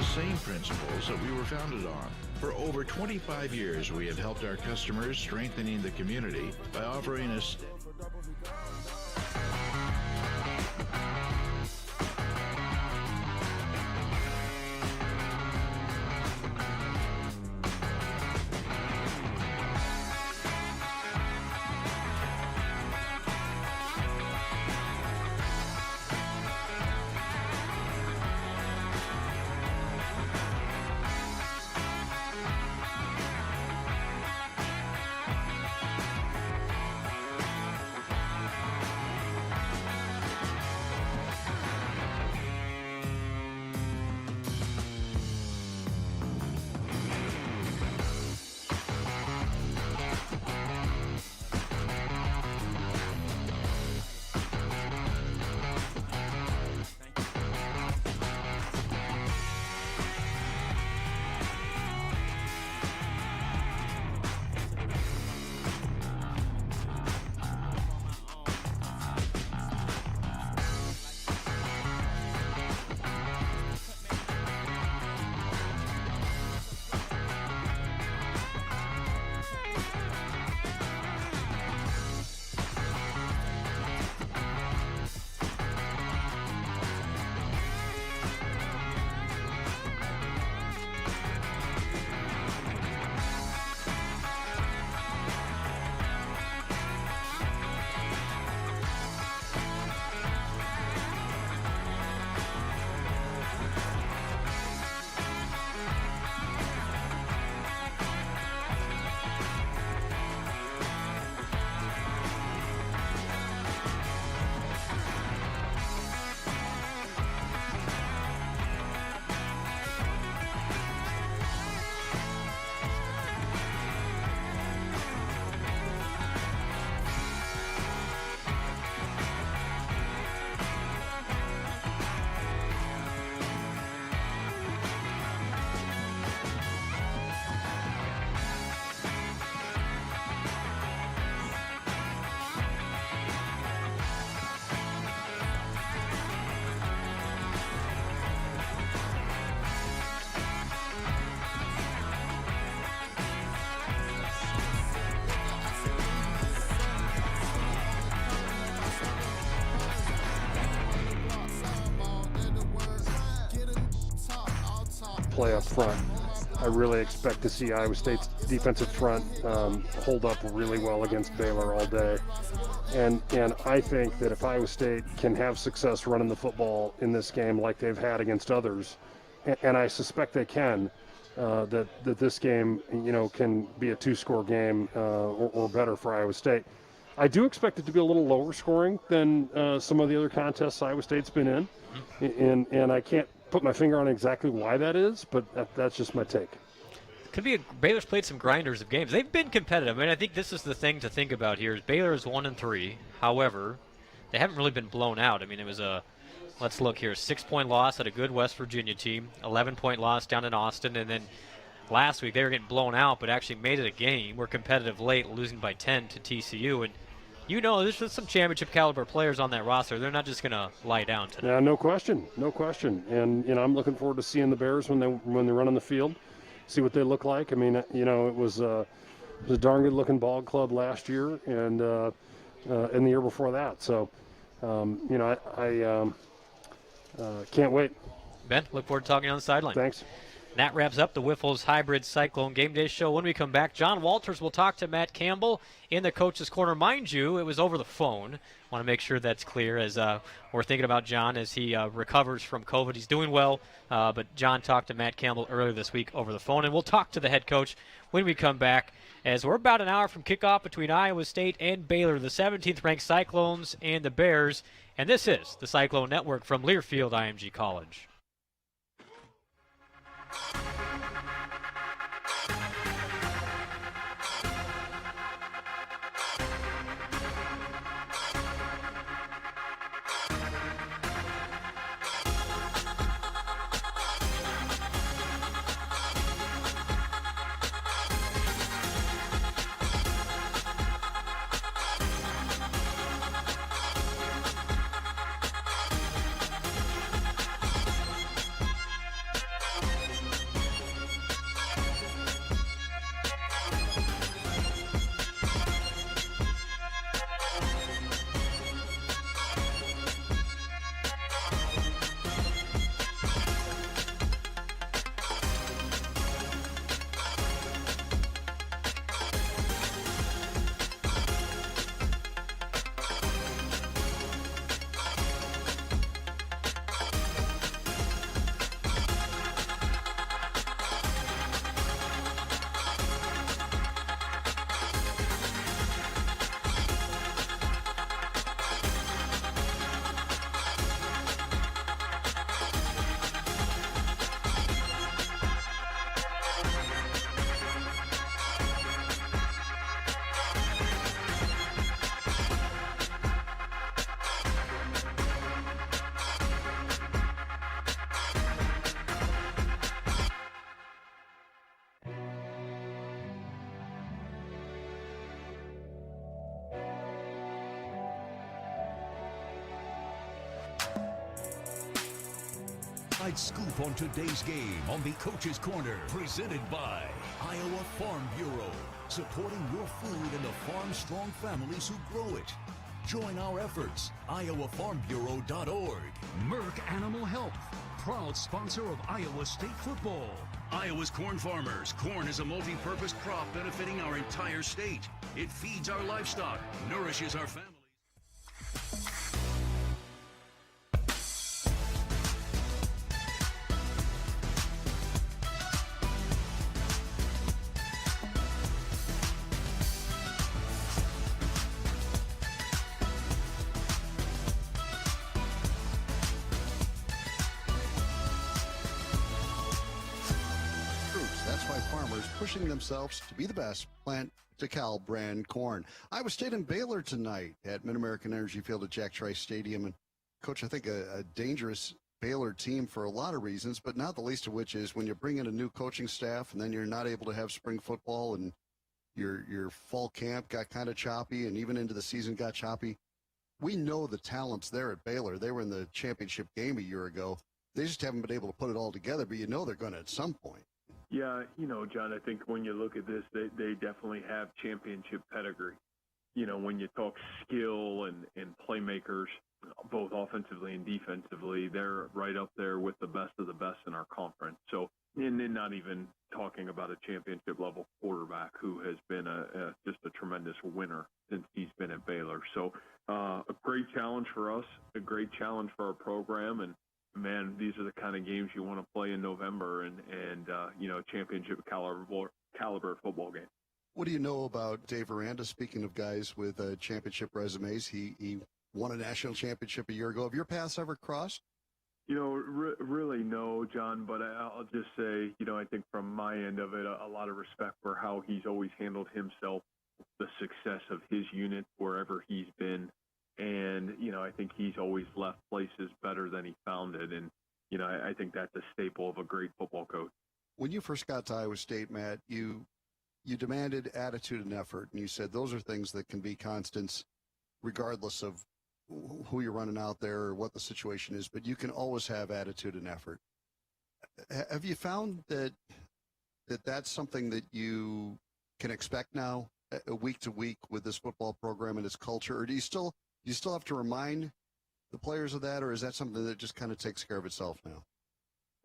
the same principles that we were founded on. For over 25 years, we have helped our customers strengthening the community by offering us play up front. I really expect to see Iowa State's defensive front hold up really well against Baylor all day. And I think that if Iowa State can have success running the football in this game like they've had against others, and I suspect they can, that this game, can be a two-score game or better for Iowa State. I do expect it to be a little lower scoring than some of the other contests Iowa State's been in, and I can't put my finger on exactly why that is, but that's just my take. Could be Baylor's played some grinders of games. They've been competitive. I mean, I think this is the thing to think about here. Is Baylor is 1-3. However, they haven't really been blown out. I mean, it was let's look here, 6-point loss at a good West Virginia team, 11-point loss down in Austin, and then last week they were getting blown out, but actually made it a game. Were competitive late, losing by 10 to TCU, and there's some championship caliber players on that roster. They're not just going to lie down today. Yeah, no question. And I'm looking forward to seeing the Bears when they run on the field, see what they look like. I mean, it was a darn good looking ball club last year and the year before that. So, I can't wait. Ben, look forward to talking on the sideline. Thanks. That wraps up the Wiffles Hybrid Cyclone Game Day Show. When we come back, John Walters will talk to Matt Campbell in the Coach's Corner. Mind you, it was over the phone. Want to make sure that's clear as we're thinking about John as he recovers from COVID. He's doing well, but John talked to Matt Campbell earlier this week over the phone, and we'll talk to the head coach when we come back, as we're about an hour from kickoff between Iowa State and Baylor, the 17th-ranked Cyclones and the Bears. And this is the Cyclone Network from Learfield IMG College. inside scoop on today's game on the Coach's Corner, presented by Iowa Farm Bureau, supporting your food and the farm-strong families who grow it. Join our efforts, iowafarmbureau.org. Merck Animal Health, proud sponsor of Iowa State football. Iowa's corn farmers. Corn is a multi-purpose crop benefiting our entire state. It feeds our livestock, nourishes our families. Pushing themselves to be the best plant-to-cal brand corn. Iowa State and Baylor tonight at Mid-American Energy Field at Jack Trice Stadium. And, Coach, I think a dangerous Baylor team for a lot of reasons, but not the least of which is when you bring in a new coaching staff and then you're not able to have spring football and your fall camp got kind of choppy and even into the season got choppy. We know the talent's there at Baylor. They were in the championship game a year ago. They just haven't been able to put it all together, but you know they're going to at some point. Yeah, John, I think when you look at this, they definitely have championship pedigree. When you talk skill and playmakers, both offensively and defensively, they're right up there with the best of the best in our conference. So, and then not even talking about a championship level quarterback who has been just a tremendous winner since he's been at Baylor. So a great challenge for us, a great challenge for our program, and man, these are the kind of games you want to play in November and championship caliber football game. What do you know about Dave Aranda? Speaking of guys with championship resumes, he won a national championship a year ago. Have your paths ever crossed? Really no, John, but I'll just say, I think from my end of it, a lot of respect for how he's always handled himself, the success of his unit wherever he's been. And, I think he's always left places better than he found it. And, I think that's a staple of a great football coach. When you first got to Iowa State, Matt, you demanded attitude and effort. And you said those are things that can be constants regardless of who you're running out there or what the situation is. But you can always have attitude and effort. Have you found that that's something that you can expect now week to week with this football program and its culture? Or do you still have to remind the players of that, or is that something that just kind of takes care of itself now?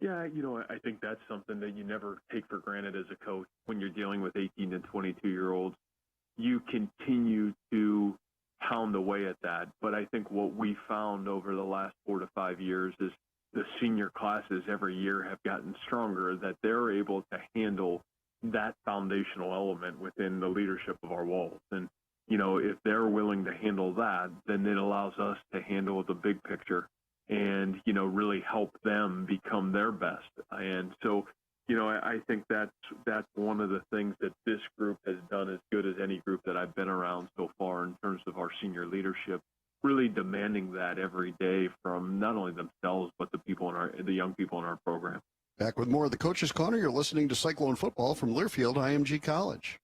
Yeah, I think that's something that you never take for granted as a coach. When you're dealing with 18 and 22-year-olds, you continue to pound away at that. But I think what we found over the last 4 to 5 years is the senior classes every year have gotten stronger, that they're able to handle that foundational element within the leadership of our walls. And if they're willing to handle that, then it allows us to handle the big picture and, really help them become their best. And so, I think that's one of the things that this group has done as good as any group that I've been around so far in terms of our senior leadership, really demanding that every day from not only themselves, but the young people in our program. Back with more of the Coach's Corner. You're listening to Cyclone Football from Learfield IMG College.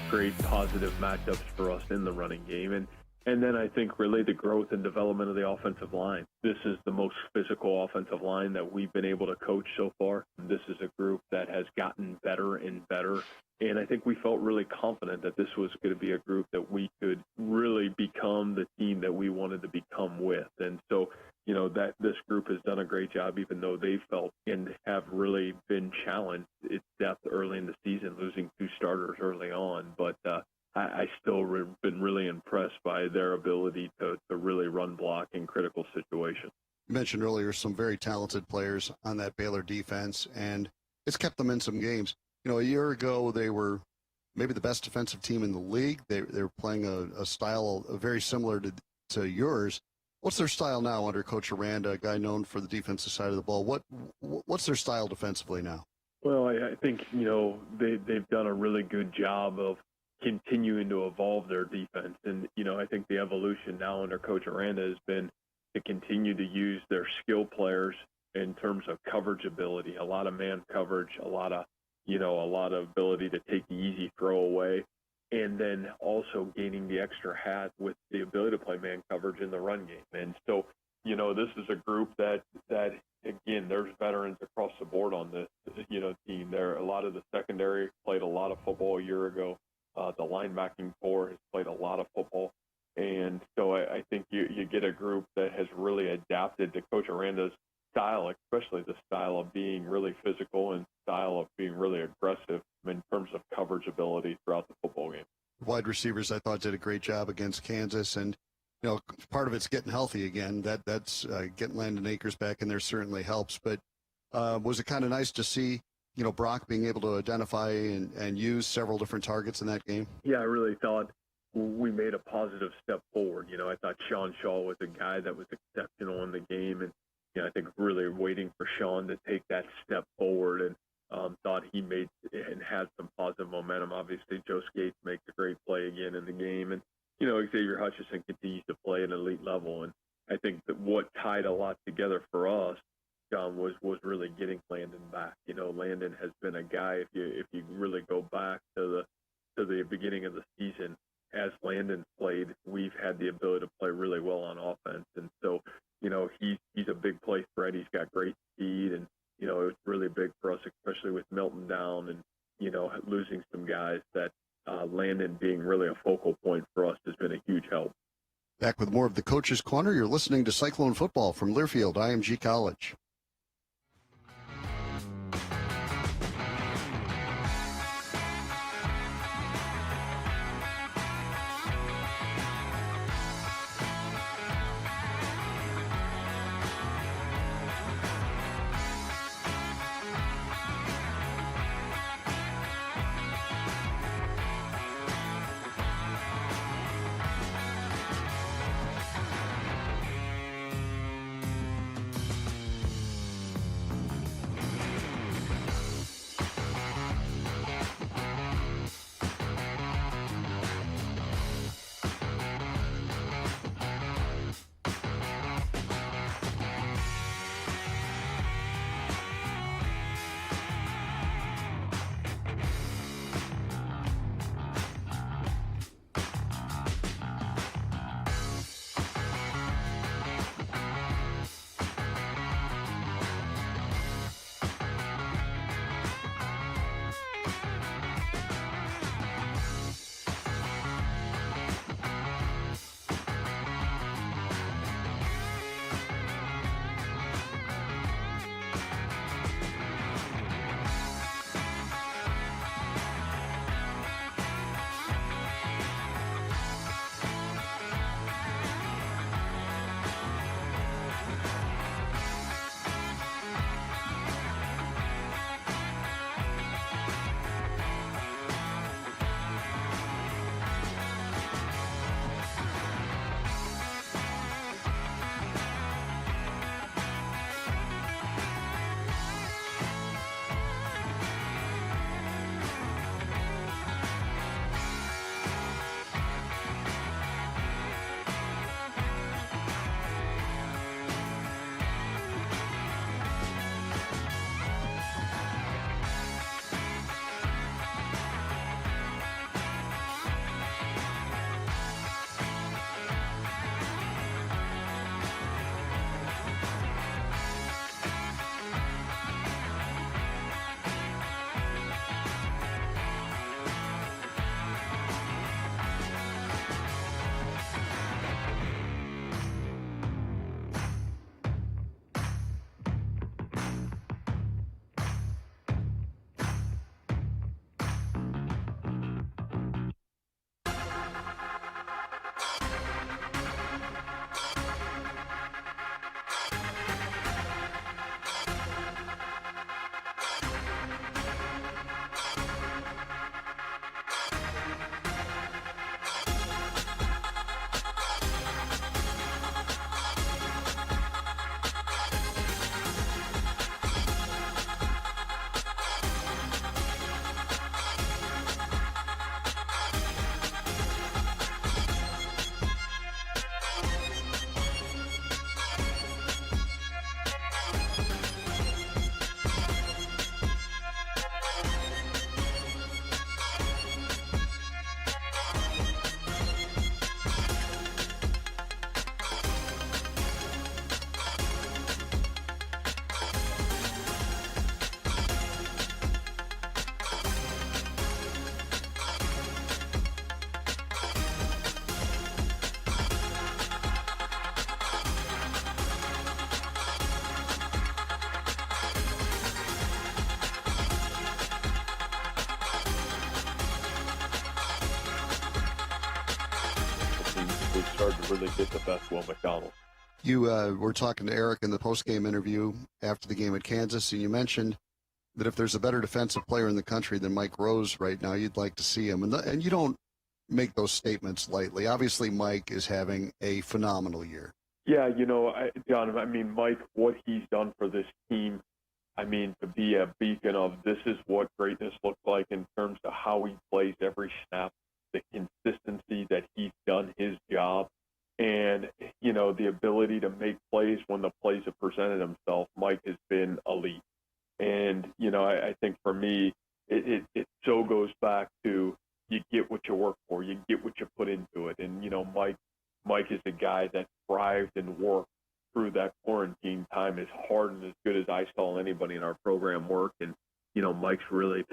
great positive matchups for us in the running game. And then I think really the growth and development of the offensive line. This is the most physical offensive line that we've been able to coach so far. This is a group that has gotten better and better. And I think we felt really confident that this was going to be a group that we could really become the team that we wanted to become with. And so, that this group has done a great job, even though they felt and have really been challenged. It's depth early in the season, losing 2 starters early on. But I still been really impressed by their ability to really run block in critical situations. You mentioned earlier some very talented players on that Baylor defense, and it's kept them in some games. A year ago, they were maybe the best defensive team in the league. They were playing a style very similar to yours. What's their style now under Coach Aranda, a guy known for the defensive side of the ball? What's their style defensively now? Well, I think, they've done a really good job of continuing to evolve their defense. And, I think the evolution now under Coach Aranda has been to continue to use their skill players in terms of coverage ability, a lot of man coverage, a lot of ability to take the easy throw away, and then also gaining the extra hat with the ability to play man coverage in the run game. And so, this is a group that again, there's veterans across the board on this, team. There, a lot of the secondary played a lot of football a year ago. The linebacking core has played a lot of football. And so I think you get a group that has really adapted to Coach Aranda's style, especially the style of being really physical and style of being really aggressive in terms of coverage ability throughout the football game. Wide receivers, I thought, did a great job against Kansas, and part of it's getting healthy again. That's getting Landon Akers back in there certainly helps. But was it kind of nice to see Brock being able to identify and use several different targets in that game? Yeah, I really thought we made a positive step forward. I thought Sean Shaw was a guy that was exceptional in the game, and I think really waiting for Sean to take that step forward, and thought he made and had some positive momentum. Obviously, Joe Skates makes a great play again in the game, and Xavier Hutchinson continues to play at an elite level. And I think that what tied a lot together for us, John, was really getting Landon back. Landon has been a guy, if you really go back to the beginning of the season, as Landon played, we've had the ability to play really well on offense. And so, he's a big play threat. He's got great speed, and it's really big for us, especially with Milton down and losing some guys. That Landon being really a focal point for us has been a huge help. Back with more of the Coach's Corner. You're listening to Cyclone Football from Learfield IMG College. started to really get the best Will McDonald. You were talking to Eric in the post-game interview after the game at Kansas, and you mentioned that if there's a better defensive player in the country than Mike Rose right now, you'd like to see him. And you don't make those statements lightly. Obviously, Mike is having a phenomenal year. Yeah, John, I mean, Mike, what he's done for this team, I mean, to be a beacon of this is what greatness looks like in terms of how he plays every snap, the consistency that he's done his job, and, the ability to make plays when the plays have presented himself. Mike has been elite. And, I think for me, it so goes back to you get what you work for, you get what you put into it. And, Mike is a guy that thrived and worked through that quarantine time as hard and as good as I saw anybody in our program work. And, Mike's really,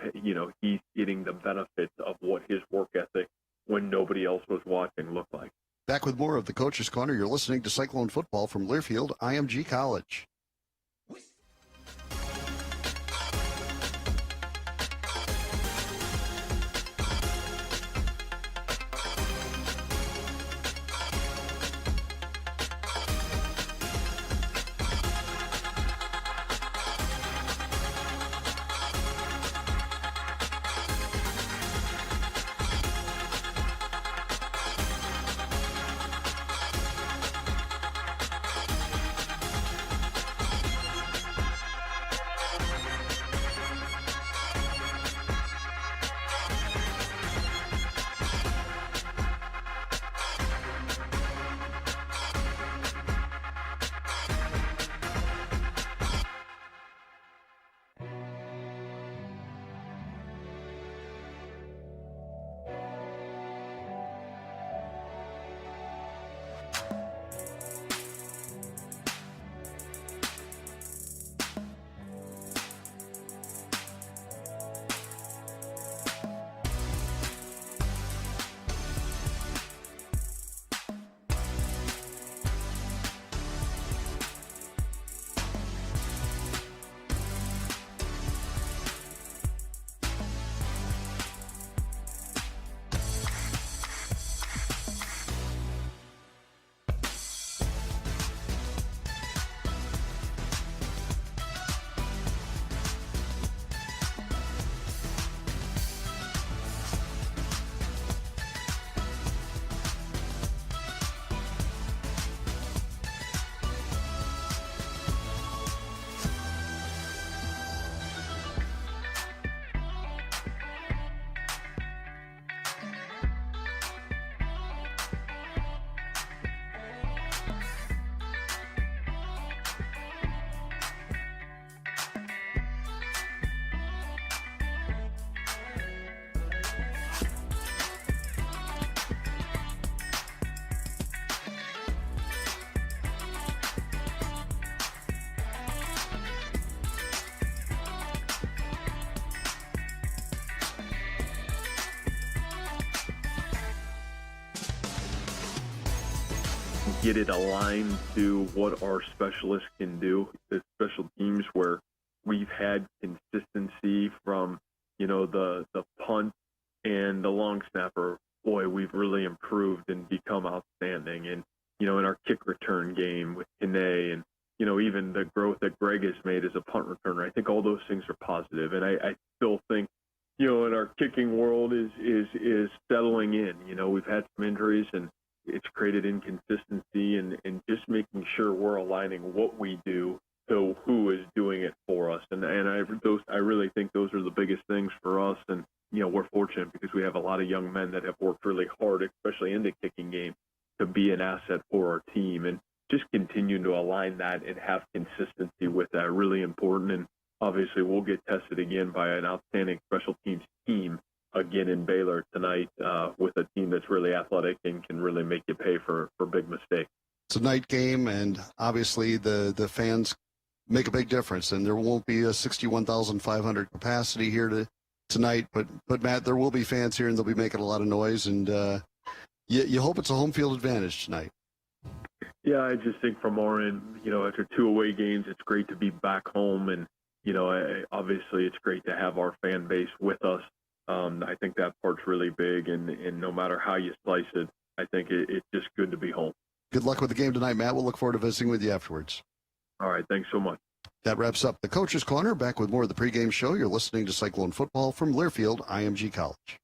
he's getting the benefits of what his work ethic when nobody else was watching looked like. Back with more of the Coach's Corner. You're listening to Cyclone Football from Learfield IMG College. Get it aligned to what our specialists can do, the special teams where we've had consistency from, the punt and the long snapper. Boy, we've really improved and become outstanding. And, in our kick return game with Kene and, even the growth that Greg has made as a punt returner, I think all those things are positive. And I still think, in our kicking world is settling in. We've had some injuries and it's created inconsistency and just making sure we're aligning what we do to who is doing it for us. And I really think those are the biggest things for us. And, we're fortunate because we have a lot of young men that have worked really hard, especially in the kicking game, to be an asset for our team. And just continue to align that and have consistency with that, really important. And obviously we'll get tested again by an outstanding special teams team again in Baylor tonight with a team that's really athletic and can really make you pay for big mistakes. It's a night game, and obviously the fans make a big difference, and there won't be a 61,500 capacity here tonight, but Matt, there will be fans here, and they'll be making a lot of noise, and you hope it's a home field advantage tonight. Yeah, I just think from our end, after 2 away games, it's great to be back home, and, obviously it's great to have our fan base with us. I think that part's really big, and no matter how you slice it, I think it's just good to be home. Good luck with the game tonight, Matt. We'll look forward to visiting with you afterwards. All right, thanks so much. That wraps up the Coach's Corner. Back with more of the pregame show. You're listening to Cyclone Football from Learfield IMG College.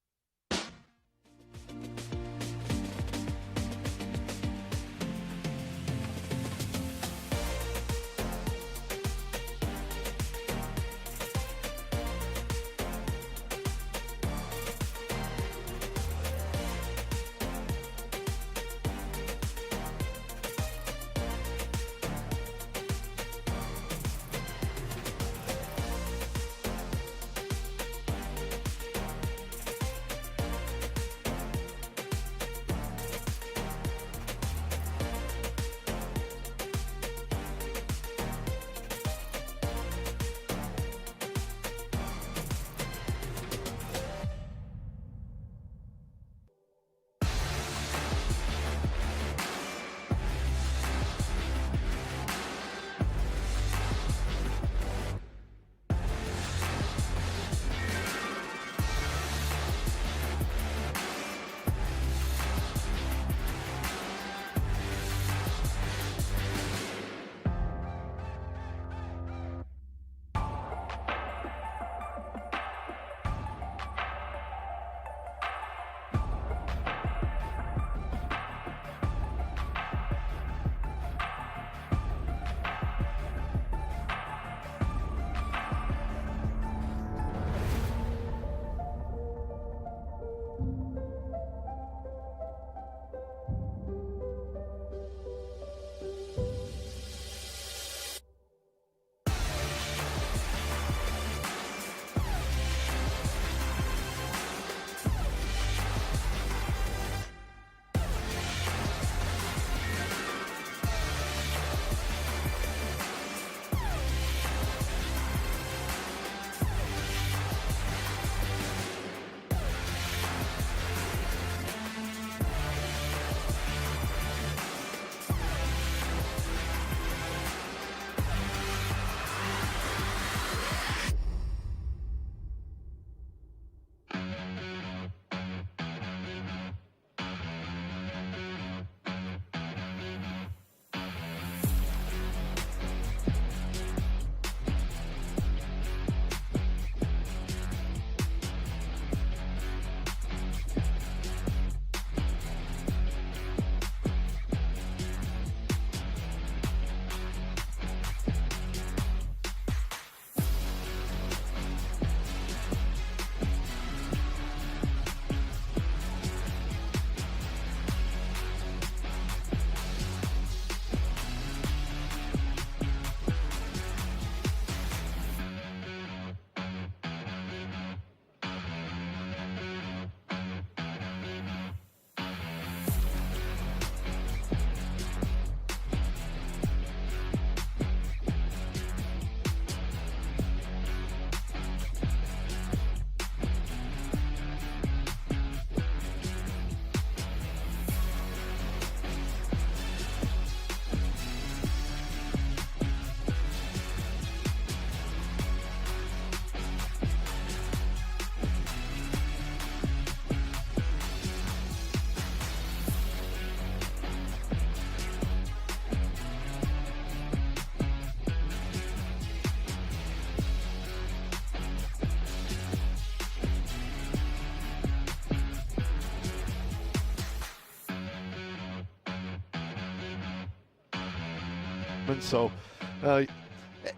So,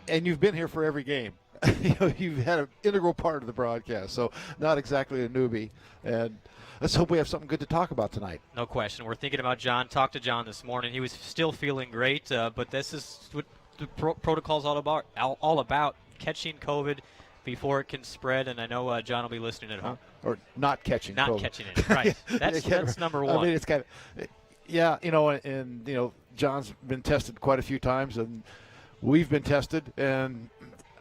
and you've been here for every game. You've had an integral part of the broadcast, so not exactly a newbie. And let's hope we have something good to talk about tonight. No question. We're thinking about John. Talked to John this morning. He was still feeling great, but this is what the protocol's all about, catching COVID before it can spread. And I know John will be listening at home. Or not catching Not COVID. catching it, right. That's number one. I mean, it's kind of, yeah, and John's been tested quite a few times, and we've been tested, and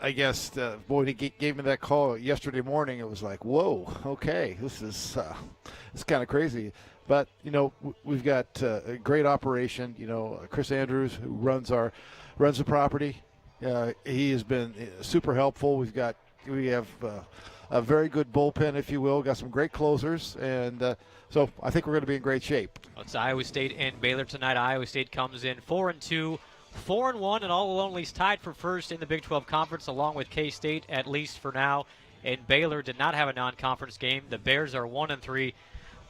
I guess, when he gave me that call yesterday morning, it was like, whoa, okay, this is it's kind of crazy. But, we've got a great operation. Chris Andrews, who runs the property, he has been super helpful. We have a very good bullpen, if you will. Got some great closers, and so I think we're going to be in great shape. It's Iowa State and Baylor tonight. Iowa State comes in 4-2, 4-1, and all alone least tied for first in the Big 12 Conference, along with K-State, at least for now. And Baylor did not have a non-conference game. The Bears are 1-3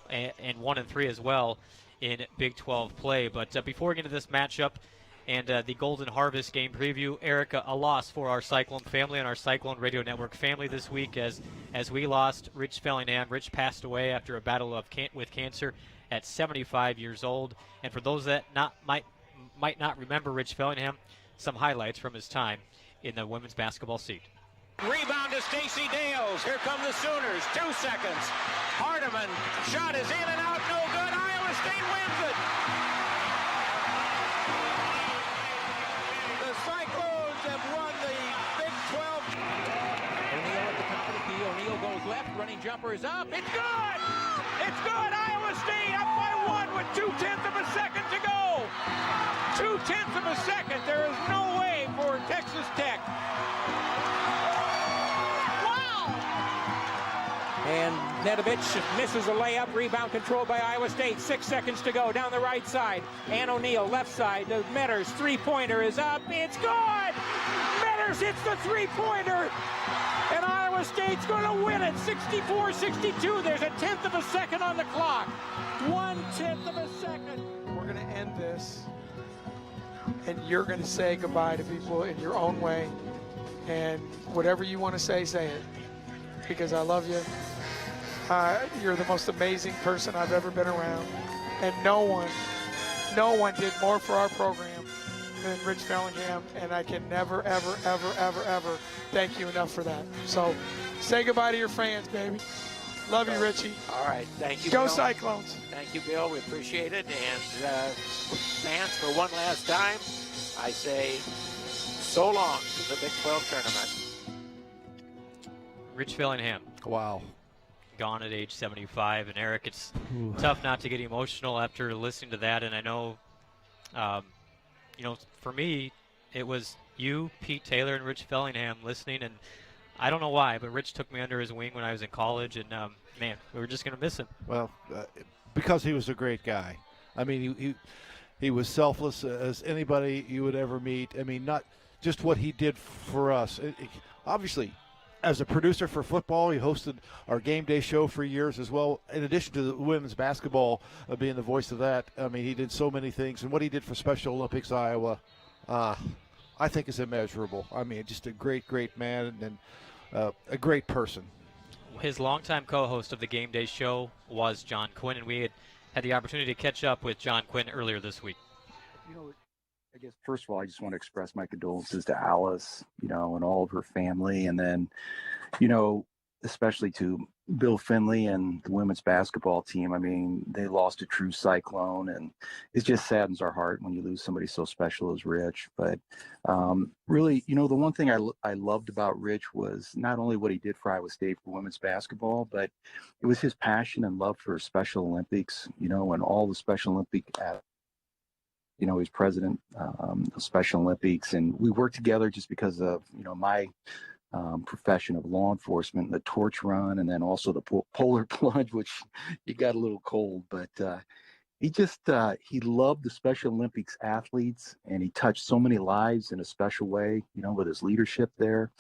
and 1-3 as well in Big 12 play. But before we get into this matchup and the Golden Harvest game preview, Erica, a loss for our Cyclone family and our Cyclone Radio Network family this week as we lost Rich Fellingham. Rich passed away after a battle with cancer at 75 years old. And for those that might not remember Rich Fellingham, some highlights from his time in the women's basketball seat. Rebound to Stacey Dales. Here come the Sooners. 2 seconds. Hardiman. Shot is in and out. No good. Iowa State wins it. The Cyclones have won the Big 12. O'Neal at the top of the key. O'Neal goes left. Running jumper is up. It's good. It's good. Iowa State up by 1 with 0.2 of a second to go. 0.2 of a second. There is no way for Texas Tech. And Nedovich misses a layup. Rebound controlled by Iowa State. 6 seconds to go down the right side. Ann O'Neal left side. The Metters three-pointer is up. It's good! Metters hits the three-pointer. And Iowa State's going to win it. 64-62. There's a 1/10 of a second on the clock. 1/10 of a second. We're going to end this. And you're going to say goodbye to people in your own way. And whatever you want to say it. Because I love you. You're the most amazing person I've ever been around. And no one did more for our program than Rich Fellingham, and I can never, ever, ever, ever, ever thank you enough for that. So say goodbye to your fans, baby. Love you, Richie. All right, thank you, Go Bill. Cyclones. Thank you, Bill. We appreciate it. And fans, for one last time, I say so long to the Big 12 tournament. Rich Fellingham. Wow. Gone at age 75. And Eric, it's tough not to get emotional after listening to that. And I know, for me, it was you, Pete Taylor, and Rich Fellingham listening. And I don't know why, but Rich took me under his wing when I was in college. And, man, we were just going to miss him. Well, because he was a great guy. I mean, he was selfless as anybody you would ever meet. I mean, not just what he did for us. Obviously, as a producer for football, he hosted our game day show for years as well. In addition to the women's basketball being the voice of that, I mean, he did so many things. And what he did for Special Olympics Iowa, I think is immeasurable. I mean, just a great, great man and a great person. His longtime co-host of the game day show was John Quinn, and we had the opportunity to catch up with John Quinn earlier this week. I guess, first of all, I just want to express my condolences to Alice, and all of her family. And then, especially to Bill Finley and the women's basketball team. I mean, they lost a true Cyclone, and it just saddens our heart when you lose somebody so special as Rich. But really, the one thing I loved about Rich was not only what he did for Iowa State for women's basketball, but it was his passion and love for Special Olympics, and all the Special Olympic athletes. He's president of Special Olympics, and we work together just because of, my profession of law enforcement, the torch run, and then also the polar plunge, which you got a little cold. But he loved the Special Olympics athletes, and he touched so many lives in a special way, with his leadership there.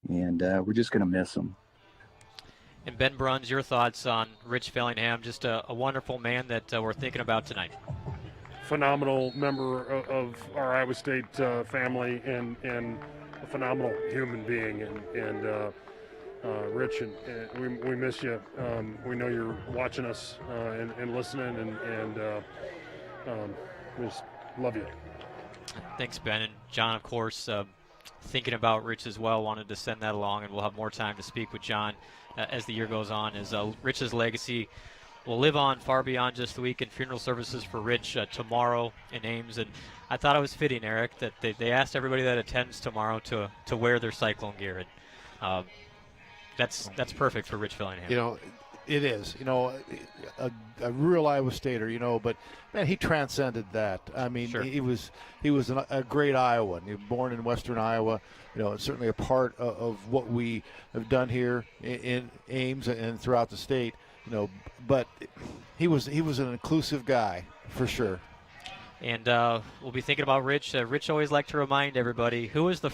And we're just going to miss him. And Ben Bruns, your thoughts on Rich Fellingham, just a wonderful man that we're thinking about tonight. Phenomenal member of our Iowa State family and a phenomenal human being. And Rich, and we miss you. We know you're watching us and listening, and we just love you. Thanks, Ben. And John, of course, thinking about Rich as well, wanted to send that along, and we'll have more time to speak with John as the year goes on, as Rich's legacy will live on far beyond just the week, and funeral services for Rich tomorrow in Ames. And I thought it was fitting, Eric, that they asked everybody that attends tomorrow to wear their Cyclone gear. And that's perfect for Rich Fellingham. It is, a real Iowa Stater, but man, he transcended that. I mean, Sure. he was a great Iowan. He was born in Western Iowa, and certainly a part of what we have done here in Ames and throughout the state. But he was an inclusive guy for sure. And we'll be thinking about Rich. Rich always liked to remind everybody who was the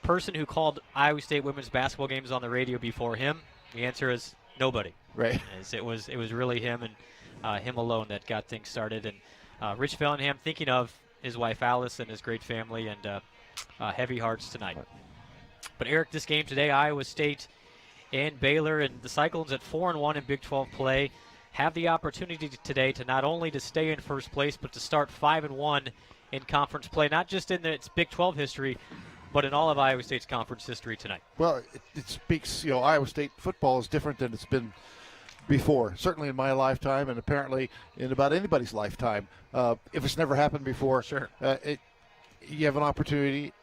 person who called Iowa State women's basketball games on the radio before him. The answer is nobody. Right. As it was really him and him alone that got things started. And Rich Fellingham, thinking of his wife Alice and his great family, and heavy hearts tonight. But Eric, this game today, Iowa State and Baylor, and the Cyclones at 4-1 in Big 12 play, have the opportunity today to not only to stay in first place, but to start 5-1 in conference play, not just in its Big 12 history, but in all of Iowa State's conference history tonight. Well, it speaks, Iowa State football is different than it's been before, certainly in my lifetime, and apparently in about anybody's lifetime. If it's never happened before, sure. You have an opportunity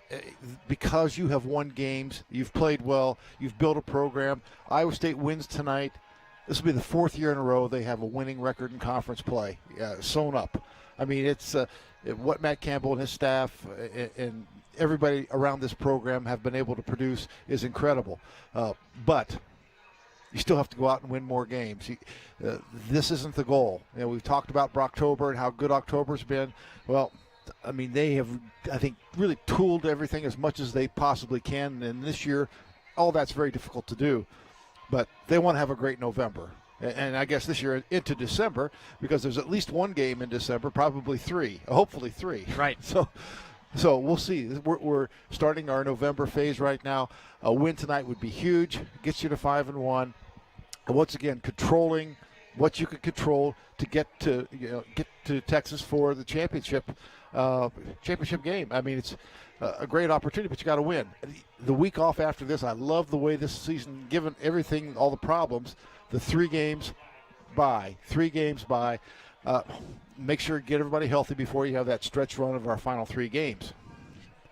because you have won games, you've played well, you've built a program. Iowa State wins tonight. This will be the fourth year in a row they have a winning record in conference play, sewn up. I mean, it's what Matt Campbell and his staff and everybody around this program have been able to produce is incredible. But you still have to go out and win more games. This isn't the goal. We've talked about Brocktober and how good October's been. Well, I mean, they have, I think, really tooled everything as much as they possibly can. And this year, all that's very difficult to do. But they want to have a great November. And I guess this year into December, because there's at least one game in December, probably three, hopefully three. Right. So we'll see. We're starting our November phase right now. A win tonight would be huge. Gets you to 5-1. And once again, controlling what you can control to get to Texas for the championship game. I mean, it's a great opportunity, but you got to win. The week off after this, I love the way this season, given everything, all the problems, the 3 games by. Make sure to get everybody healthy before you have that stretch run of our final 3 games.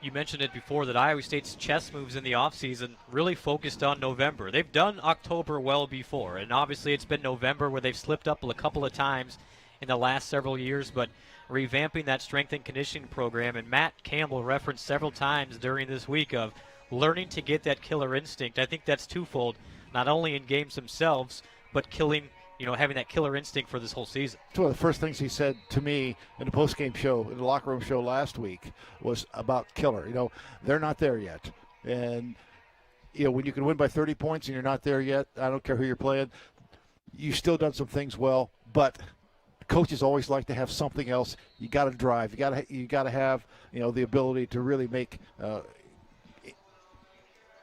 You mentioned it before that Iowa State's chess moves in the offseason really focused on November. They've done October well before, and obviously it's been November where they've slipped up a couple of times in the last several years, but revamping that strength and conditioning program, and Matt Campbell referenced several times during this week of learning to get that killer instinct. I think that's twofold, not only in games themselves, but having that killer instinct for this whole season. It's one of the first things he said to me in the post-game show, in the locker room show last week, was about killer. They're not there yet. And, when you can win by 30 points and you're not there yet, I don't care who you're playing, you've still done some things well, but coaches always like to have something else. You got to drive. You got to have, the ability to really make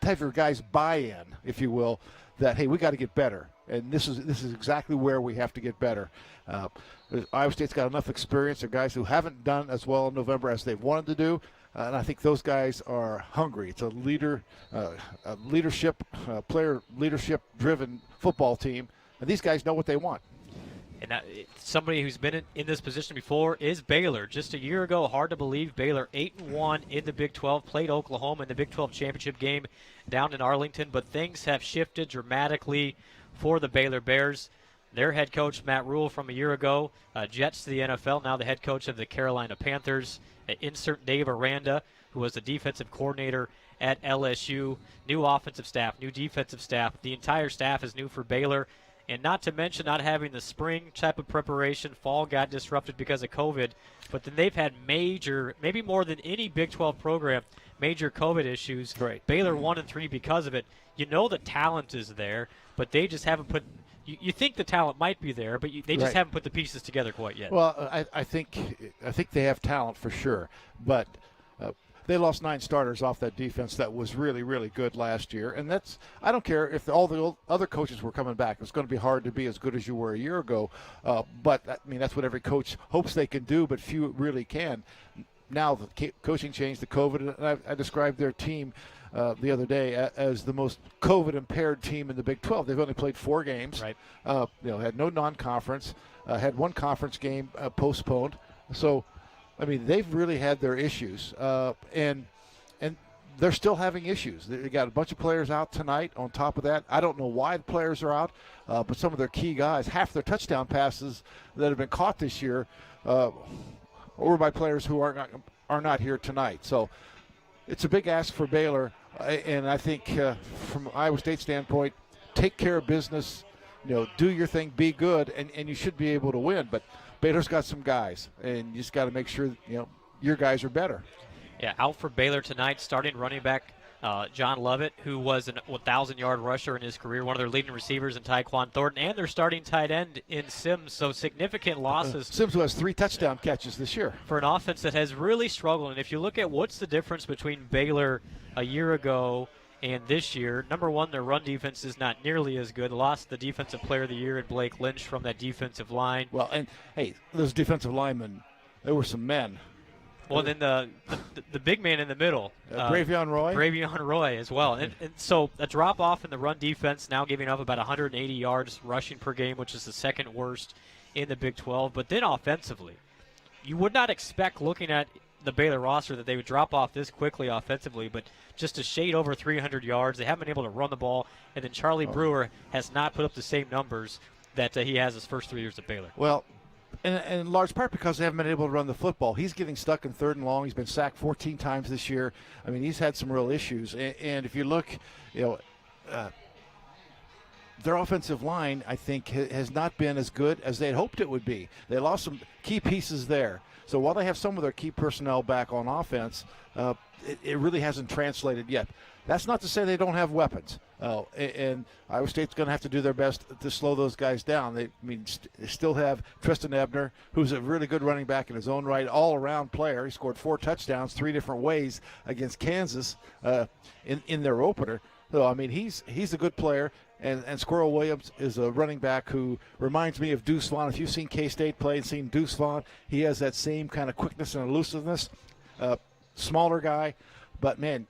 type of guys buy-in, if you will, that, hey, we got to get better. And this is exactly where we have to get better. Iowa State's got enough experience. They're guys who haven't done as well in November as they've wanted to do, and I think those guys are hungry. It's a player leadership-driven football team, and these guys know what they want. And somebody who's been in this position before is Baylor. Just a year ago, hard to believe, Baylor 8-1 in the Big 12, played Oklahoma in the Big 12 championship game down in Arlington, but things have shifted dramatically for the Baylor Bears. Their head coach, Matt Rule, from a year ago, jets to the NFL, now the head coach of the Carolina Panthers. Insert Dave Aranda, who was the defensive coordinator at LSU. New offensive staff, new defensive staff. The entire staff is new for Baylor. And not to mention not having the spring type of preparation. Fall got disrupted because of COVID. But then they've had major, maybe more than any Big 12 program, major COVID issues. Right. Baylor 1-3 because of it. The talent is there, but they just haven't put – you think the talent might be there, but they just haven't put the pieces together quite yet. Well, I think they have talent for sure. But they lost 9 starters off that defense that was really, really good last year. And I don't care if all the other coaches were coming back. It's going to be hard to be as good as you were a year ago. But, that's what every coach hopes they can do, but few really can. Now the coaching changed, the COVID, and I described their team the other day as the most COVID-impaired team in the Big 12. They've only played 4 games. Right. Had no non-conference, had 1 conference game postponed. So, they've really had their issues, and they're still having issues. They got a bunch of players out tonight. On top of that, I don't know why the players are out, but some of their key guys, half their touchdown passes that have been caught this year were by players who are not here tonight. So it's a big ask for Baylor, and I think from Iowa State's standpoint, take care of business, do your thing, be good, and you should be able to win. But Baylor's got some guys, and you just got to make sure your guys are better. Yeah, out for Baylor tonight, starting running back John Lovett, who was a 1,000-yard rusher in his career, one of their leading receivers in Tyquan Thornton, and their starting tight end in Sims. So significant losses. Sims, who has 3 touchdown catches this year. For an offense that has really struggled. And if you look at what's the difference between Baylor a year ago and this year, number one, their run defense is not nearly as good. Lost the defensive player of the year in Blake Lynch from that defensive line. Well, and, hey, those defensive linemen, they were some men. Well, then the big man in the middle. Bravion Roy? Bravion Roy as well. And so a drop-off in the run defense, now giving up about 180 yards rushing per game, which is the second worst in the Big 12. But then offensively, you would not expect, looking at the Baylor roster, that they would drop off this quickly offensively, but just a shade over 300 yards. They haven't been able to run the ball. And then Charlie Brewer has not put up the same numbers that he has his first 3 years at Baylor. Well, and in large part because they haven't been able to run the football. He's getting stuck in 3rd and long. He's been sacked 14 times this year. I mean, he's had some real issues. And if you look, their offensive line, I think, has not been as good as they had hoped it would be. They lost some key pieces there. So while they have some of their key personnel back on offense, it really hasn't translated yet. That's not to say they don't have weapons. And Iowa State's going to have to do their best to slow those guys down. They still have Tristan Ebner, who's a really good running back in his own right, all-around player. He scored 4 touchdowns 3 different ways against Kansas in their opener. So, I mean, he's a good player. And Squirrel Williams is a running back who reminds me of Deuce Vaughn. If you've seen K-State play and seen Deuce Vaughn, he has that same kind of quickness and elusiveness. Smaller guy, but, man,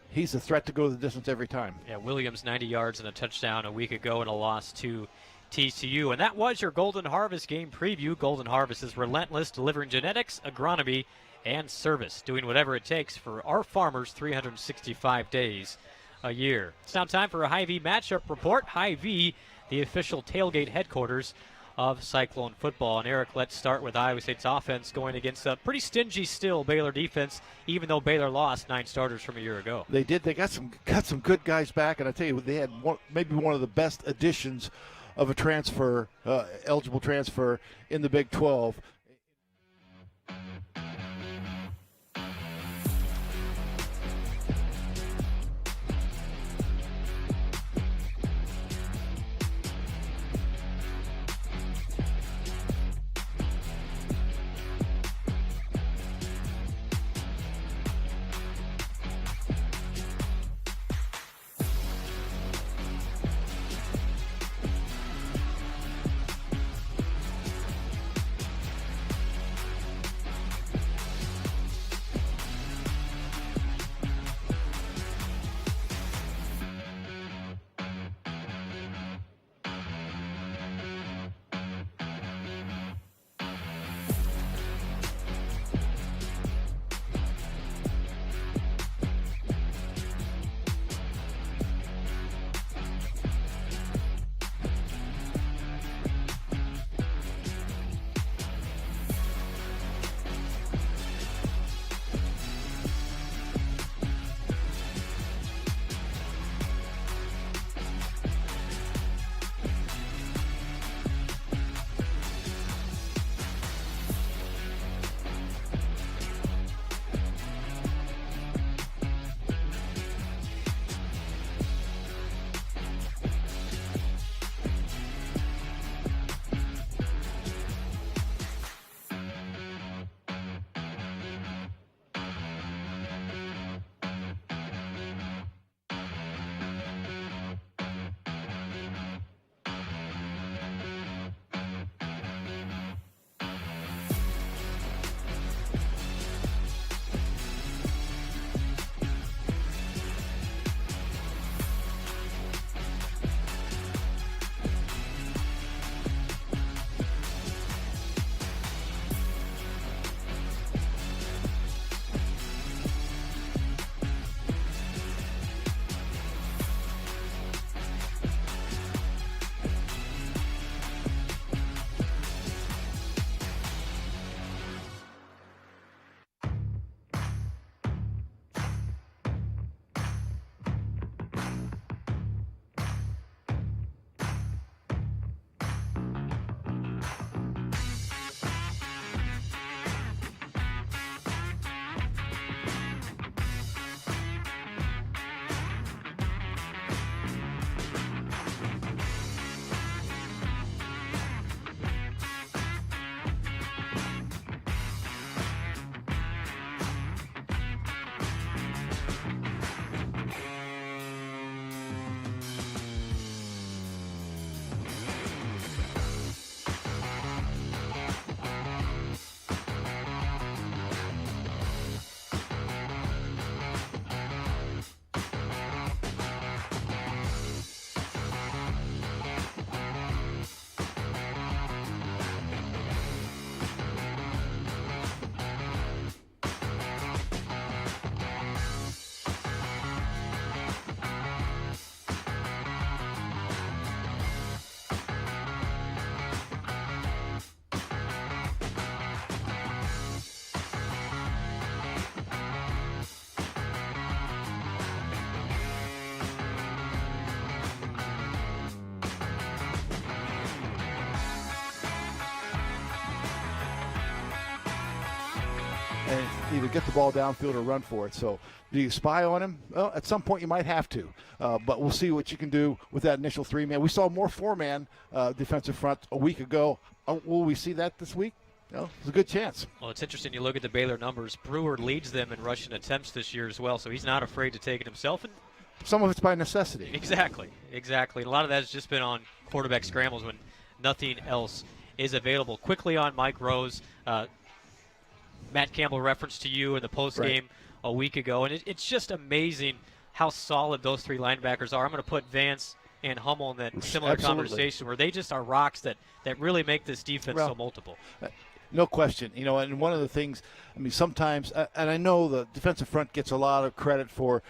he's a threat to go the distance every time. Yeah, Williams 90 yards and a touchdown a week ago and a loss to TCU. And that was your Golden Harvest game preview. Golden Harvest is relentless, delivering genetics, agronomy, and service, doing whatever it takes for our farmers 365 days a year. It's now time for a Hy-Vee matchup report. Hy-Vee, the official tailgate headquarters of Cyclone football. And Eric, let's start with Iowa State's offense going against a pretty stingy still Baylor defense, even though Baylor lost 9 starters from a year ago. They did. They got some good guys back, and I tell you, they had maybe one of the best additions of a transfer, eligible transfer in the Big 12. and either get the ball downfield or run for it. So do you spy on him? Well, at some point you might have to, but we'll see what you can do with that initial 3-man. We saw more 4-man defensive front a week ago. Will we see that this week? No, there's a good chance. Well, it's interesting. You look at the Baylor numbers. Brewer leads them in rushing attempts this year as well, so he's not afraid to take it himself. And some of it's by necessity. Exactly. And a lot of that has just been on quarterback scrambles when nothing else is available. Quickly on Mike Rose, Matt Campbell referenced to you in the postgame a week ago, and it's just amazing how solid those 3 linebackers are. I'm going to put Vance and Hummel in that similar conversation where they just are rocks that really make this defense so multiple. No question. And one of the things, sometimes, and I know the defensive front gets a lot of credit for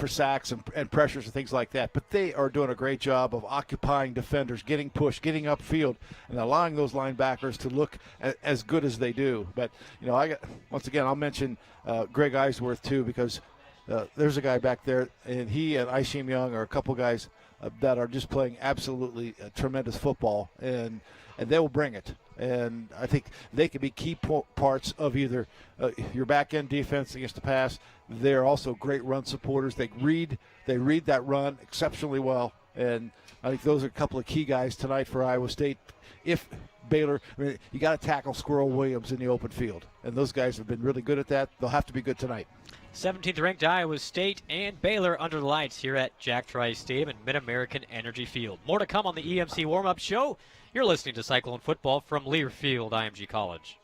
sacks and pressures and things like that, but they are doing a great job of occupying defenders, getting pushed, getting upfield, and allowing those linebackers to look as good as they do. But, once again, I'll mention Greg Eisworth, too, because there's a guy back there, and he and Isham Young are a couple guys that are just playing absolutely tremendous football, and they will bring it. And I think they can be key parts of either your back-end defense against the pass. They're also great run supporters. They read that run exceptionally well, and I think those are a couple of key guys tonight for Iowa State. If Baylor, you got to tackle Squirrel Williams in the open field, and those guys have been really good at that. They'll have to be good tonight. 17th ranked Iowa State and Baylor under the lights here at Jack Trice Stadium and Mid-American Energy Field. More to come on the EMC warm-up show. You're listening to Cyclone Football from Learfield IMG College.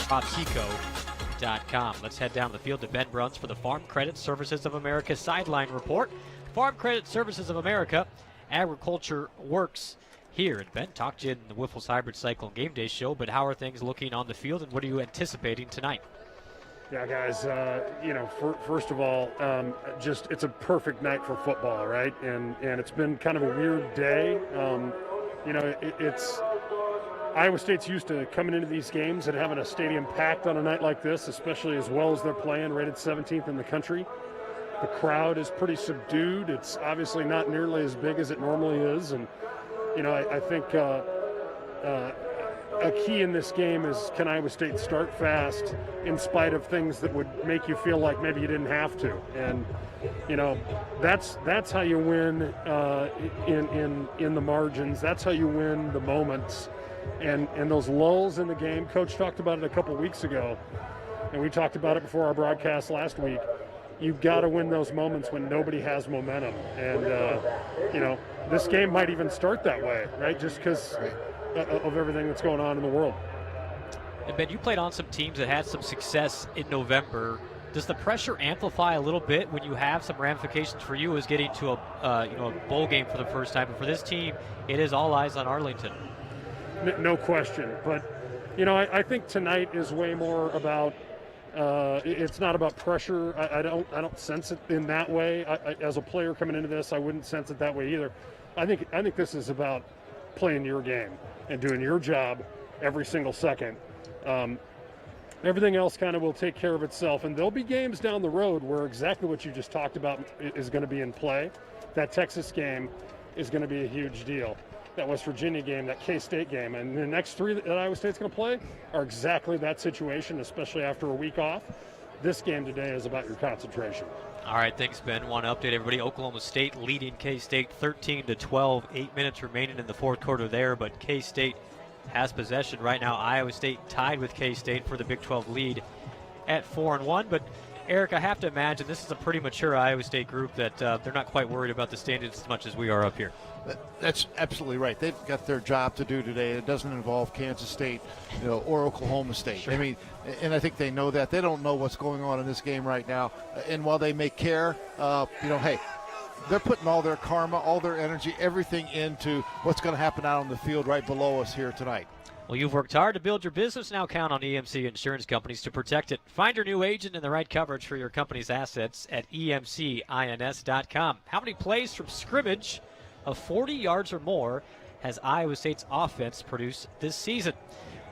PropTeco.com. Let's head down the field to Ben Bruns for the Farm Credit Services of America Sideline Report. Farm Credit Services of America, agriculture works here. And Ben, talked to you in the Wiffles Hybrid Cyclone Game Day show, but how are things looking on the field, and what are you anticipating tonight? Yeah, guys, first of all, just it's a perfect night for football, right? And it's been kind of a weird day. It's Iowa State's used to coming into these games and having a stadium packed on a night like this, especially as well as they're playing, rated 17th in the country. The crowd is pretty subdued. It's obviously not nearly as big as it normally is. And, I think a key in this game is, can Iowa State start fast in spite of things that would make you feel like maybe you didn't have to? And, that's how you win in the margins. That's how you win the moments. And those lulls in the game, Coach talked about it a couple weeks ago, and we talked about it before our broadcast last week. You've got to win those moments when nobody has momentum. And, this game might even start that way, right? Just because of everything that's going on in the world. And Ben, you played on some teams that had some success in November. Does the pressure amplify a little bit when you have some ramifications for you as getting to a bowl game for the first time? But for this team, it is all eyes on Arlington. No question. But, I think tonight is way more about it's not about pressure. I don't sense it in that way. As a player coming into this, I wouldn't sense it that way either. I think this is about playing your game and doing your job every single second. Everything else kind of will take care of itself, and there'll be games down the road where exactly what you just talked about is going to be in play. That Texas game is going to be a huge deal. That West Virginia game, that K-State game, and the next three that Iowa State's going to play are exactly that situation, especially after a week off. This game today is about your concentration. All right, thanks, Ben. Want to update everybody. Oklahoma State leading K-State 13-12. 8 minutes remaining in the fourth quarter there, but K-State has possession right now. Iowa State tied with K-State for the Big 12 lead at 4-1. But Eric, I have to imagine this is a pretty mature Iowa State group that they're not quite worried about the standings as much as we are up here. That's absolutely right. They've got their job to do today. It doesn't involve Kansas State, or Oklahoma State. Sure. I mean, and I think they know that. They don't know what's going on in this game right now. And while they may care, hey, they're putting all their karma, all their energy, everything into what's going to happen out on the field right below us here tonight. Well, you've worked hard to build your business. Now count on EMC Insurance Companies to protect it. Find your new agent and the right coverage for your company's assets at emcins.com. How many plays from scrimmage of 40 yards or more has Iowa State's offense produced this season?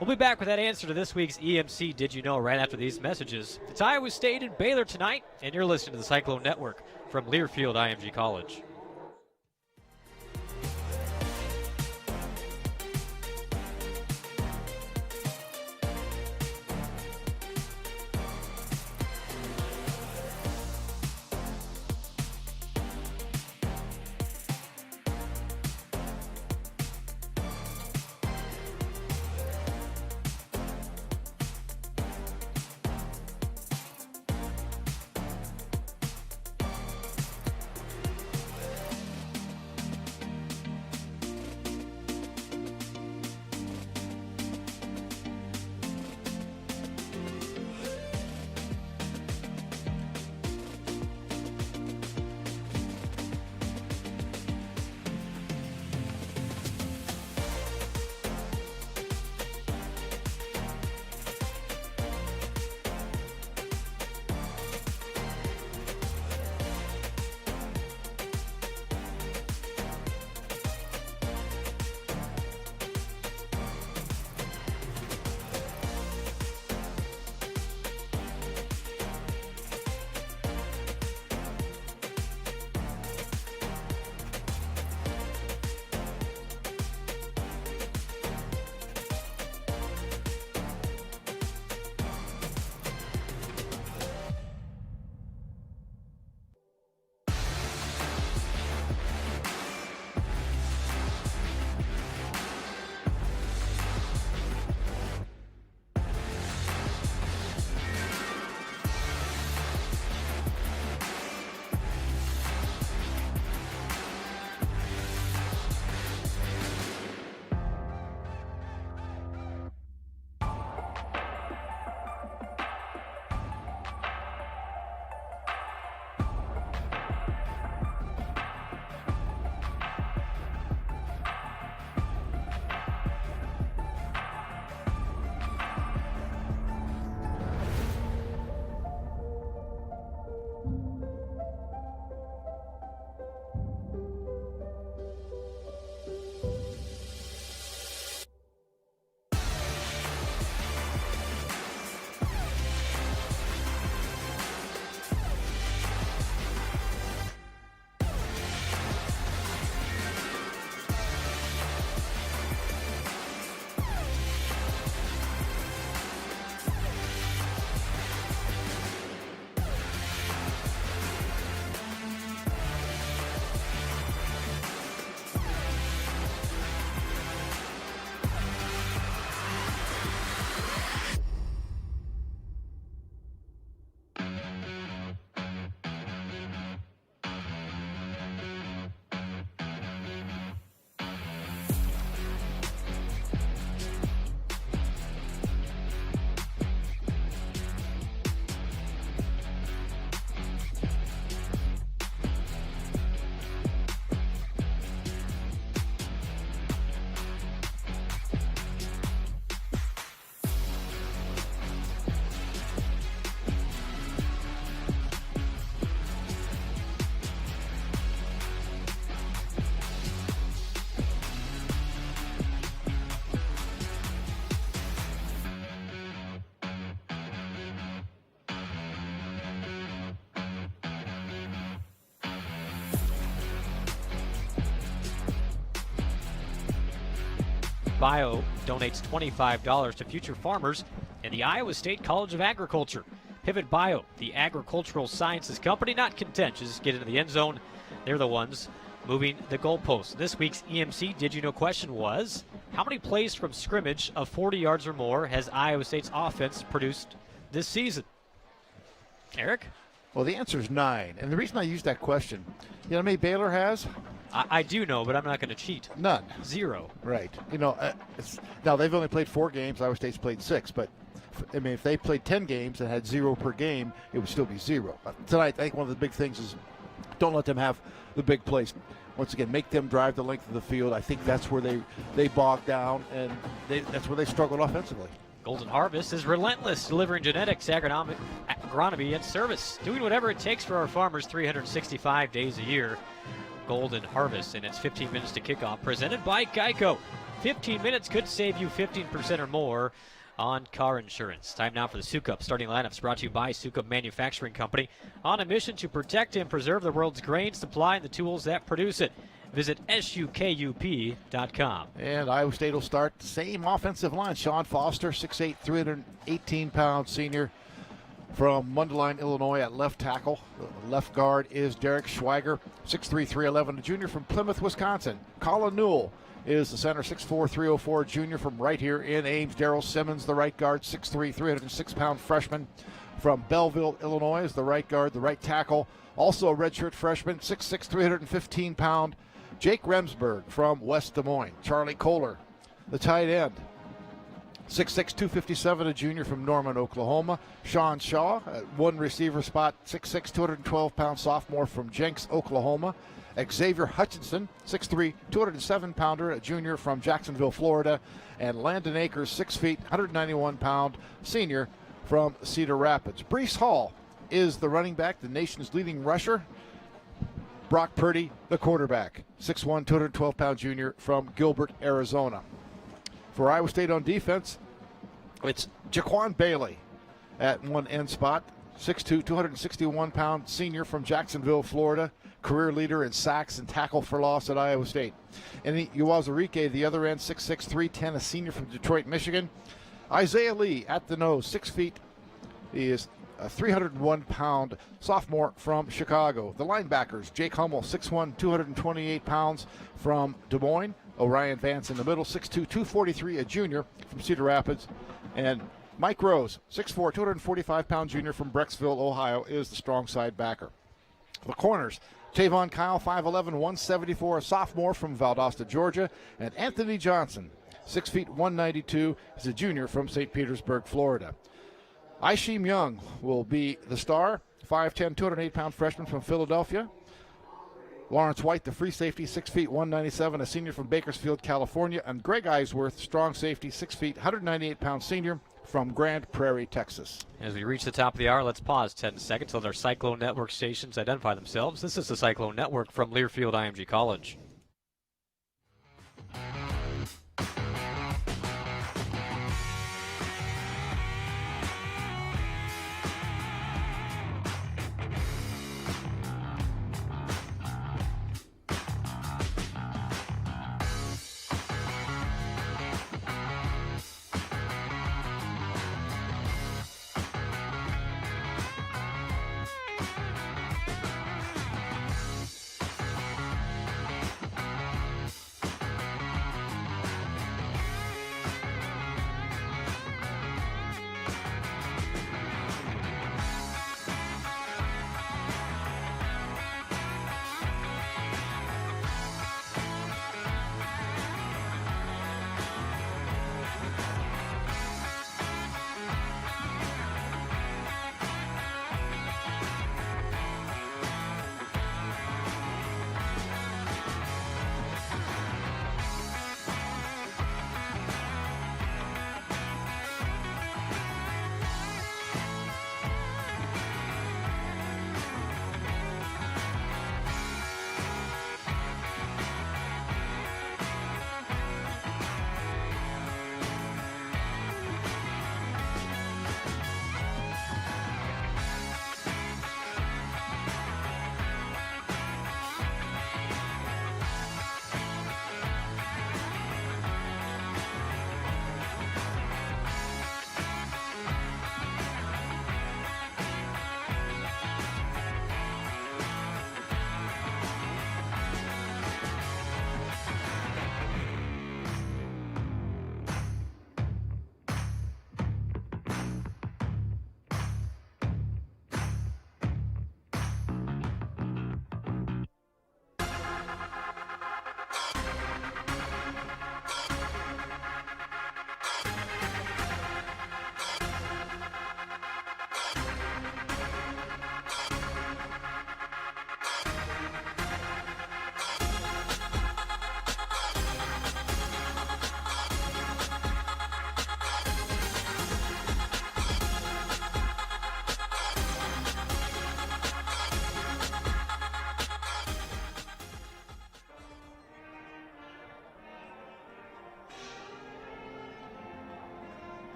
We'll be back with that answer to this week's EMC Did You Know right after these messages. It's Iowa State and Baylor tonight, and you're listening to the Cyclone Network from Learfield IMG College. Pivot Bio donates $25 to future farmers in the Iowa State College of Agriculture. Pivot Bio, the agricultural sciences company, not content just get into the end zone. They're the ones moving the goalposts. This week's EMC Did You Know question was, how many plays from scrimmage of 40 yards or more has Iowa State's offense produced this season? Eric? Well, the answer is 9. And the reason I used that question, you know how many Baylor has? I do know, but I'm not going to cheat. None. 0. Right. You know, now they've only played 4 games. Iowa State's played 6. But, I mean, if they played 10 games and had 0 per game, it would still be 0. Tonight, I think one of the big things is don't let them have the big plays. Once again, make them drive the length of the field. I think that's where they bog down, and that's where they struggled offensively. Golden Harvest is relentless, delivering genetics, agronomy, and service, doing whatever it takes for our farmers 365 days a year. Golden Harvest, and it's 15 minutes to kickoff, presented by Geico. 15 minutes could save you 15% or more on car insurance. Time now for the Sukup starting lineups, brought to you by Sukup Manufacturing Company, on a mission to protect and preserve the world's grain supply and the tools that produce it. Visit SUKUP.com. And Iowa State will start the same offensive line. Sean Foster, 6'8", 318-pound senior from Mundelein, Illinois at left tackle. The left guard is Derek Schweiger, 6'3", 311, a junior from Plymouth, Wisconsin. Colin Newell is the center, 6'4", 304, junior from right here in Ames. Darrell Simmons, the right guard, 6'3", 306-pound freshman from Belleville, Illinois, is the right guard, the right tackle. Also a redshirt freshman, 6'6", 315-pound Jake Remsburg from West Des Moines. Charlie Kohler, the tight end, 6'6", 257, a junior from Norman, Oklahoma. Sean Shaw, at one receiver spot, 6'6", 212-pound sophomore from Jenks, Oklahoma. Xavier Hutchinson, 6'3", 207-pounder, a junior from Jacksonville, Florida. And Landon Akers, 6 feet, 191-pound senior from Cedar Rapids. Brees Hall is the running back, the nation's leading rusher. Brock Purdy, the quarterback, 6'1", 212-pound junior from Gilbert, Arizona. For Iowa State on defense, it's Jaquan Bailey at one end spot, 6'2", 261-pound senior from Jacksonville, Florida, career leader in sacks and tackle for loss at Iowa State. And Uwazurike, the other end, 6'6", 310, a senior from Detroit, Michigan. Isaiah Lee at the nose, 6 feet. He is a 301-pound sophomore from Chicago. The linebackers, Jake Hummel, 6'1", 228 pounds from Des Moines. Orion Vance in the middle, 6'2", 243, a junior from Cedar Rapids. And Mike Rose, 6'4", 245-pound junior from Brecksville, Ohio, is the strong side backer. The corners, Tavon Kyle, 5'11", 174, a sophomore from Valdosta, Georgia. And Anthony Johnson, 6 feet, 192, is a junior from St. Petersburg, Florida. Aisheem Young will be the star, 5'10", 208-pound freshman from Philadelphia. Lawrence White, the free safety, 6 feet, 197, a senior from Bakersfield, California. And Greg Eisworth, strong safety, 6 feet, 198-pound senior from Grand Prairie, Texas. As we reach the top of the hour, let's pause 10 seconds to let our Cyclone Network stations identify themselves. This is the Cyclone Network from Learfield IMG College.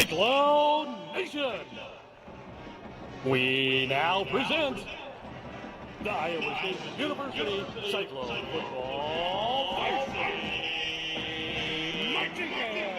Cyclone Nation. We now present the Iowa State University Cyclone Football Varsity Marching Band.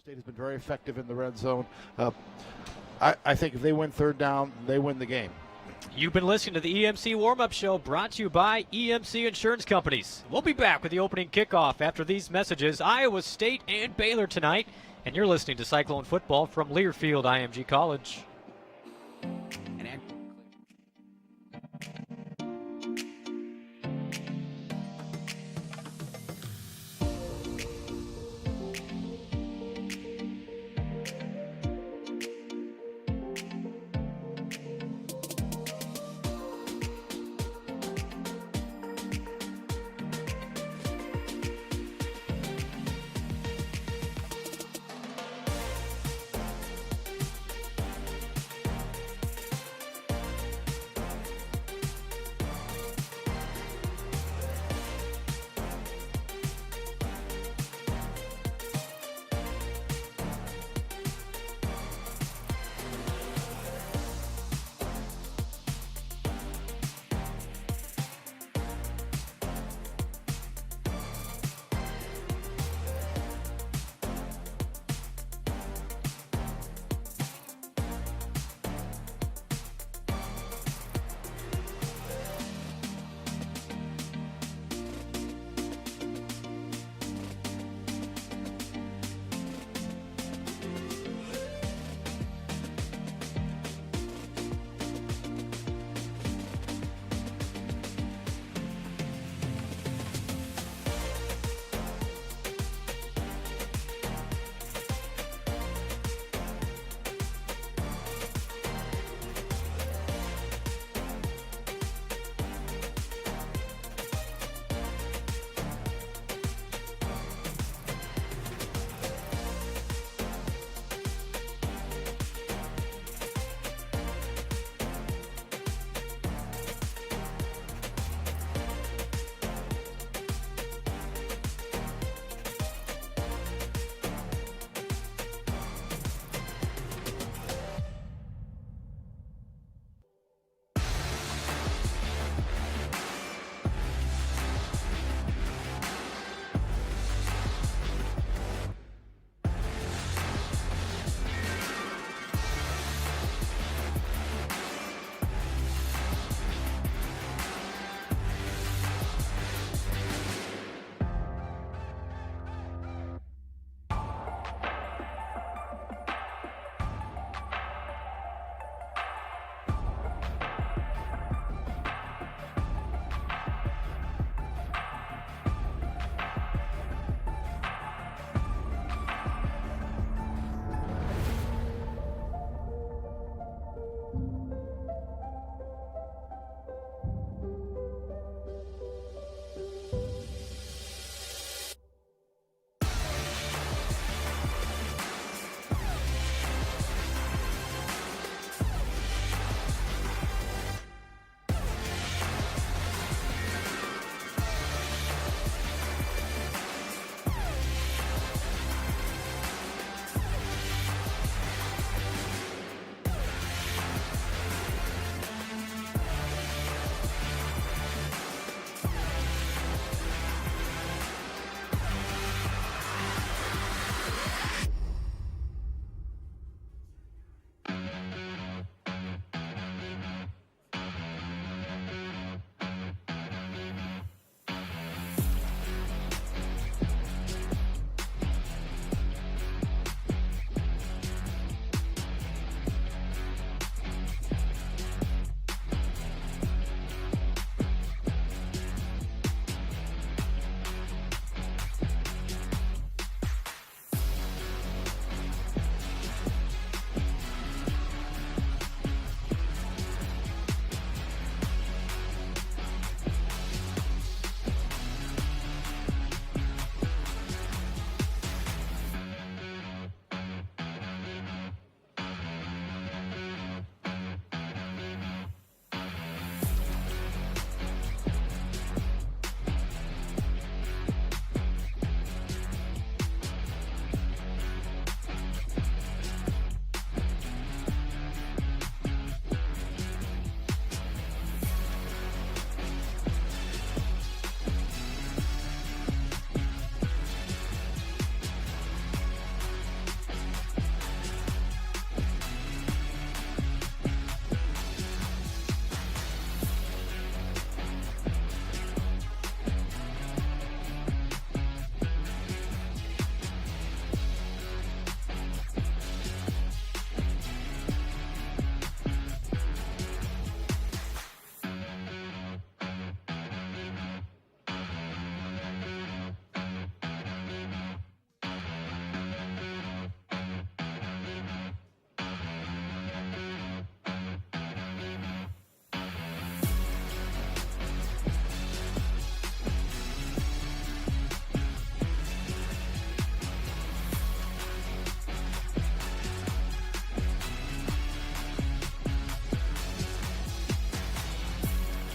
State has been very effective in the red zone. I think if they win third down, they win the game. You've been listening to the EMC Warm-Up Show, brought to you by EMC Insurance Companies. We'll be back with the opening kickoff after these messages. Iowa State and Baylor tonight. And you're listening to Cyclone Football from Learfield IMG College.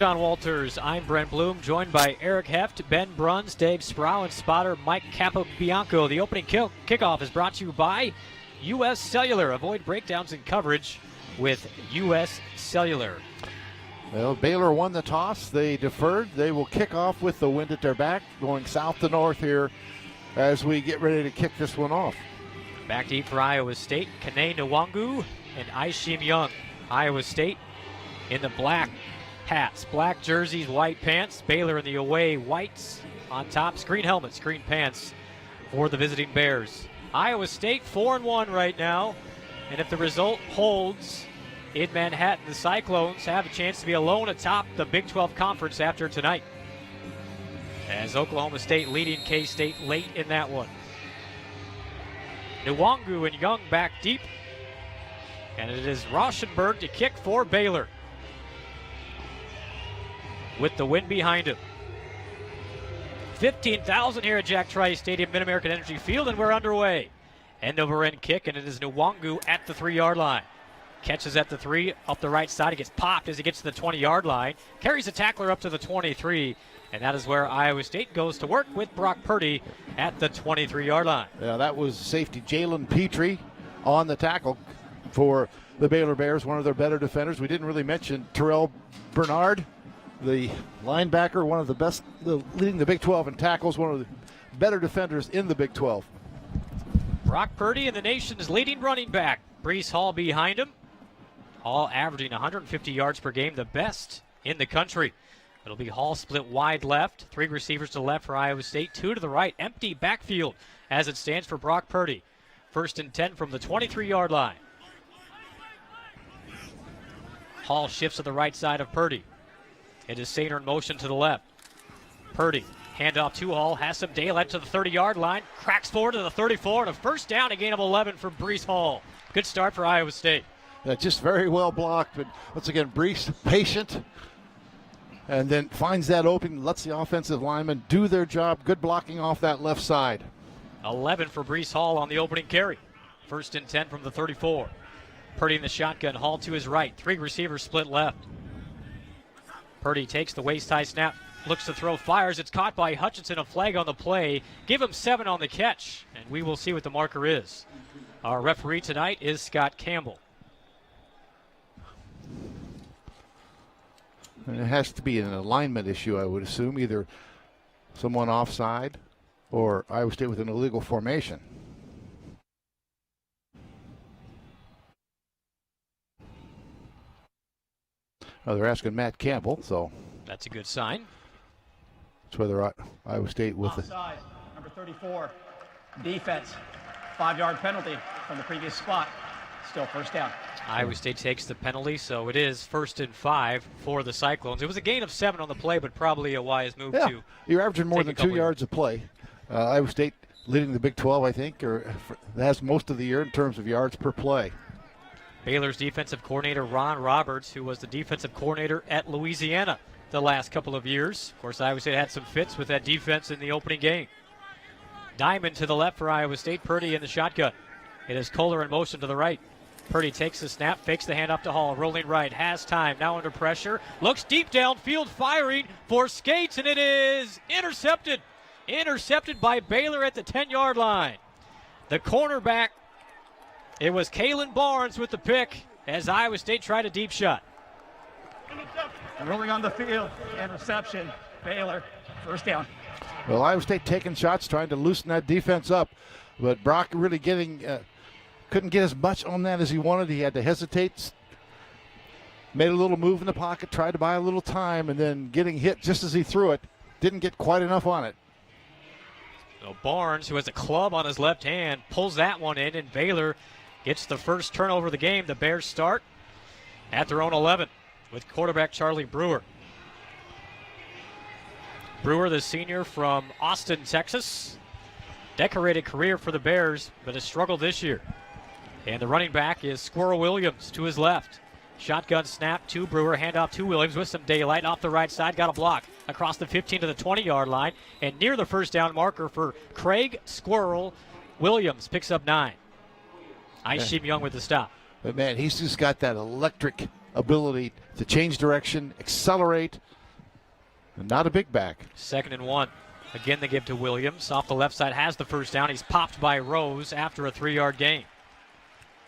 John Walters, I'm Brent Bloom, joined by Eric Heft, Ben Bruns, Dave Sproul, and spotter Mike Capobianco. The opening kickoff is brought to you by U.S. Cellular. Avoid breakdowns in coverage with U.S. Cellular. Well, Baylor won the toss. They deferred. They will kick off with the wind at their back, going south to north here as we get ready to kick this one off. Back to eat for Iowa State, Kane Nwangu and Aishim Young. Iowa State in the black hats, black jerseys, white pants. Baylor in the away whites on tops, green helmets, green pants for the visiting Bears. Iowa State 4-1 right now, and if the result holds in Manhattan, the Cyclones have a chance to be alone atop the Big 12 Conference after tonight, as Oklahoma State leading K-State late in that one. Nwangu and Young back deep, and it is Rauschenberg to kick for Baylor with the wind behind him. 15,000 here at Jack Trice Stadium, Mid-American Energy Field, and we're underway. End over end kick, and it is Nwangu at the 3-yard line. Catches at the 3, up the right side. He gets popped as he gets to the 20-yard line. Carries the tackler up to the 23, and that is where Iowa State goes to work with Brock Purdy at the 23-yard line. Yeah, that was safety Jalen Petrie on the tackle for the Baylor Bears, one of their better defenders. We didn't really mention Terrell Bernard, the linebacker, one of the best, leading the Big 12 in tackles, one of the better defenders in the Big 12. Brock Purdy and the nation's leading running back. Breece Hall behind him. Hall averaging 150 yards per game, the best in the country. It'll be Hall split wide left. 3 receivers to the left for Iowa State, 2 to the right. Empty backfield as it stands for Brock Purdy. 1st and 10 from the 23-yard line. Hall shifts to the right side of Purdy. It is Sainer in motion to the left. Purdy, handoff to Hall, has some daylight to the 30-yard line, cracks forward to the 34, and a first down, a gain of 11 for Breece Hall. Good start for Iowa State. Just very well blocked, but once again, Breece patient, and then finds that opening, lets the offensive linemen do their job. Good blocking off that left side. 11 for Breece Hall on the opening carry. 1st and 10 from the 34. Purdy in the shotgun, Hall to his right. 3 receivers split left. Purdy takes the waist-high snap, looks to throw, fires. It's caught by Hutchinson, a flag on the play. Give him 7 on the catch, and we will see what the marker is. Our referee tonight is Scott Campbell. And it has to be an alignment issue, I would assume, either someone offside or Iowa State with an illegal formation. Oh, they're asking Matt Campbell, so that's a good sign. That's whether Iowa State with offside, number 34, defense, 5-yard penalty from the previous spot. Still first down. Iowa State takes the penalty, so it is 1st and 5 for the Cyclones. It was a gain of 7 on the play, but probably a wise move to. You're averaging more than 2 yards a play. Iowa State leading the Big 12, I think, or has most of the year in terms of yards per play. Baylor's defensive coordinator, Ron Roberts, who was the defensive coordinator at Louisiana the last couple of years. Of course, Iowa State had some fits with that defense in the opening game. Diamond to the left for Iowa State, Purdy in the shotgun. It is Kohler in motion to the right. Purdy takes the snap, fakes the handoff to Hall, rolling right, has time, now under pressure, looks deep downfield, firing for Skates, and it is intercepted. Intercepted by Baylor at the 10-yard line. The cornerback, it was Kalen Barnes with the pick as Iowa State tried a deep shot. Rolling on the field, interception, Baylor, first down. Well, Iowa State taking shots, trying to loosen that defense up, but Brock really couldn't get as much on that as he wanted. He had to hesitate, made a little move in the pocket, tried to buy a little time, and then getting hit just as he threw it, didn't get quite enough on it. So Barnes, who has a club on his left hand, pulls that one in, and Baylor gets the first turnover of the game. The Bears start at their own 11 with quarterback Charlie Brewer. Brewer, the senior from Austin, Texas. Decorated career for the Bears, but has struggled this year. And the running back is Squirrel Williams to his left. Shotgun snap to Brewer, handoff to Williams with some daylight off the right side. Got a block across the 15 to the 20-yard line. And near the first down marker for Craig Squirrel Williams. Picks up 9. Aishim Young with the stop. But, man, he's just got that electric ability to change direction, accelerate, Not a big back. 2nd and 1. Again, they give to Williams. Off the left side, has the first down. He's popped by Rose after a 3-yard gain.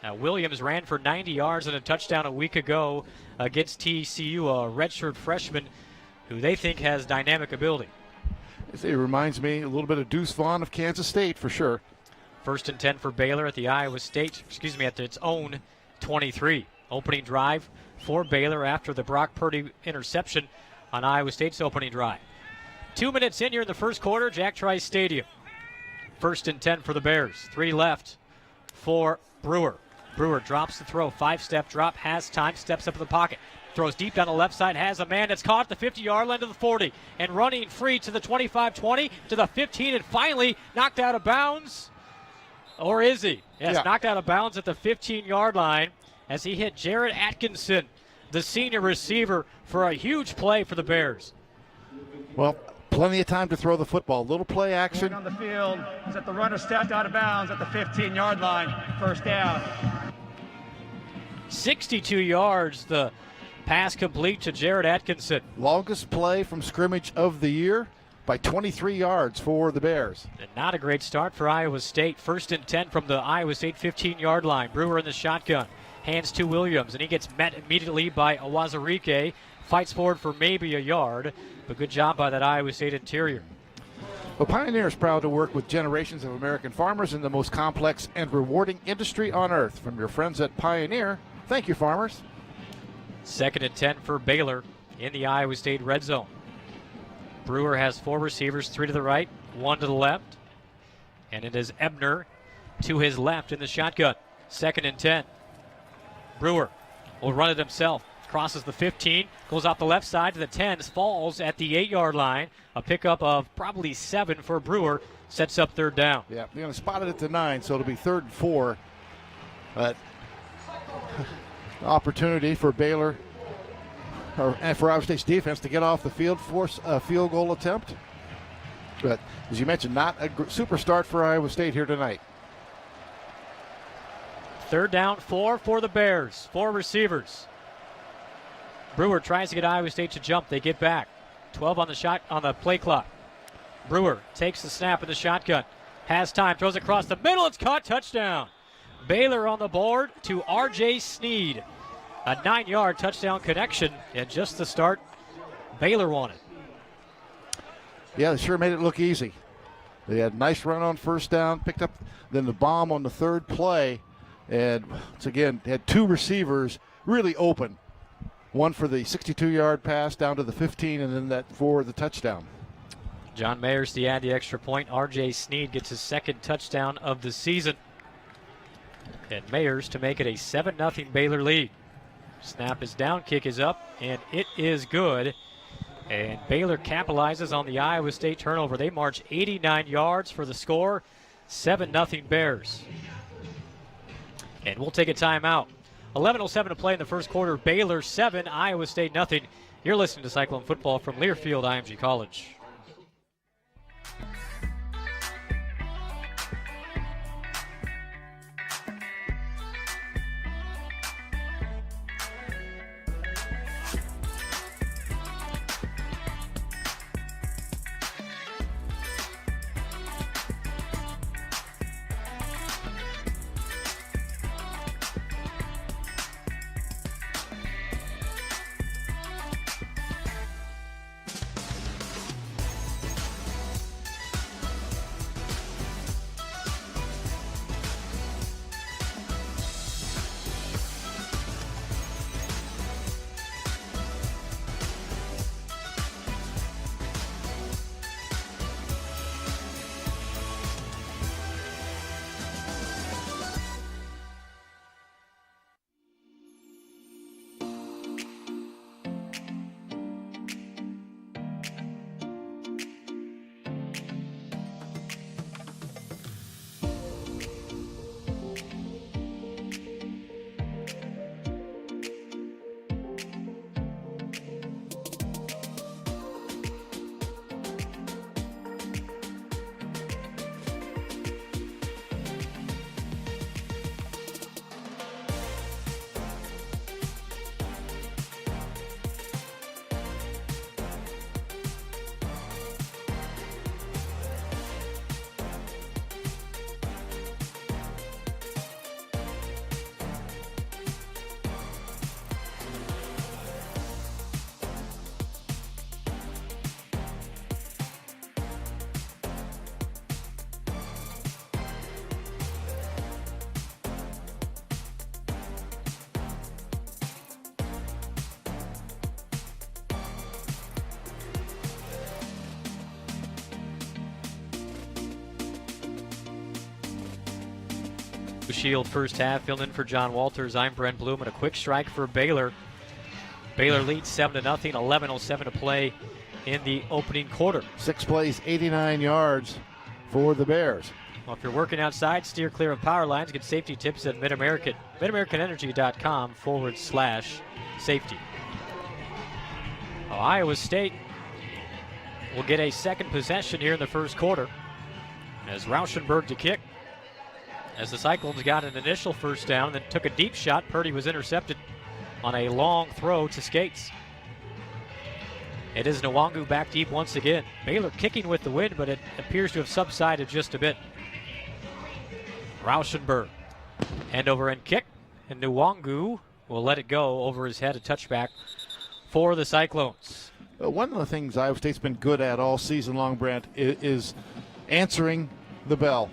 Now, Williams ran for 90 yards and a touchdown a week ago against TCU, a redshirt freshman who they think has dynamic ability. It reminds me a little bit of Deuce Vaughn of Kansas State for sure. 1st and 10 for Baylor at the at its own 23. Opening drive for Baylor after the Brock Purdy interception on Iowa State's opening drive. 2 minutes in here in the first quarter, Jack Trice Stadium. 1st and 10 for the Bears. 3 left for Brewer. Brewer drops the throw, 5-step drop, has time, steps up in the pocket. Throws deep down the left side, has a man that's caught at the 50-yard line to the 40. And running free to the 25-20, to the 15, and finally knocked out of bounds. Or is he? Yes, knocked out of bounds at the 15-yard line as he hit Jared Atkinson, the senior receiver, for a huge play for the Bears. Well, plenty of time to throw the football. Little play action. On the field is that the runner stepped out of bounds at the 15-yard line. First down. 62 yards, the pass complete to Jared Atkinson. Longest play from scrimmage of the year by 23 yards for the Bears. And not a great start for Iowa State. 1st and 10 from the Iowa State 15-yard line. Brewer in the shotgun. Hands to Williams, and he gets met immediately by Awazarike. Fights forward for maybe a yard, but good job by that Iowa State interior. Well, Pioneer is proud to work with generations of American farmers in the most complex and rewarding industry on earth. From your friends at Pioneer, thank you, farmers. 2nd and 10 for Baylor in the Iowa State red zone. Brewer has 4 receivers, 3 to the right, 1 to the left. And it is Ebner to his left in the shotgun. 2nd and 10. Brewer will run it himself. Crosses the 15, goes off the left side to the 10s, falls at the 8-yard line. A pickup of probably 7 for Brewer, sets up 3rd down. Yeah, they're going to spot it at the 9, so it'll be 3rd and 4. But opportunity for Baylor and for Iowa State's defense to get off the field, force a field goal attempt. But as you mentioned, not a super start for Iowa State here tonight. 3rd down, 4 for the Bears. 4 receivers. Brewer tries to get Iowa State to jump. They get back. 12 on the play clock. Brewer takes the snap in the shotgun. Has time, throws across the middle. It's caught, touchdown. Baylor on the board to R.J. Sneed. A 9-yard touchdown connection, and just the start Baylor wanted. Yeah, they sure made it look easy. They had a nice run on 1st down, picked up then the bomb on the 3rd play, and once again had 2 receivers really open. One for the 62-yard pass down to the 15, and then that for the touchdown. John Mayers to add the extra point. R.J. Sneed gets his 2nd touchdown of the season. And Mayers to make it a 7-0 Baylor lead. Snap is down, kick is up, and it is good. And Baylor capitalizes on the Iowa State turnover. They march 89 yards for the score. 7-0 Bears. And we'll take a timeout. 11:07 to play in the first quarter. Baylor 7, Iowa State nothing. You're listening to Cyclone Football from Learfield IMG College. Shield first half, filled in for John Walters. I'm Brent Bloom, and a quick strike for Baylor. Baylor leads 7-0, 11:07 to play in the opening quarter. 6 plays, 89 yards for the Bears. Well, if you're working outside, steer clear of power lines. Get safety tips at MidAmericanEnergy.com/safety. Iowa State will get a second possession here in the first quarter as Rauschenberg to kick. As the Cyclones got an initial first down, then took a deep shot. Purdy was intercepted on a long throw to Skates. It is Nwangu back deep once again. Baylor kicking with the wind, but it appears to have subsided just a bit. Rauschenberg, hand over and kick, and Nwangu will let it go over his head, a touchback for the Cyclones. One of the things Iowa State's been good at all season long, Brent, is answering the bell.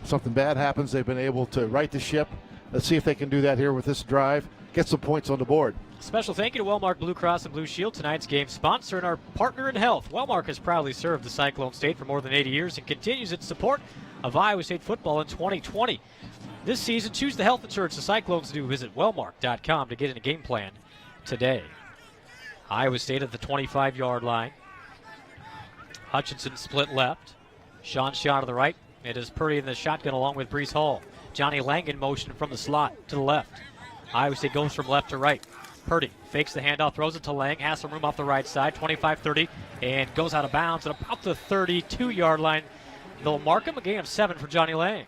Something bad happens, they've been able to right the ship. Let's see if they can do that here with this drive. Get some points on the board. Special thank you to Wellmark Blue Cross and Blue Shield, tonight's game sponsor and our partner in health. Wellmark has proudly served the Cyclone State for more than 80 years and continues its support of Iowa State football in 2020. This season, choose the health insurance the Cyclones do. Visit Wellmark.com to get in a game plan today. Iowa State at the 25-yard line. Hutchinson split left. Sean Shaw to the right. It is Purdy in the shotgun along with Brees Hall. Johnny Lang in motion from the slot to the left. Iowa State goes from left to right. Purdy fakes the handoff, throws it to Lang, has some room off the right side, 25-30, and goes out of bounds at about the 32-yard line. They'll mark him, a gain of 7 for Johnny Lang.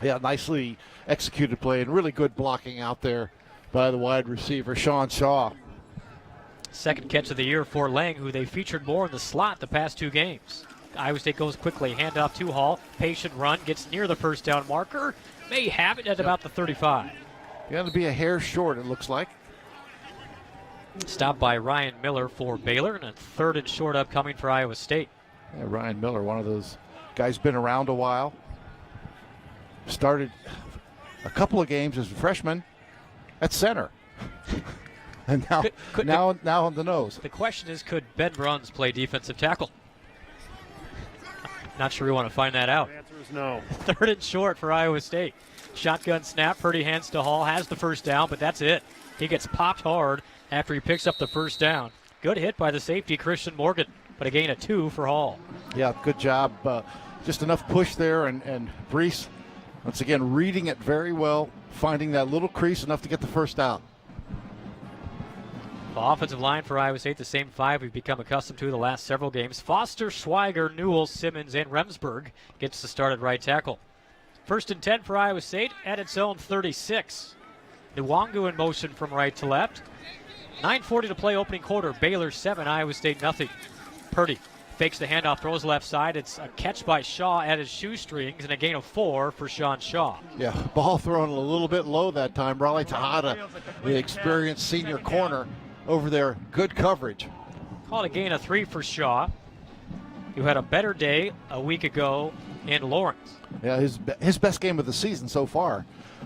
Yeah, nicely executed play and really good blocking out there by the wide receiver, Sean Shaw. Second catch of the year for Lang, who they featured more in the slot the past 2 games. Iowa State goes quickly, handoff to Hall, patient run, gets near the first down marker, may have it at about the 35. Got to be a hair short, it looks like. Stopped by Ryan Miller for Baylor, and a 3rd and short upcoming for Iowa State. Yeah, Ryan Miller, one of those guys, been around a while. Started a couple of games as a freshman at center. And now on the nose. The question is, could Ben Bruns play defensive tackle? Not sure we want to find that out. The answer is no. 3rd and short for Iowa State. Shotgun snap, Purdy hands to Hall, has the first down, but that's it. He gets popped hard after he picks up the first down. Good hit by the safety, Christian Morgan, but a gain of 2 for Hall. Yeah, good job. Just enough push there, and Brees, once again, reading it very well, finding that little crease enough to get the first down. The offensive line for Iowa State, the same 5 we've become accustomed to the last several games. Foster, Schweiger, Newell, Simmons, and Remsburg gets the start at right tackle. 1st and 10 for Iowa State at its own 36. Nwangu in motion from right to left. 9:40 to play opening quarter. Baylor 7, Iowa State nothing. Purdy fakes the handoff, throws left side. It's a catch by Shaw at his shoestrings and a gain of 4 for Sean Shaw. Yeah, ball thrown a little bit low that time. Raleigh Tejada, the experienced senior corner over there. Good coverage. Called a gain of 3 for Shaw, who had a better day a week ago in Lawrence. Yeah, his best game of the season so far.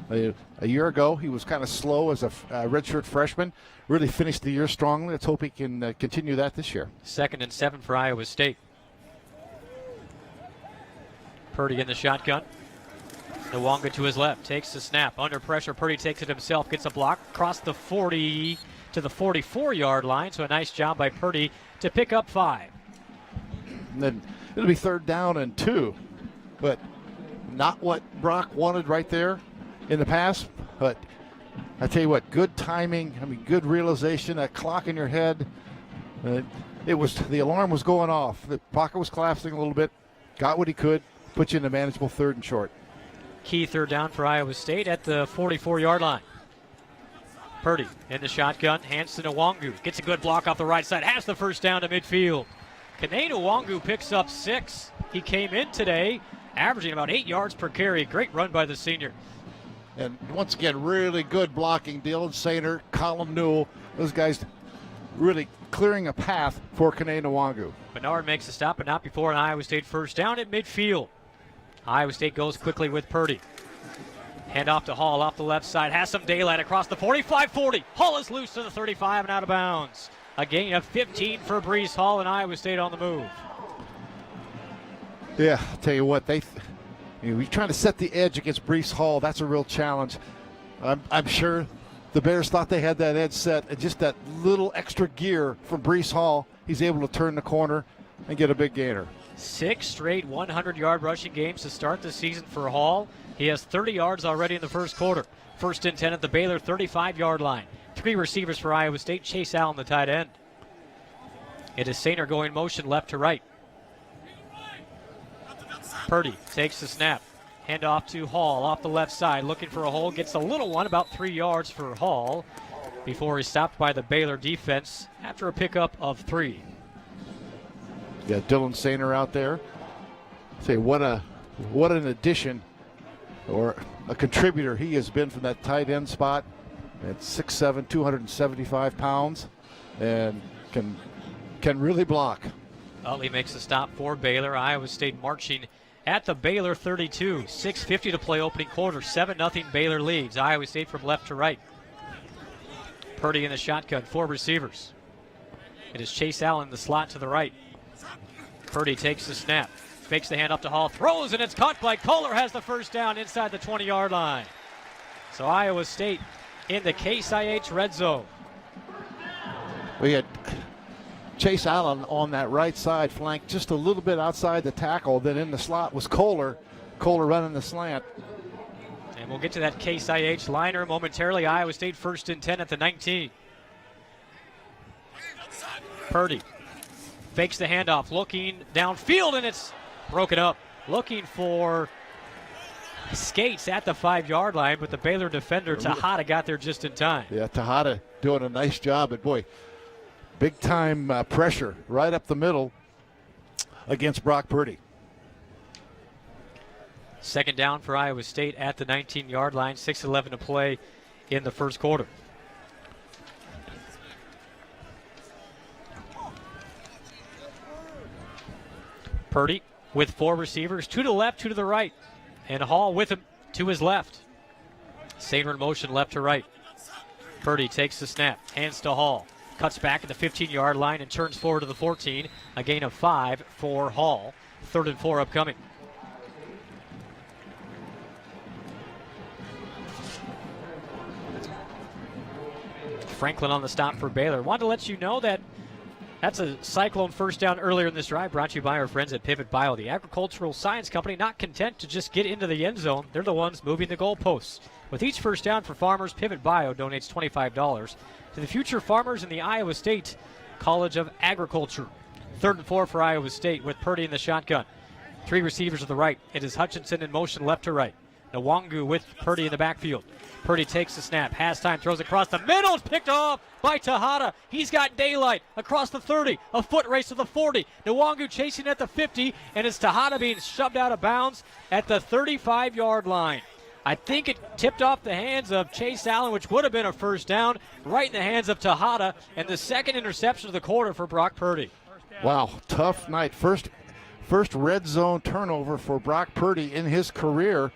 A year ago, he was kind of slow as a redshirt freshman. Really finished the year strongly. Let's hope he can continue that this year. 2nd and 7 for Iowa State. Purdy in the shotgun. Nwangu to his left, takes the snap. Under pressure, Purdy takes it himself, gets a block, across the 40 to the 44-yard line. So a nice job by Purdy to pick up 5. And then it'll be 3rd down and 2. But not what Brock wanted right there in the pass. But I tell you what, good timing. I mean, good realization. That clock in your head. The alarm was going off. The pocket was collapsing a little bit. Got what he could. Put you in a manageable 3rd and short. Key 3rd down for Iowa State at the 44-yard line. Purdy in the shotgun, hands to Nwangu. Gets a good block off the right side. Has the first down to midfield. Kene Nwangu picks up 6. He came in today averaging about 8 yards per carry. Great run by the senior. And once again, really good blocking. Dylan Sainer, Colin Newell, those guys really clearing a path for Kene Nwangu. Bernard makes a stop, but not before an Iowa State first down at midfield. Iowa State goes quickly with Purdy. Hand off to Hall off the left side. Has some daylight across the 45-40. Hall is loose to the 35 and out of bounds. A gain of 15 for Brees Hall, and Iowa State on the move. Yeah, I'll tell you what, We're trying to set the edge against Brees Hall. That's a real challenge. I'm sure the Bears thought they had that edge set, and just that little extra gear from Brees Hall, he's able to turn the corner and get a big gainer. 6 straight 100-yard rushing games to start the season for Hall. He has 30 yards already in the first quarter. First and 10 at the Baylor 35-yard line. 3 receivers for Iowa State. Chase Allen, the tight end. It is Sainer going motion left to right. Purdy takes the snap. Hand off to Hall off the left side. Looking for a hole. Gets a little one, about 3 yards for Hall, before he's stopped by the Baylor defense after a pickup of 3. Yeah, Dylan Sainer out there. Say what an addition or a contributor he has been from that tight end spot at 6'7", 275 pounds, and can really block. Utley makes a stop for Baylor. Iowa State marching at the Baylor 32. 6:50 to play opening quarter. 7-0 Baylor leads. Iowa State from left to right. Purdy in the shotgun. 4 receivers. It is Chase Allen in the slot to the right. Purdy takes the snap. Fakes the hand up to Hall. Throws, and it's caught by Kohler. Has the first down inside the 20-yard line. So Iowa State in the Case IH red zone. We had Chase Allen on that right side flank, just a little bit outside the tackle. Then in the slot was Kohler. Kohler running the slant. And we'll get to that Case IH liner momentarily. Iowa State first and 10 at the 19. Purdy fakes the handoff, looking downfield, and it's broken up. Looking for Skates at the 5-yard line, but the Baylor defender, Tejada, got there just in time. Yeah, Tejada doing a nice job. But, boy, big-time pressure right up the middle against Brock Purdy. Second down for Iowa State at the 19-yard line. 6:11 to play in the first quarter. Purdy with 4 receivers, 2 to the left, 2 to the right. And Hall with him to his left. Sainer in motion left to right. Purdy takes the snap, hands to Hall. Cuts back at the 15-yard line and turns forward to the 14. A gain of 5 for Hall. 3rd and 4 upcoming. Franklin on the stop for Baylor. Wanted to let you know that that's a Cyclone first down earlier in this drive, brought to you by our friends at Pivot Bio, the agricultural science company, not content to just get into the end zone. They're the ones moving the goalposts. With each first down for farmers, Pivot Bio donates $25 to the future farmers in the Iowa State College of Agriculture. 3rd and 4 for Iowa State with Purdy in the shotgun. 3 receivers to the right. It is Hutchinson in motion left to right. Nwangu with Purdy in the backfield. Purdy takes the snap, has time, throws across the middle. It's picked off by Tejada. He's got daylight across the 30. A foot race to the 40. Nwangu chasing at the 50, and it's Tejada being shoved out of bounds at the 35-yard line. I think it tipped off the hands of Chase Allen, which would have been a first down, right in the hands of Tejada, and the second interception of the quarter for Brock Purdy. Wow, tough night. First red zone turnover for Brock Purdy in his career,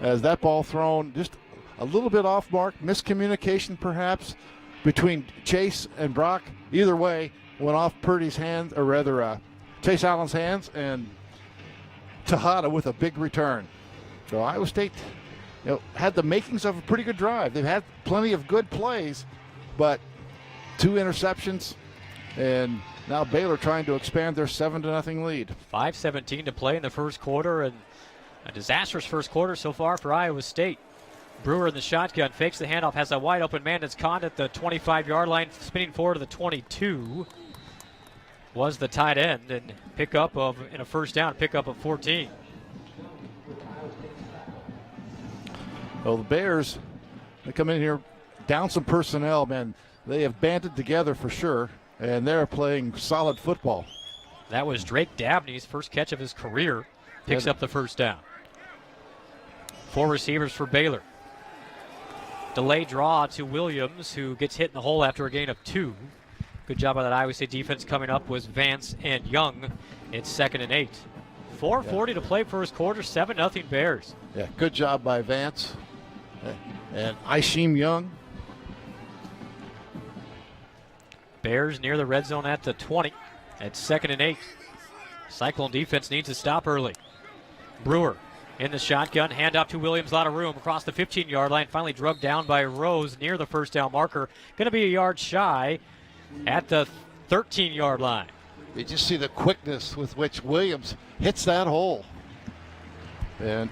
as that ball thrown just a little bit off mark, miscommunication perhaps between Chase and Brock. Either way, went off Purdy's hands, or rather Chase Allen's hands, and Tejada with a big return. So Iowa State had the makings of a pretty good drive. They've had plenty of good plays, but 2 interceptions, and now Baylor trying to expand their 7-0 lead. 5:17 to play in the first quarter, and a disastrous first quarter so far for Iowa State. Brewer in the shotgun, fakes the handoff, has a wide open man that's caught at the 25-yard line, spinning forward to the 22. Was the tight end, and in a first down, pickup of 14. Well, the Bears, they come in here down some personnel, man. They have banded together for sure, and they're playing solid football. That was Drake Dabney's first catch of his career. Picks up the first down. 4 receivers for Baylor. Delay draw to Williams, who gets hit in the hole after a gain of 2. Good job by that Iowa State defense. Coming up was Vance and Young. It's 2nd and 8. 4:40 to play first quarter. 7-0 Bears. Yeah, good job by Vance and Isheem Young. Bears near the red zone at the 20. It's 2nd and 8. Cyclone defense needs to stop early. Brewer in the shotgun. Handoff to Williams, a lot of room across the 15-yard line. Finally drugged down by Rose near the first down marker. Going to be a yard shy at the 13-yard line. You just see the quickness with which Williams hits that hole. And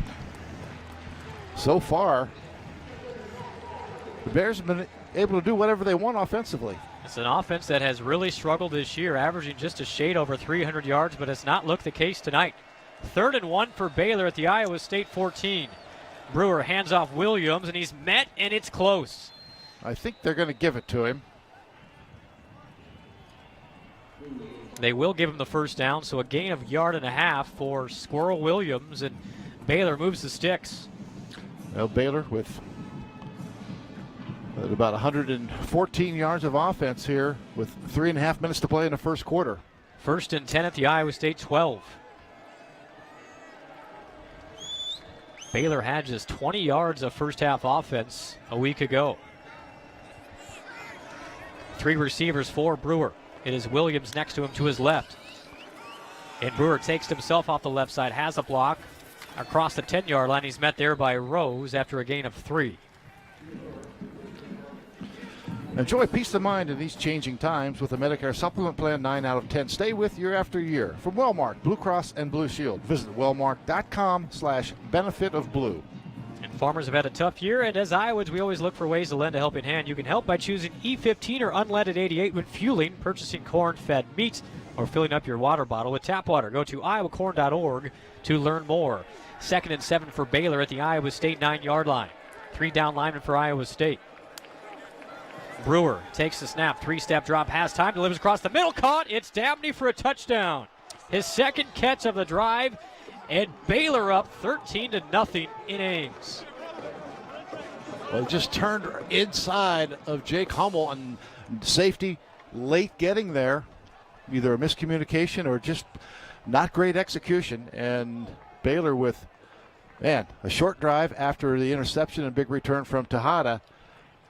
so far, the Bears have been able to do whatever they want offensively. It's an offense that has really struggled this year, averaging just a shade over 300 yards, but it's not looked the case tonight. 3rd and 1 for Baylor at the Iowa State 14. Brewer hands off Williams, and he's met, and it's close. I think they're going to give it to him. They will give him the first down, so a gain of 1.5 yards for Squirrel Williams, and Baylor moves the sticks. Well, Baylor with about 114 yards of offense here with 3.5 minutes to play in the first quarter. 1st and 10 at the Iowa State 12. Baylor had just 20 yards of first half offense a week ago. 3 receivers for Brewer. It is Williams next to him to his left. And Brewer takes himself off the left side, has a block across the 10-yard line. He's met there by Rose after a gain of 3. Enjoy peace of mind in these changing times with the Medicare Supplement Plan 9 out of 10. Stay with year after year. From Wellmark, Blue Cross and Blue Shield. Visit wellmark.com/benefit of blue. And farmers have had a tough year, and as Iowans, we always look for ways to lend a helping hand. You can help by choosing E15 or unleaded 88 when fueling, purchasing corn-fed meat, or filling up your water bottle with tap water. Go to iowacorn.org to learn more. 2nd and 7 for Baylor at the Iowa State 9-yard line. 3 down linemen for Iowa State. Brewer takes the snap, 3-step drop, has time, delivers across the middle, caught. It's Dabney for a touchdown. His second catch of the drive, and Baylor up 13-0 in Ames. Well, he just turned inside of Jake Hummel, and safety late getting there. Either a miscommunication or just not great execution. And Baylor with, a short drive after the interception and big return from Tejada.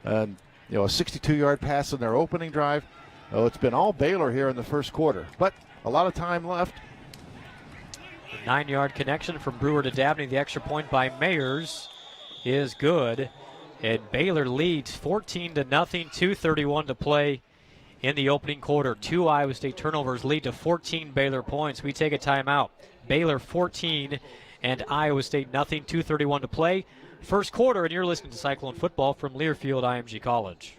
And a 62-yard pass in their opening drive. Oh, it's been all Baylor here in the first quarter, but a lot of time left. 9-yard connection from Brewer to Dabney. The extra point by Mayers is good. And Baylor leads 14-0, 2:31 to play in the opening quarter. 2 Iowa State turnovers lead to 14 Baylor points. We take a timeout. Baylor 14 and Iowa State nothing, 2:31 to play. First quarter, and you're listening to Cyclone Football from Learfield IMG College.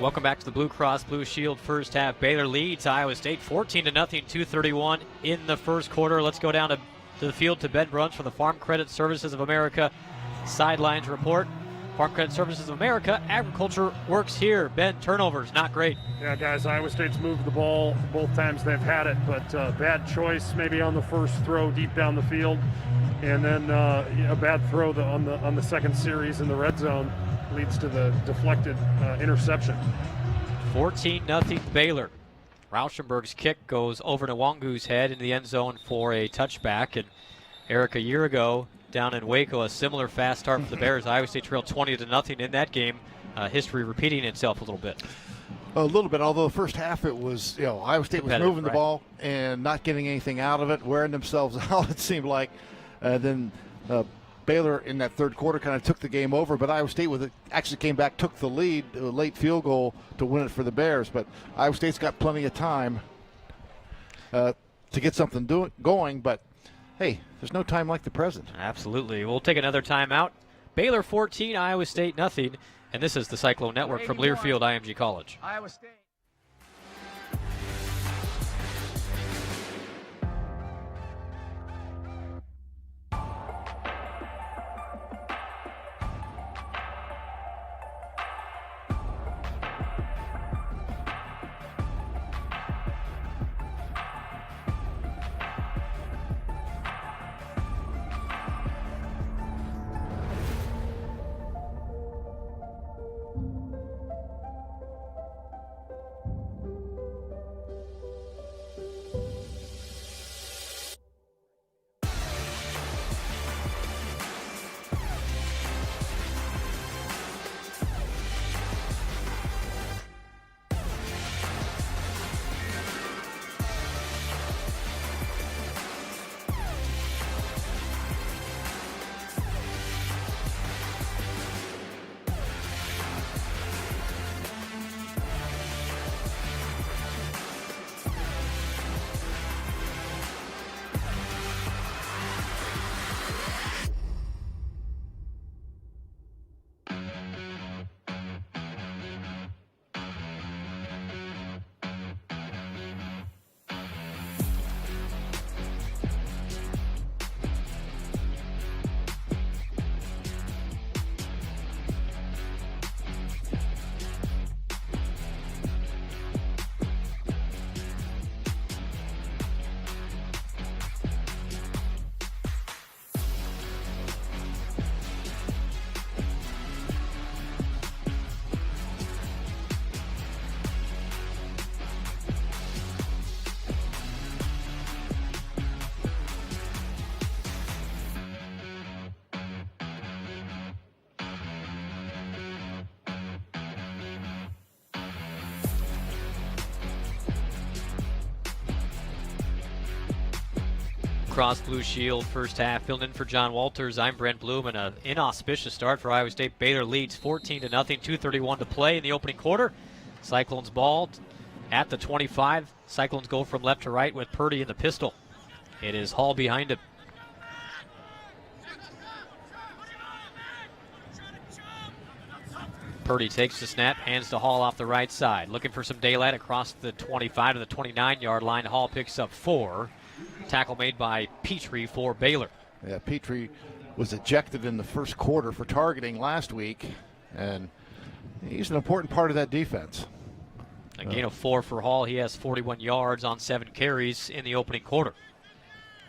Welcome back to the Blue Cross Blue Shield first half. Baylor leads Iowa State 14-0, 2:31 in the first quarter. Let's go down to the field to Ben Bruns for the Farm Credit Services of America Sidelines report. Farm Credit Services of America, agriculture works here. Ben, turnovers, not great. Yeah, guys, Iowa State's moved the ball both times they've had it, but bad choice maybe on the first throw deep down the field, and then a bad throw on the second series in the red zone leads to the deflected interception. 14-0 Baylor. Rauschenberg's kick goes over to Wangu's head in the end zone for a touchback. And Eric, a year ago down in Waco, a similar fast start for the Bears. Iowa State trailed 20-0 in that game. History repeating itself a little bit. A little bit, although the first half it was, Iowa State was moving the ball and not getting anything out of it, wearing themselves out, it seemed like. Then Baylor in that third quarter kind of took the game over, but Iowa State actually came back, took the lead, a late field goal to win it for the Bears. But Iowa State's got plenty of time to get something going, but hey, there's no time like the present. Absolutely. We'll take another timeout. Baylor 14, Iowa State nothing. And this is the Cyclone Network from Learfield IMG College. Iowa State. Cross Blue Shield first half. Filling in for John Walters, I'm Brent Bloom, and an inauspicious start for Iowa State. Baylor leads 14-0, 2:31 to play in the opening quarter. Cyclones ball at the 25. Cyclones go from left to right with Purdy in the pistol. It is Hall behind him. Purdy takes the snap, hands to Hall off the right side. Looking for some daylight across the 25 to the 29-yard line. Hall picks up 4. Tackle made by Petrie for Baylor. Yeah, Petrie was ejected in the first quarter for targeting last week, and he's an important part of that defense. A gain of 4 for Hall. He has 41 yards on 7 carries in the opening quarter.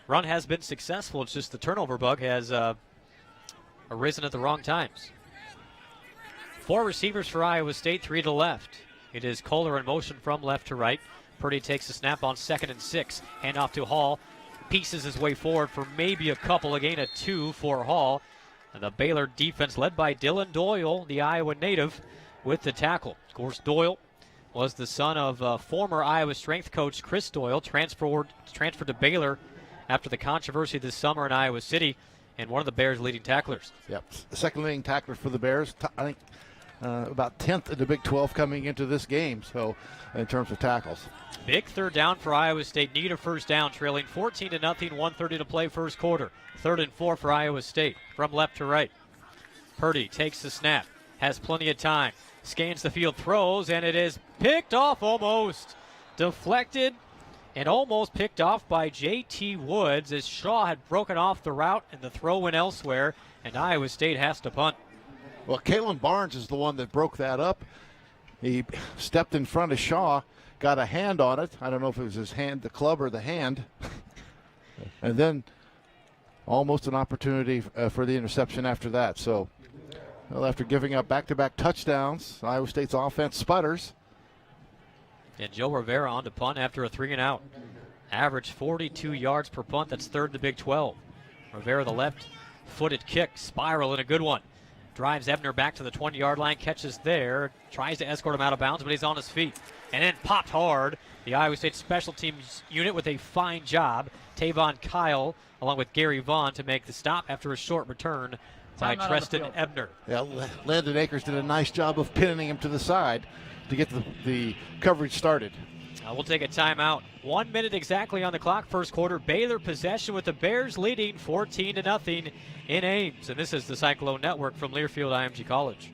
Run has been successful. It's just the turnover bug has arisen at the wrong times. 4 receivers for Iowa State, 3 to the left. It is Kohler in motion from left to right. Purdy takes the snap on 2nd and 6. Hand off to Hall. Pieces his way forward for maybe a couple. A gain of 2 for Hall. And the Baylor defense led by Dylan Doyle, the Iowa native, with the tackle. Of course, Doyle was the son of former Iowa strength coach Chris Doyle, transferred to Baylor after the controversy this summer in Iowa City, and one of the Bears' leading tacklers. Yep, the second leading tackler for the Bears. I think about 10th in the Big 12 coming into this game, so in terms of tackles. Big third down for Iowa State. Need a first down, trailing 14-0, 1:30 to play first quarter. 3rd and 4 for Iowa State from left to right. Purdy takes the snap, has plenty of time, scans the field, throws, and it is picked off almost. Deflected and almost picked off by J.T. Woods as Shaw had broken off the route and the throw went elsewhere, and Iowa State has to punt. Well, Kalen Barnes is the one that broke that up. He stepped in front of Shaw, got a hand on it. I don't know if it was his hand, the club, or the hand. And then almost an opportunity for the interception after that. So, well, after giving up back-to-back touchdowns, Iowa State's offense sputters. And Joe Rivera on to punt after a 3-and-out. Average 42 yards per punt. That's third in the Big 12. Rivera, the left-footed kick, spiral, and a good one. Drives Ebner back to the 20-yard line, catches there, tries to escort him out of bounds, but he's on his feet. And then popped hard. The Iowa State special teams unit with a fine job. Tavon Kyle, along with Gary Vaughn, to make the stop after a short return by Treston Ebner. Yeah, Landon Akers did a nice job of pinning him to the side to get the coverage started. We'll take a timeout. 1 minute exactly on the clock. First quarter, Baylor possession with the Bears leading 14-0 in Ames. And this is the Cyclone Network from Learfield IMG College.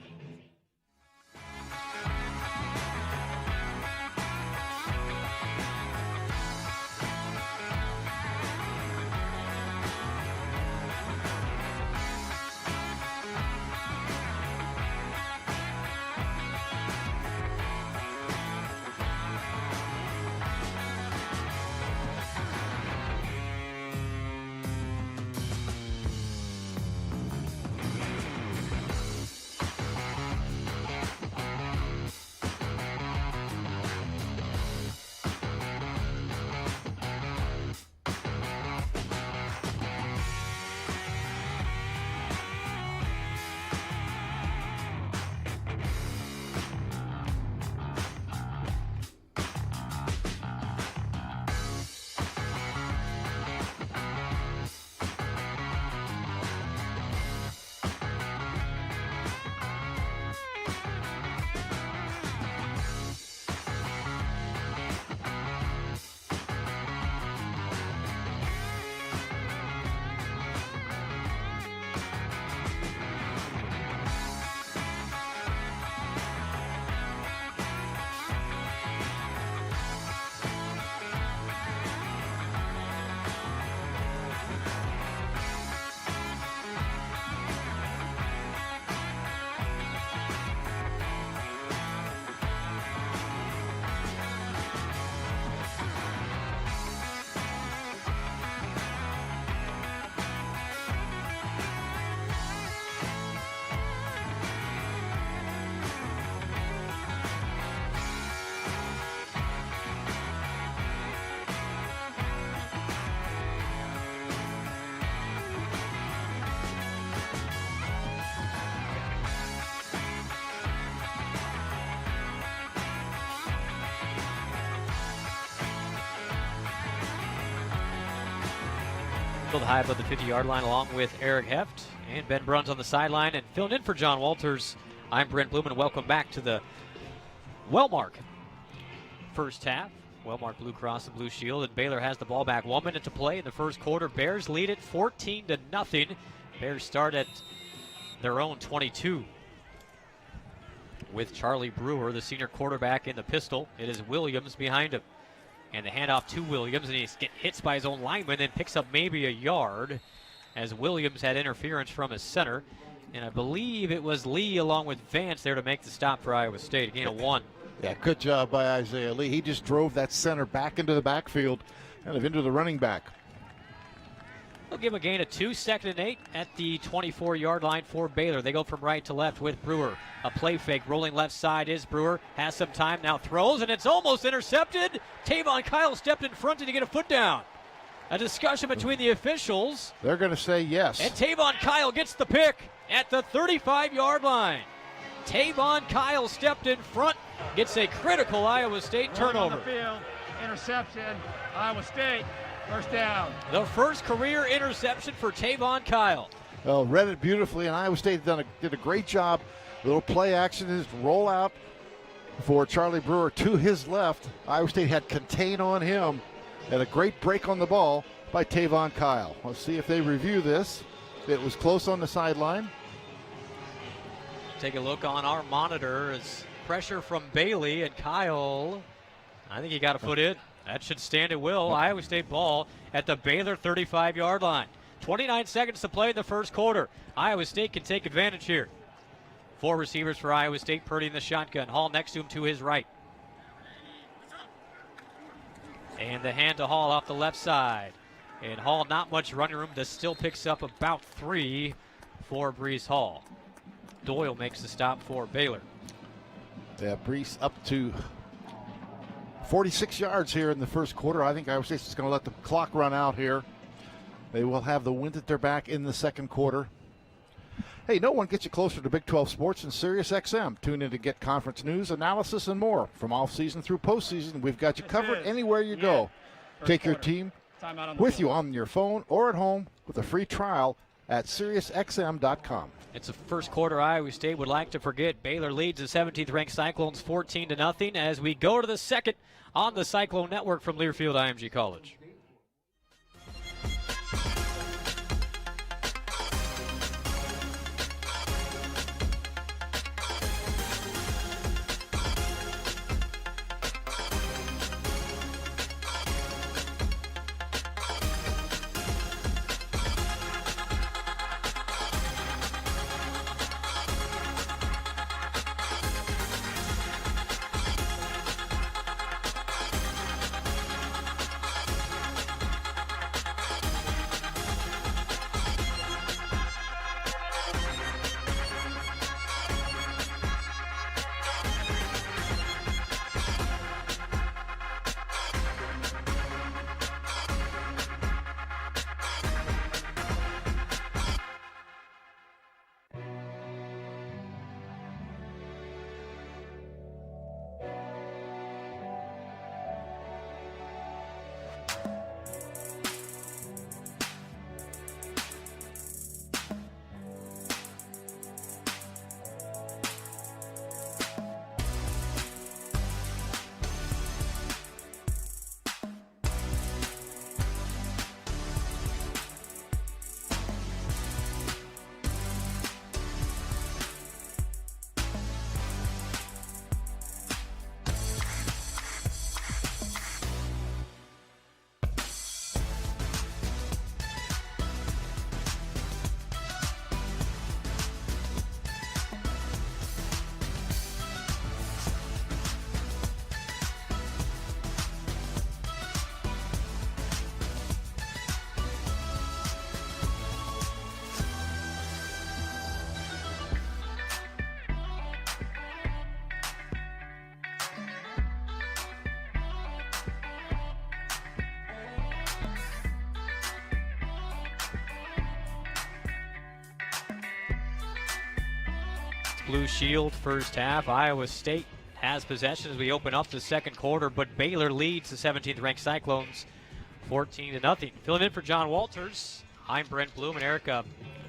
High above the 50-yard line along with Eric Heft and Ben Bruns on the sideline. And filling in for John Walters, I'm Brent Blumen. Welcome back to the Wellmark first half. Wellmark Blue Cross and Blue Shield. And Baylor has the ball back. 1 minute to play in the first quarter. Bears lead it 14-0. Bears start at their own 22 with Charlie Brewer, the senior quarterback, in the pistol. It is Williams behind him. And the handoff to Williams, and he gets hit by his own lineman, then picks up maybe a yard as Williams had interference from his center. And I believe it was Lee along with Vance there to make the stop for Iowa State. A gain of 1. Yeah, good job by Isaiah Lee. He just drove that center back into the backfield, kind of into the running back. They'll give him a gain of 2, 2nd and 8 at the 24-yard line for Baylor. They go from right to left with Brewer. A play fake, rolling left side is Brewer. Has some time, now throws, and it's almost intercepted. Tavon Kyle stepped in front to get a foot down. A discussion between the officials. They're going to say yes. And Tavon Kyle gets the pick at the 35-yard line. Tavon Kyle stepped in front, gets a critical Iowa State turnover. On the field, interception, Iowa State. First down. The first career interception for Tavon Kyle. Well, read it beautifully, and Iowa State did a great job. Little play action, his rollout for Charlie Brewer to his left. Iowa State had contain on him, and a great break on the ball by Tavon Kyle. Let's see if they review this. It was close on the sideline. Take a look on our monitor as pressure from Bailey and Kyle. I think he got a foot in. That should stand at will. Iowa State ball at the Baylor 35-yard line. 29 seconds to play in the first quarter. Iowa State can take advantage here. 4 receivers for Iowa State. Purdy in the shotgun. Hall next to him to his right. And the hand to Hall off the left side. And Hall, not much running room. This still picks up about 3 for Brees Hall. Doyle makes the stop for Baylor. Yeah, Brees up to 46 yards here in the first quarter. I think Iowa State's just going to let the clock run out here. They will have the wind at their back in the second quarter. Hey, no one gets you closer to Big 12 sports than Sirius XM. Tune in to get conference news, analysis, and more. From off-season through postseason, we've got you covered anywhere you go. Take your team with you on your phone or at home with a free trial at SiriusXM.com. It's the first quarter. Iowa State would like to forget. Baylor leads the 17th-ranked Cyclones 14-0 as we go to the second on the Cyclone Network from Learfield IMG College. Blue Shield first half. Iowa State has possession as we open up the second quarter, but Baylor leads the 17th-ranked Cyclones 14-0. Filling in for John Walters, I'm Brent Bloom, and Eric,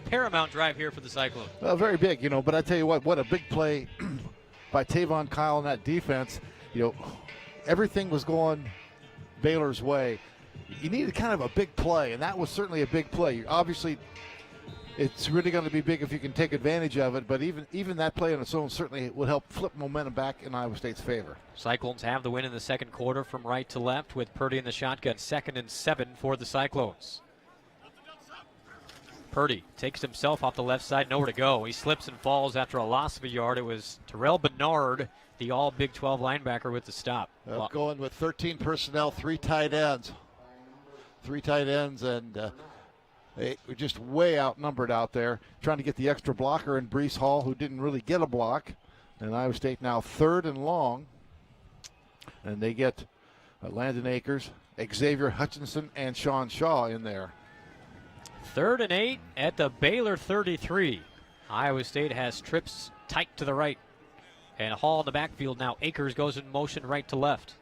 paramount drive here for the Cyclones. Well, very big, but I tell you what a big play by Tavon Kyle in that defense. Everything was going Baylor's way. You needed kind of a big play, and that was certainly a big play. Obviously, it's really going to be big if you can take advantage of it, but even that play on its own certainly would help flip momentum back in Iowa State's favor. Cyclones have the win in the second quarter from right to left with Purdy in the shotgun. 2nd and 7 for the Cyclones. Purdy takes himself off the left side, nowhere to go. He slips and falls after a loss of a yard. It was Terrell Bernard, the all Big 12 linebacker, with the stop. Going with 13 personnel, 3 tight ends. 3 tight ends, and they were just way outnumbered out there, trying to get the extra blocker in Brees Hall, who didn't really get a block. And Iowa State now 3rd and long. And they get Landon Akers, Xavier Hutchinson, and Sean Shaw in there. 3rd and 8 at the Baylor 33. Iowa State has trips tight to the right. And Hall in the backfield now. Akers goes in motion right to left.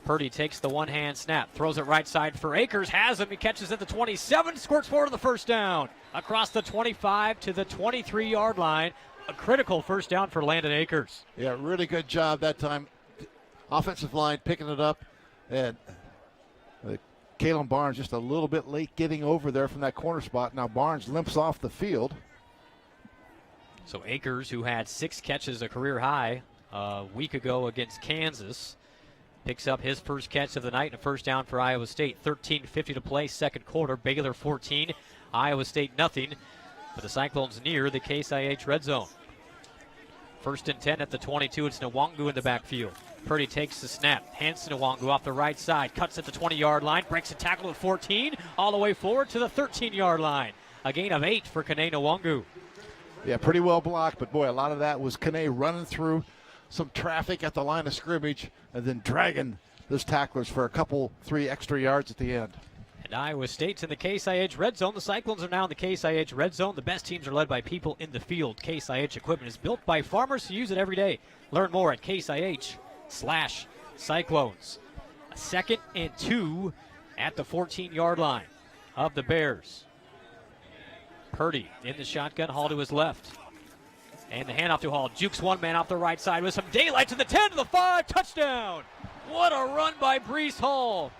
Purdy takes the one-hand snap, throws it right side for Akers, has him, he catches at the 27, squirts forward to the first down. Across the 25 to the 23-yard line, a critical first down for Landon Akers. Yeah, really good job that time. Offensive line picking it up, and Kalen Barnes just a little bit late getting over there from that corner spot. Now Barnes limps off the field. So Akers, who had 6 catches, a career high, a week ago against Kansas, picks up his first catch of the night and a first down for Iowa State. 13:50 to play, second quarter. Baylor 14, Iowa State nothing. But the Cyclones near the Case IH red zone. First and 10 at the 22. It's Nwangu in the backfield. Purdy takes the snap. Hands to Nwangu off the right side. Cuts at the 20-yard line. Breaks a tackle at 14. All the way forward to the 13-yard line. A gain of 8 for Kane Nwangu. Yeah, pretty well blocked, but boy, a lot of that was Kane running through some traffic at the line of scrimmage and then dragging those tacklers for a couple, 3 extra yards at the end. And Iowa State's in the Case IH red zone. The Cyclones are now in the Case IH red zone. The best teams are led by people in the field. Case IH equipment is built by farmers who use it every day. Learn more at CaseIH/Cyclones. A 2nd and 2 at the 14-yard line of the Bears. Purdy in the shotgun, Hall to his left. And the handoff to Hall. Jukes one man off the right side with some daylight to the 10, to the 5, touchdown! What a run by Brees Hall.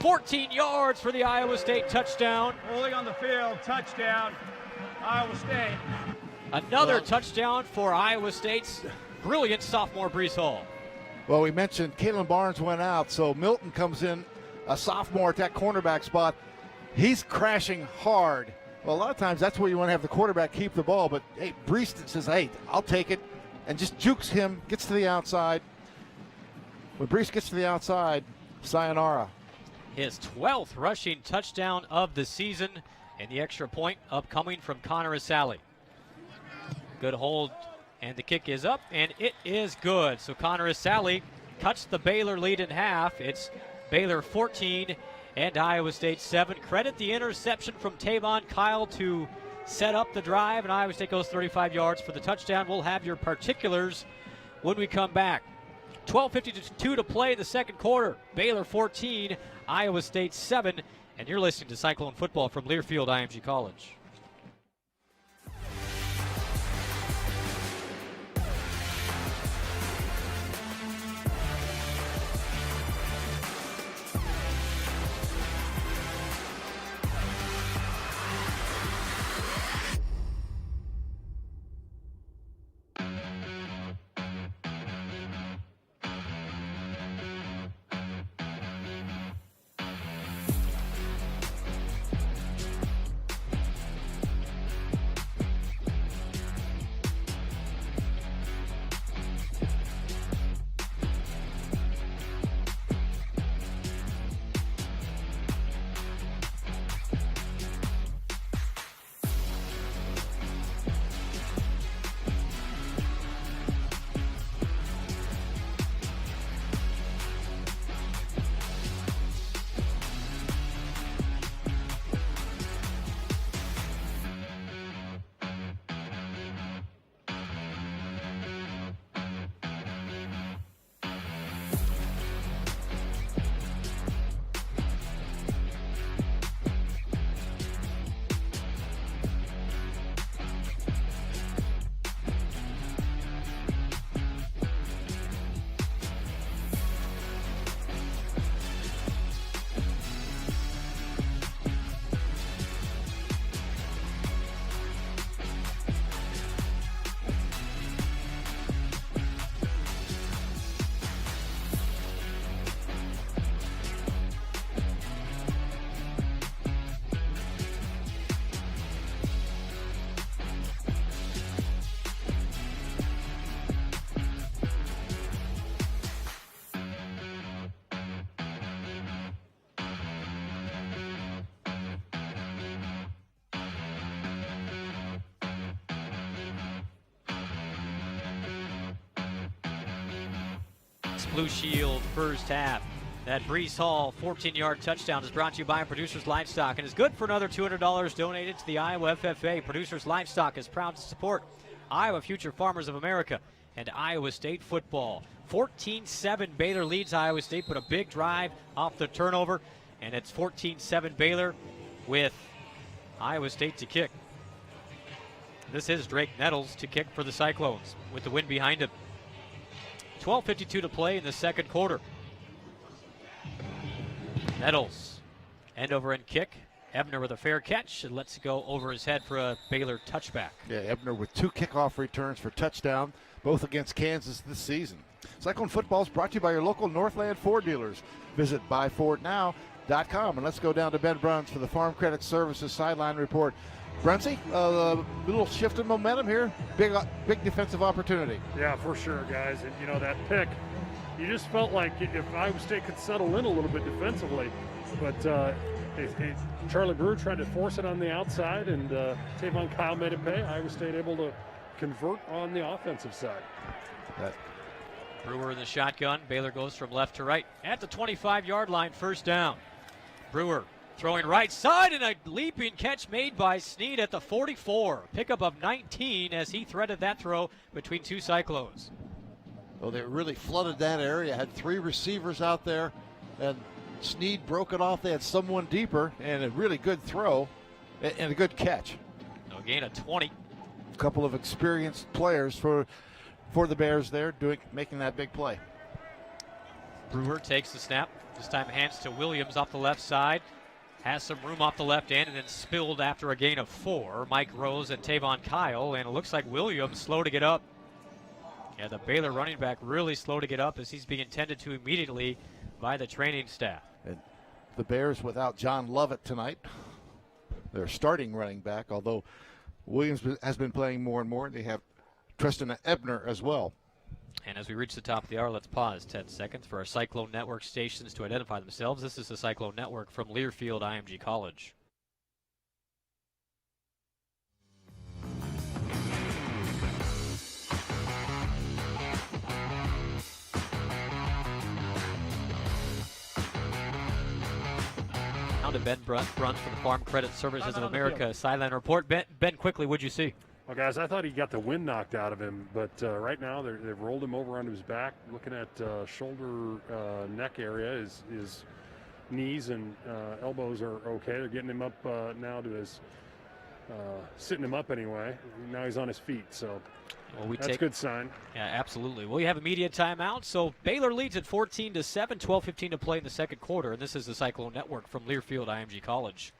14 yards for the Iowa State touchdown. Holding on the field, touchdown, Iowa State. Another touchdown for Iowa State's brilliant sophomore Brees Hall. Well, we mentioned Kalen Barnes went out, so Milton comes in, a sophomore at that cornerback spot. He's crashing hard. Well, a lot of times that's where you want to have the quarterback keep the ball, but hey, Brees says, hey, I'll take it, and just jukes him, gets to the outside. When Brees gets to the outside, sayonara. His 12th rushing touchdown of the season, and the extra point upcoming from Connor Asali. Good hold, and the kick is up, and it is good. So Connor Asali cuts the Baylor lead in half. It's Baylor 14 and Iowa State 7. Credit the interception from Tavon Kyle to set up the drive, and Iowa State goes 35 yards for the touchdown. We'll have your particulars when we come back. 12:52 to play in the second quarter. Baylor 14, Iowa State 7, and you're listening to Cyclone Football from Learfield IMG College. Blue Shield first half. That Brees Hall 14-yard touchdown is brought to you by Producers Livestock and is good for another $200 donated to the Iowa FFA. Producers Livestock is proud to support Iowa Future Farmers of America and Iowa State football. 14-7 Baylor leads Iowa State, but a big drive off the turnover, and it's 14-7 Baylor with Iowa State to kick. This is Drake Nettles to kick for the Cyclones with the win behind him. 12:52 to play in the second quarter. Nettles, end over end kick, Ebner with a fair catch and lets it go over his head for a Baylor touchback. Yeah, Ebner with 2 kickoff returns for touchdown, both against Kansas this season. Cyclone football is brought to you by your local Northland Ford dealers. Visit buyfordnow.com. And let's go down to Ben Bruns for the Farm Credit Services Sideline Report. Brunsy, a little shift in momentum here. Big defensive opportunity. Yeah, for sure, guys. And, you know, that pick, you just felt like if Iowa State could settle in a little bit defensively. But Charlie Brewer tried to force it on the outside, and Tavon Kyle made it pay. Iowa State able to convert on the offensive side. Brewer in the shotgun. Baylor goes from left to right at the 25-yard line, first down. Brewer throwing right side, and a leaping catch made by Snead at the 44. Pickup of 19 as he threaded that throw between 2 Cyclones. Well, they really flooded that area, had 3 receivers out there, and Snead broke it off. They had someone deeper, and a really good throw and a good catch. No gain of 20. A couple of experienced players for the Bears there making that big play. Brewer takes the snap. This time hands to Williams off the left side. Has some room off the left end and then spilled after a gain of 4. Mike Rose and Tavon Kyle, and it looks like Williams slow to get up. Yeah, the Baylor running back really slow to get up as he's being tended to immediately by the training staff. And the Bears without John Lovett tonight. Their starting running back, although Williams has been playing more and more. They have Tristan Ebner as well. And as we reach the top of the hour, let's pause 10 seconds for our Cyclone Network stations to identify themselves. This is the Cyclone Network from Learfield IMG College. Now to Ben Bruns from the Farm Credit Services of America Sideline Report. Ben, quickly, what'd you see? Well, guys, I thought he got the wind knocked out of him, but right now they've rolled him over onto his back. Looking at shoulder, neck area, his knees and elbows are okay. They're getting him up now to his, sitting him up anyway. Now he's on his feet, so that's a good sign. Yeah, absolutely. Well, you have a media timeout, so Baylor leads at 14-7, 12:15 to play in the second quarter, and this is the Cyclone Network from Learfield IMG College.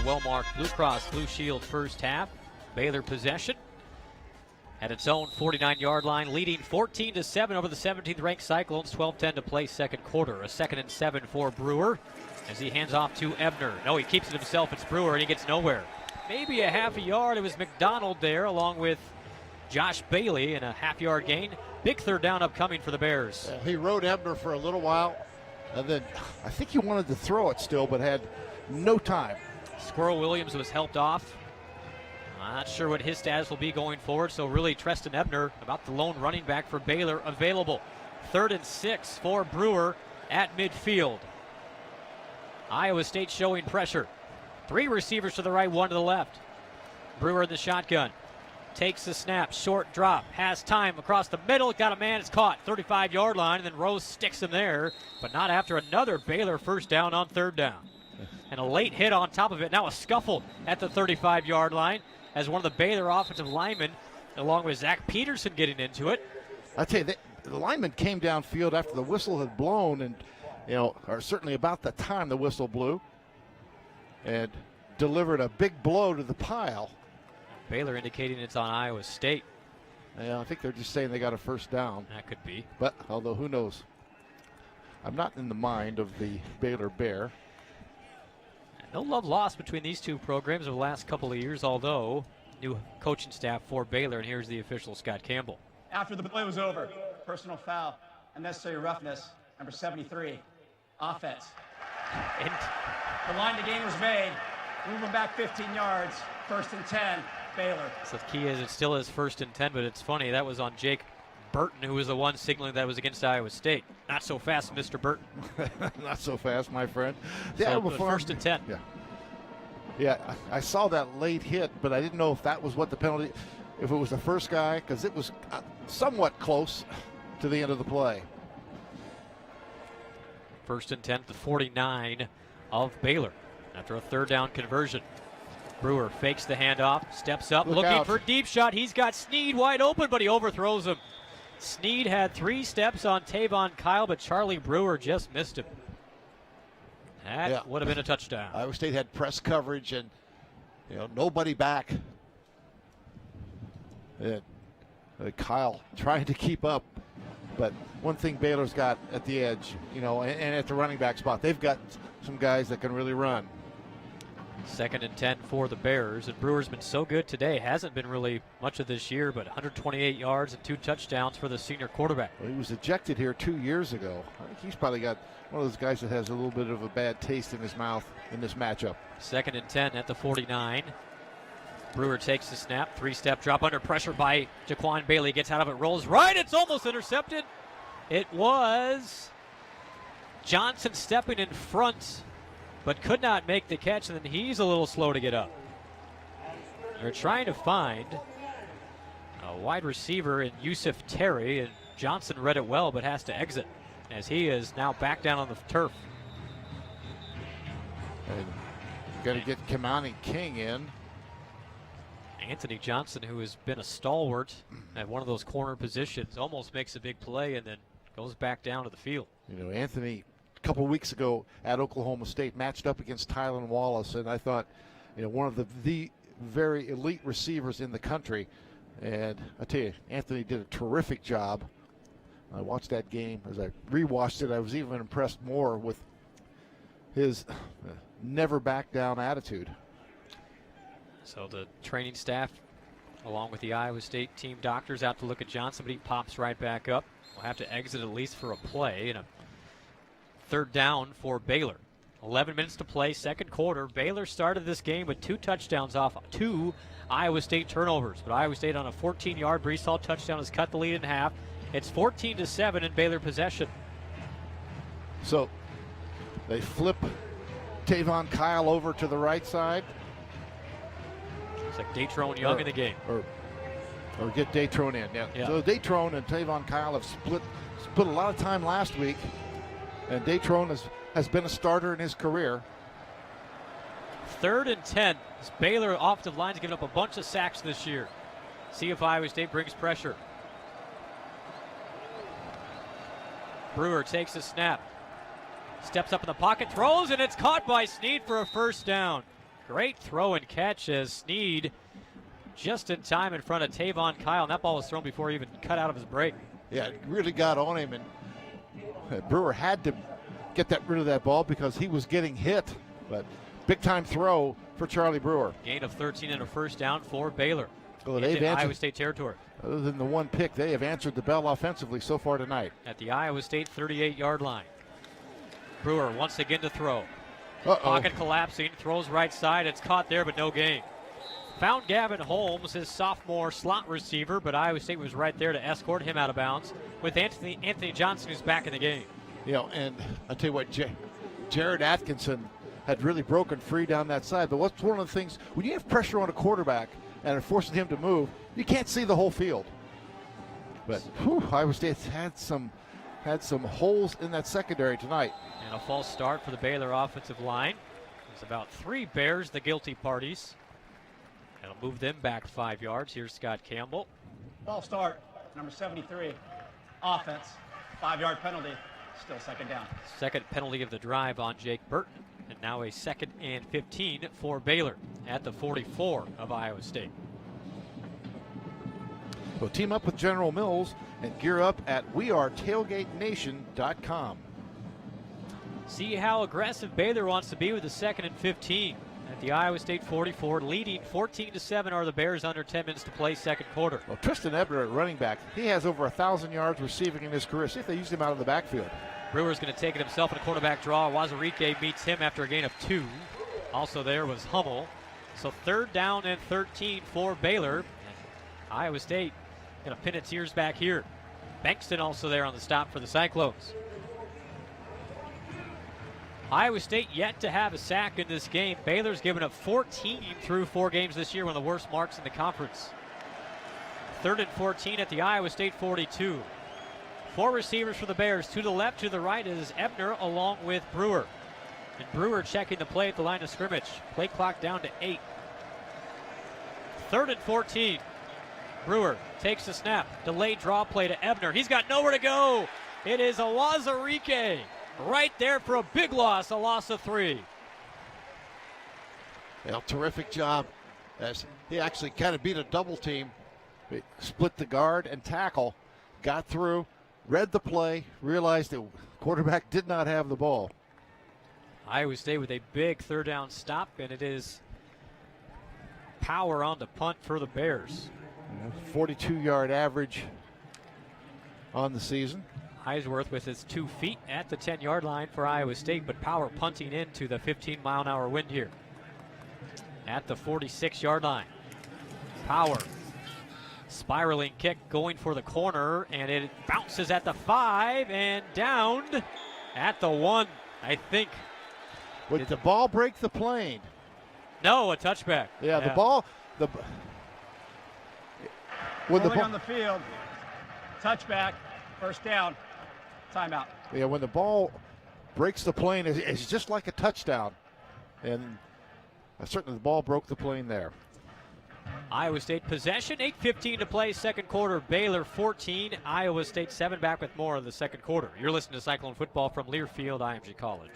Well-marked Blue Cross Blue Shield first half. Baylor possession at its own 49-yard line, leading 14-7 over the 17th-ranked Cyclones. 12:10 to play second quarter. A 2nd and 7 for Brewer as he hands off to Ebner. No, he keeps it himself. It's Brewer, and he gets nowhere. Maybe a half a yard. It was McDonald there along with Josh Bailey and a half-yard gain. Big third down upcoming for the Bears. He rode Ebner for a little while, and then I think he wanted to throw it still, but had no time. Squirrel Williams was helped off. I'm not sure what his status will be going forward, so really Treston Ebner, about the lone running back for Baylor, available. 3rd and 6 for Brewer at midfield. Iowa State showing pressure. 3 receivers to the right, 1 to the left. Brewer in the shotgun. Takes the snap, short drop, has time across the middle, got a man, it's caught, 35-yard line, and then Rose sticks him there, but not after another Baylor first down on 3rd down. And a late hit on top of it, now a scuffle at the 35-yard line as one of the Baylor offensive linemen, along with Zach Peterson, getting into it. I tell you, the lineman came downfield after the whistle had blown, and or certainly about the time the whistle blew, and delivered a big blow to the pile. Baylor indicating it's on Iowa State. Yeah, I think they're just saying they got a first down. That could be. But, although, who knows? I'm not in the mind of the Baylor Bear. No love lost between these two programs over the last couple of years, although new coaching staff for Baylor, and here's the official, Scott Campbell. After the play was over, personal foul, unnecessary roughness, number 73, offense. And the line to gain was made. Moving back 15 yards, 1st and 10, Baylor. So the key is it still is 1st and 10, but it's funny, that was on Jake Burton, who was the one signaling that was against Iowa State. Not so fast, Mr. Burton. Not so fast, my friend. So before 1st and 10. Yeah, I saw that late hit, but I didn't know if that was what the penalty, if it was the first guy, because it was somewhat close to the end of the play. 1st and 10 to 49 of Baylor after a 3rd down conversion. Brewer fakes the handoff, steps up, looking for a deep shot. He's got Sneed wide open, but he overthrows him. Sneed had 3 steps on Tavon Kyle, but Charlie Brewer just missed him. That would have been a touchdown. Iowa State had press coverage and nobody back. And Kyle trying to keep up, but one thing Baylor's got at the edge, and at the running back spot, they've got some guys that can really run. 2nd and 10 for the Bears, and Brewer's been so good today. Hasn't been really much of this year, but 128 yards and 2 touchdowns for the senior quarterback. Well, he was ejected here 2 years ago. I think he's probably got one of those guys that has a little bit of a bad taste in his mouth in this matchup. 2nd and 10 at the 49. Brewer takes the snap, 3-step drop under pressure by Jaquan Bailey, gets out of it, rolls right, it's almost intercepted. It was Johnson stepping in front, but could not make the catch, and then he's a little slow to get up. They're trying to find a wide receiver in Yusuf Terry, and Johnson read it well, but has to exit as he is now back down on the turf. And got to get Kamani King in. Anthony Johnson, who has been a stalwart at one of those corner positions, almost makes a big play and then goes back down to the field. Anthony, a couple of weeks ago at Oklahoma State, matched up against Tylan Wallace, and I thought, one of the very elite receivers in the country. And I tell you, Anthony did a terrific job. I watched that game. As I rewatched it, I was even impressed more with his never back down attitude. So the training staff, along with the Iowa State team doctors, out to look at Johnson, but he pops right back up. We'll have to exit at least for a play, and a 3rd down for Baylor. 11 minutes to play, 2nd quarter. Baylor started this game with 2 touchdowns off 2 Iowa State turnovers, but Iowa State on a 14-yard Brees Hall touchdown has cut the lead in half. It's 14-7 in Baylor possession. So they flip Tavon Kyle over to the right side. It's like Datrone Young in the game. Or get Datrone in, yeah. So Datrone and Tavon Kyle have split a lot of time last week, and Datrone has been a starter in his career. 3rd and 10. This Baylor offensive line's given up a bunch of sacks this year. See if Iowa State brings pressure. Brewer takes a snap. Steps up in the pocket, throws, and it's caught by Sneed for a 1st down. Great throw and catch as Sneed just in time in front of Tavon Kyle, and that ball was thrown before he even cut out of his break. Yeah, it really got on him, and Brewer had to get rid of that ball because he was getting hit. But big-time throw for Charlie Brewer. Gain of 13 and a 1st down for Baylor. Well, into Iowa State territory. Other than the one pick, they have answered the bell offensively so far tonight. At the Iowa State 38-yard line. Brewer once again to throw. Uh-oh. Pocket collapsing, throws right side. It's caught there, but no gain. Found Gavin Holmes, his sophomore slot receiver, but Iowa State was right there to escort him out of bounds with Anthony Johnson, who's back in the game. You know, and I'll tell you what, Jared Atkinson had really broken free down that side. But what's one of the things, when you have pressure on a quarterback and it forces him to move, you can't see the whole field. But Iowa State had some holes in that secondary tonight. And a false start for the Baylor offensive line. It's about 3 Bears, the guilty parties. That'll move them back 5 yards. Here's Scott Campbell. False start, number 73. Offense, 5-yard penalty. Still second down. Second penalty of the drive on Jake Burton. And now a 2nd and 15 for Baylor at the 44 of Iowa State. We'll team up with General Mills and gear up at wearetailgatenation.com. See how aggressive Baylor wants to be with the 2nd and 15 at the Iowa State 44, leading 14-7 are the Bears under 10 minutes to play second quarter. Well, Tristan Ebner at running back, he has over 1,000 yards receiving in his career. See if they use him out of the backfield. Brewer's going to take it himself in a quarterback draw. Wazirike meets him after a gain of 2. Also there was Hummel. So 3rd down and 13 for Baylor. And Iowa State going to pin its ears back here. Bankston also there on the stop for the Cyclones. Iowa State yet to have a sack in this game. Baylor's given up 14 through 4 games this year, one of the worst marks in the conference. 3rd and 14 at the Iowa State 42. 4 receivers for the Bears. To the left, to the right is Ebner along with Brewer. And Brewer checking the play at the line of scrimmage. Play clock down to 8. 3rd and 14. Brewer takes the snap. Delayed draw play to Ebner. He's got nowhere to go. It is a Wazirike right there for a big loss, a loss of 3. Well, terrific job as he actually kind of beat a double team. He split the guard and tackle, got through, read the play, realized the quarterback did not have the ball. Iowa State with a big 3rd down stop, and it is power on the punt for the Bears. 42-yard average on the season. Eisworth with his 2 feet at the 10-yard line for Iowa State, but power punting into the 15-mile-an-hour wind here. At the 46-yard line. Power. Spiraling kick going for the corner, and it bounces at the 5 and downed at the 1, I think. Would the ball break the plane? No, a touchback. Yeah, the ball. When the ball on the field, touchback, first down, timeout. Yeah, when the ball breaks the plane, it's just like a touchdown. And certainly the ball broke the plane there. Iowa State possession, 8:15 to play, second quarter. Baylor 14, Iowa State 7. Back with more of the second quarter. You're listening to Cyclone Football from Learfield, IMG College.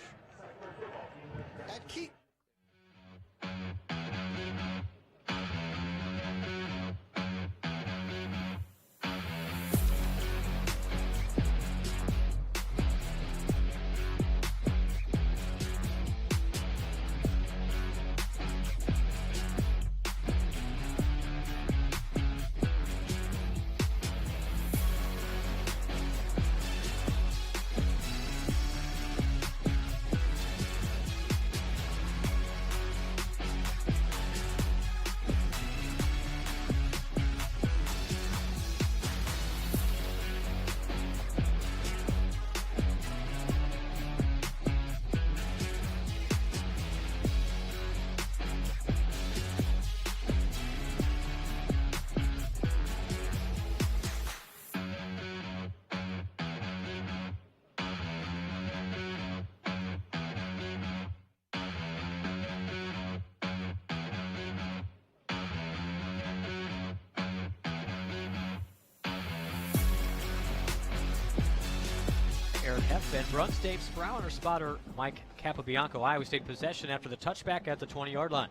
Aaron F. and runs Dave Sproul and our spotter Mike Capobianco. Iowa State possession after the touchback at the 20-yard line.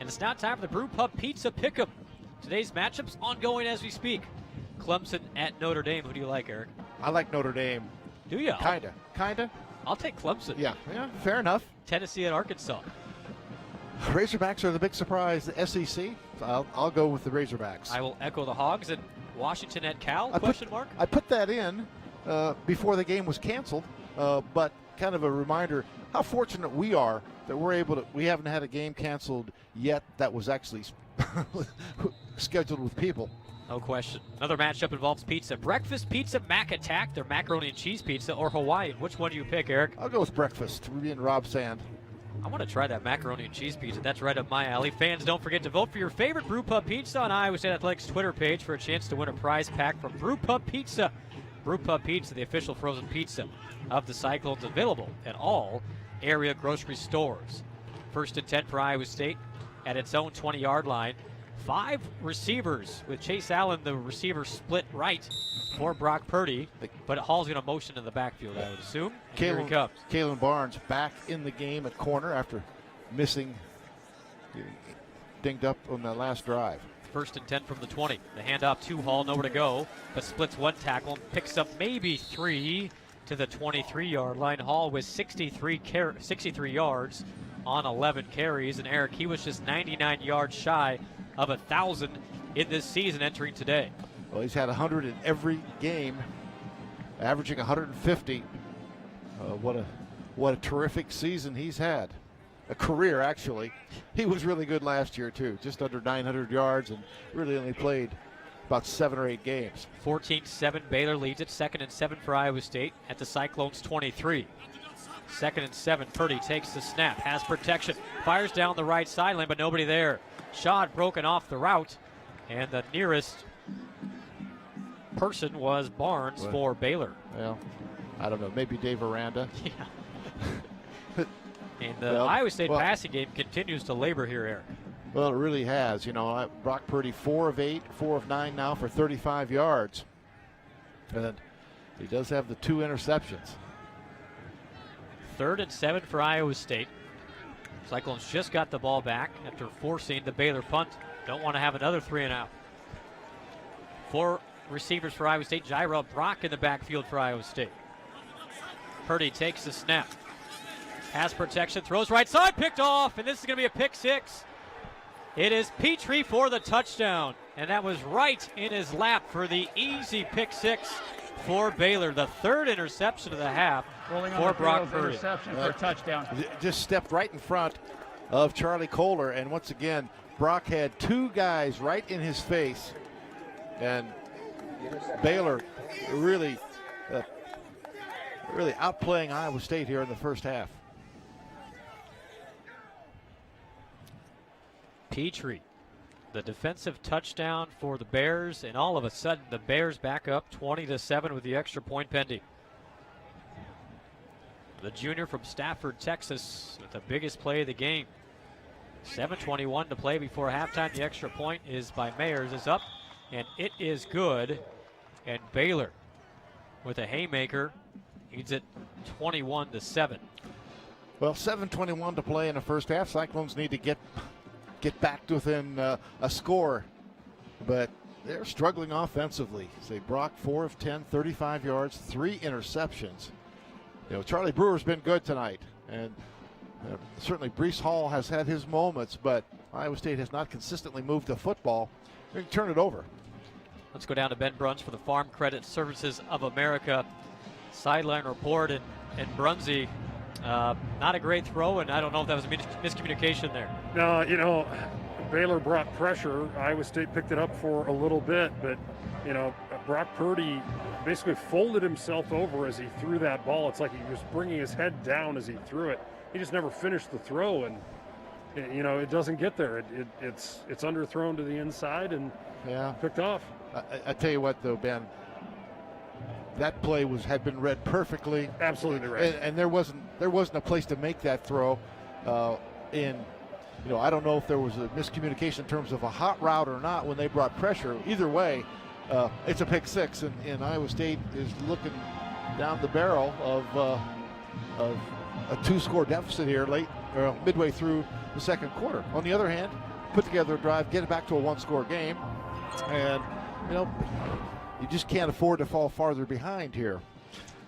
And it's now time for the Brew Pub Pizza Pick'em. Today's matchups ongoing as we speak. Clemson at Notre Dame. Who do you like, Eric? I like Notre Dame. Do you? Kinda. I'll take Clemson. Yeah, fair enough. Tennessee at Arkansas. Razorbacks are the big surprise. The SEC. I'll go with the Razorbacks. I will echo the Hogs. And Washington at Cal? I put that in before the game was canceled, but kind of a reminder how fortunate we are that we haven't had a game canceled yet that was actually scheduled with people. No question. Another matchup involves pizza. Breakfast pizza, Mac Attack, their macaroni and cheese pizza, or Hawaiian. Which one do you pick, Eric? I'll go with breakfast. Ruby and Rob Sand. I want to try that macaroni and cheese pizza. That's right up my alley. Fans, don't forget to vote for your favorite Brew Pub Pizza on Iowa State Athletics' Twitter page for a chance to win a prize pack from Brew Pub Pizza. Brew Pub Pizza, the official frozen pizza of the Cyclones, available at all area grocery stores. 1st and 10 for Iowa State at its own 20-yard line. 5 receivers with Chase Allen, the receiver, split right for Brock Purdy, but Hall's going to motion in the backfield, I would assume. Here he comes. Kalen Barnes back in the game at corner after missing, dinged up on that last drive. 1st and 10 from the 20. The handoff to Hall, nowhere to go, but splits one tackle, picks up maybe 3 to the 23-yard line. Hall with 63 yards on 11 carries, and Eric, he was just 99 yards shy of 1,000 in this season entering today. Well, he's had 100 in every game, averaging 150. What a terrific season he's had. A career, actually. He was really good last year, too. Just under 900 yards and really only played about 7 or 8 games. 14-7, Baylor leads it. 2nd and 7 for Iowa State at the Cyclones 23. 2nd and 7, Purdy takes the snap, has protection, fires down the right sideline, but nobody there. Shot broken off the route, and the nearest person was Barnes for Baylor. Well, I don't know, maybe Dave Aranda. Yeah. And the Iowa State passing game continues to labor here, Eric. Well, it really has. You know, Brock Purdy 4 of 8, 4 of 9 now for 35 yards. And he does have the 2 interceptions. 3rd and 7 for Iowa State. Cyclones just got the ball back after forcing the Baylor punt. Don't want to have another 3 and out. 4 receivers for Iowa State. Jairo Brock in the backfield for Iowa State. Purdy takes the snap. Has protection, throws right side, picked off, and this is going to be a pick 6. It is Petrie for the touchdown, and that was right in his lap for the easy pick 6 for Baylor. The 3rd interception of the half for Brock Purdy. Interception for a touchdown. Just stepped right in front of Charlie Kohler, and once again, Brock had 2 guys right in his face, and Baylor really outplaying Iowa State here in the first half. Petrie, the defensive touchdown for the Bears, and all of a sudden the Bears back up 20-7 with the extra point pending. The junior from Stafford, Texas, with the biggest play of the game. 7:21 to play before halftime. The extra point is by Mayers, is up, and it is good. And Baylor with a haymaker leads it 21-7. Well, 7:21 to play in the first half. Cyclones need to get back to within a score, but they're struggling offensively. Say Brock 4 of 10, 35 yards, 3 interceptions. You know, Charlie Brewer's been good tonight, and certainly Brees Hall has had his moments, but Iowa State has not consistently moved the football. They can turn it over. Let's go down to Ben Bruns for the Farm Credit Services of America sideline report, and Brunsey. Not a great throw, and I don't know if that was a miscommunication there. No, you know, Baylor brought pressure. Iowa State picked it up for a little bit, but, you know, Brock Purdy basically folded himself over as he threw that ball. It's like he was bringing his head down as he threw it. He just never finished the throw, and, you know, it doesn't get there. It's underthrown to the inside and picked off. I tell you what, though, Ben, that play had been read perfectly. Absolutely right. And there wasn't a place to make that throw. You know, I don't know if there was a miscommunication in terms of a hot route or not when they brought pressure. Either way, it's a pick 6, and Iowa State is looking down the barrel of a 2-score deficit here midway through the second quarter. On the other hand, put together a drive, get it back to a 1-score game, and you know, you just can't afford to fall farther behind here.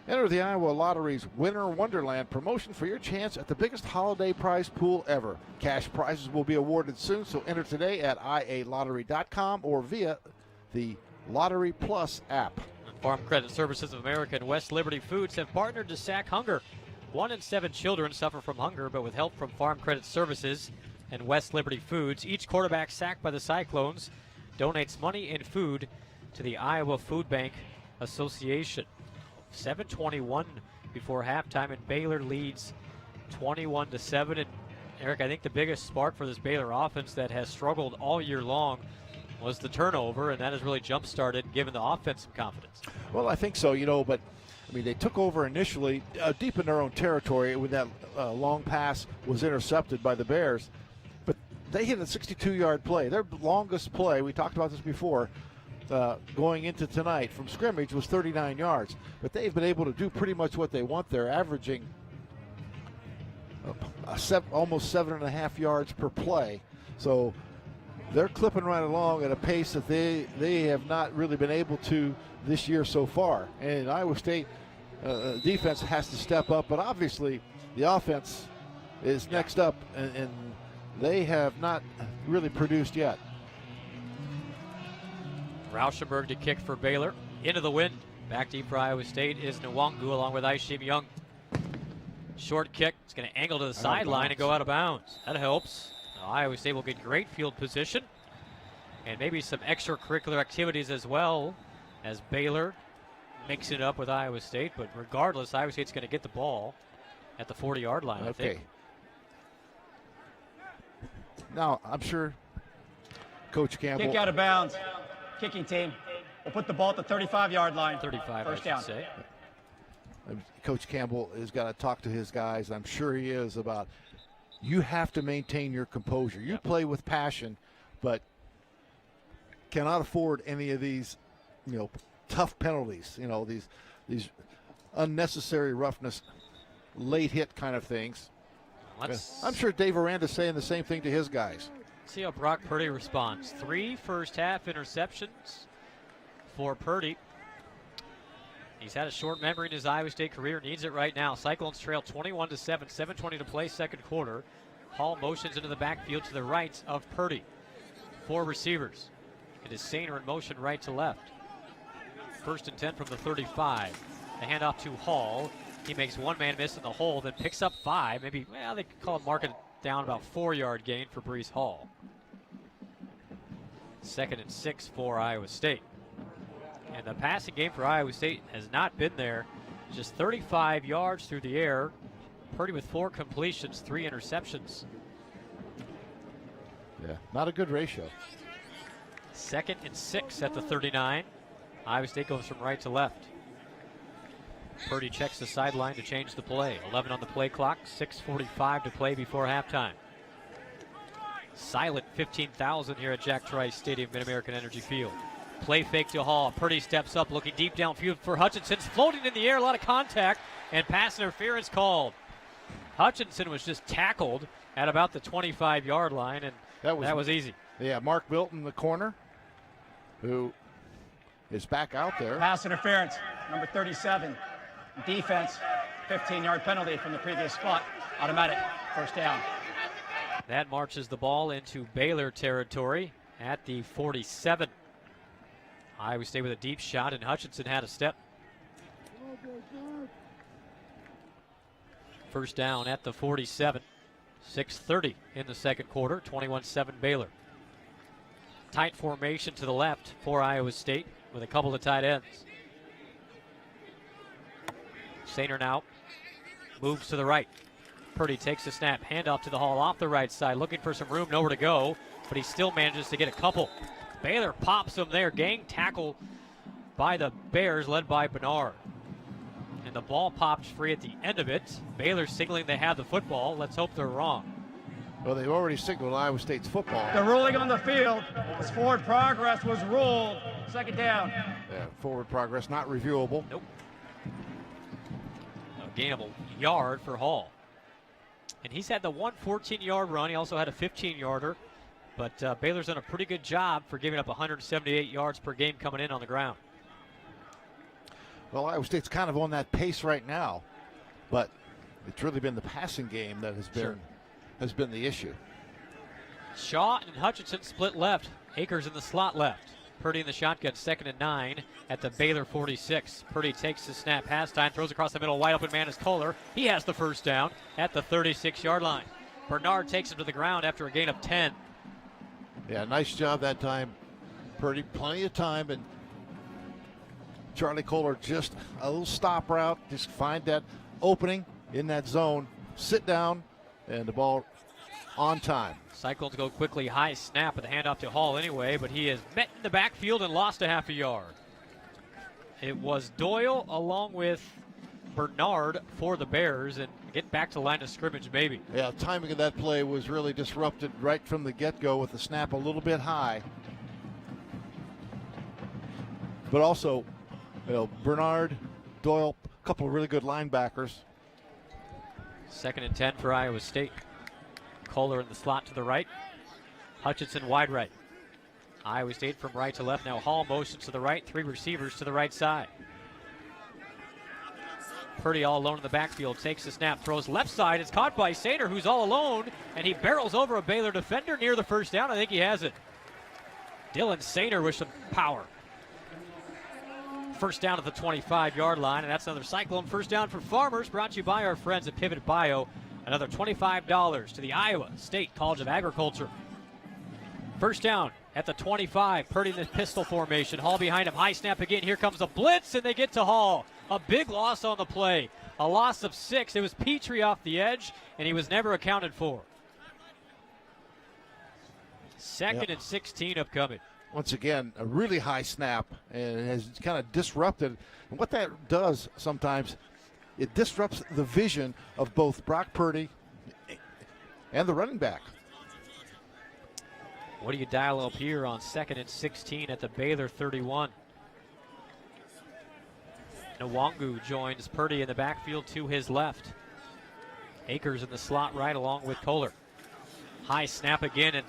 Enter the Iowa Lottery's Winter Wonderland promotion for your chance at the biggest holiday prize pool ever. Cash prizes will be awarded soon, so enter today at ialottery.com or via the Lottery Plus app. Farm Credit Services of America and West Liberty Foods have partnered to sack hunger. 1 in 7 children suffer from hunger, but with help from Farm Credit Services and West Liberty Foods, each quarterback sacked by the Cyclones donates money and food to the Iowa Food Bank Association. 7:21 before halftime, and Baylor leads 21-7. And Eric, I think the biggest spark for this Baylor offense that has struggled all year long was the turnover, and that has really jump-started, giving the offense some confidence. Well, I think so, but I mean, they took over initially deep in their own territory when that long pass was intercepted by the Bears. But they hit a 62-yard play. Their longest play, we talked about this before, going into tonight from scrimmage was 39 yards. But they've been able to do pretty much what they want. They're averaging almost 7.5 yards per play. So they're clipping right along at a pace that they have not really been able to this year so far. And Iowa State defense has to step up, but obviously the offense is next up, and they have not really produced yet. Rauschenberg to kick for Baylor. Into the wind. Back deep for Iowa State is Nwangu along with Ishim Young. Short kick. It's going to angle to the sideline and go out of bounds. That helps. Now, Iowa State will get great field position and maybe some extracurricular activities as well as Baylor mix it up with Iowa State. But regardless, Iowa State's going to get the ball at the 40-yard line, I think. Now, I'm sure Coach Campbell. Kick out of bounds. Kicking team. We'll put the ball at the 35-yard line. 35, first I down. should say. Coach Campbell has got to talk to his guys. I'm sure he is about you have to maintain your composure. You play with passion, but cannot afford any of these, tough penalties. These unnecessary roughness, late hit kind of things. I'm sure Dave Aranda's saying the same thing to his guys. See how Brock Purdy responds. 3 first-half interceptions for Purdy. He's had a short memory in his Iowa State career, needs it right now. Cyclones trail 21-7, 7:20 to play, second quarter. Hall motions into the backfield to the right of Purdy. 4 receivers. It is Sainer in motion right to left. 1st and 10 from the 35. The handoff to Hall. He makes one man miss in the hole, then picks up 5. Maybe, they could call it market down about 4-yard gain for Brees Hall. 2nd and 6 for Iowa State. And the passing game for Iowa State has not been there. Just 35 yards through the air. Purdy with 4 completions, 3 interceptions. Yeah, not a good ratio. 2nd and 6 at the 39. Iowa State goes from right to left. Purdy checks the sideline to change the play. 11 on the play clock, 6:45 to play before halftime. Silent 15,000 here at Jack Trice Stadium, Mid-American Energy Field. Play fake to Hall. Purdy steps up, looking deep downfield for Hutchinson. Floating in the air, a lot of contact, and pass interference called. Hutchinson was just tackled at about the 25-yard line, and that was easy. Yeah, Mark Milton in the corner, who is back out there. Pass interference, number 37. Defense, 15-yard penalty from the previous spot. Automatic, first down. That marches the ball into Baylor territory at the 47. Iowa State with a deep shot, and Hutchinson had a step. First down at the 47. 6:30 in the second quarter, 21-7 Baylor. Tight formation to the left for Iowa State with a couple of tight ends. Sainer now moves to the right. Purdy takes the snap, handoff to the Hall off the right side, looking for some room, nowhere to go, but he still manages to get a couple. Baylor pops him there. Gang tackle by the Bears, led by Bernard. And the ball pops free at the end of it. Baylor signaling they have the football. Let's hope they're wrong. Well, they've already signaled Iowa State's football. The ruling on the field was forward progress was ruled. Second down. Yeah, forward progress not reviewable. Nope. A gain of a yard for Hall. And he's had the 114-yard run. He also had a 15-yarder. But Baylor's done a pretty good job for giving up 178 yards per game coming in on the ground. Well, Iowa State's kind of on that pace right now, but it's really been the passing game that has been the issue. Shaw and Hutchinson split left. Akers in the slot left. Purdy in the shotgun, 2nd and 9 at the Baylor 46. Purdy takes the snap, pass time, throws across the middle, wide open man is Kohler. He has the first down at the 36-yard line. Bernard takes him to the ground after a gain of 10. Yeah, nice job that time. Purdy, plenty of time, and Charlie Kohler just a little stop route, just find that opening in that zone, sit down, and the ball on time. Cyclones go quickly, high snap with the handoff to Hall anyway, but he is met in the backfield and lost a half a yard. It was Doyle along with Bernard for the Bears, and get back to the line of scrimmage maybe. Yeah, timing of that play was really disrupted right from the get-go with the snap a little bit high. But also, Bernard, Doyle, a couple of really good linebackers. 2nd and 10 for Iowa State. Kohler in the slot to the right. Hutchinson wide right. Iowa State from right to left. Now Hall motions to the right. 3 receivers to the right side. Purdy all alone in the backfield. Takes the snap. Throws left side. It's caught by Sainer, who's all alone. And he barrels over a Baylor defender near the first down. I think he has it. Dylan Sainer with some power. First down at the 25-yard line. And that's another Cyclone first down for Farmers. Brought to you by our friends at Pivot Bio. Another $25 to the Iowa State College of Agriculture. First down at the 25. Purdy in the pistol formation. Hall behind him. High snap again. Here comes a blitz, and they get to Hall. A big loss on the play. A loss of 6. It was Petrie off the edge, and he was never accounted for. 2nd and 16 upcoming. Once again, a really high snap, and it has kind of disrupted. And what that does sometimes, it disrupts the vision of both Brock Purdy and the running back. What do you dial up here on 2nd and 16 at the Baylor 31? Nwangu joins Purdy in the backfield to his left. Akers in the slot right along with Kohler. High snap again, and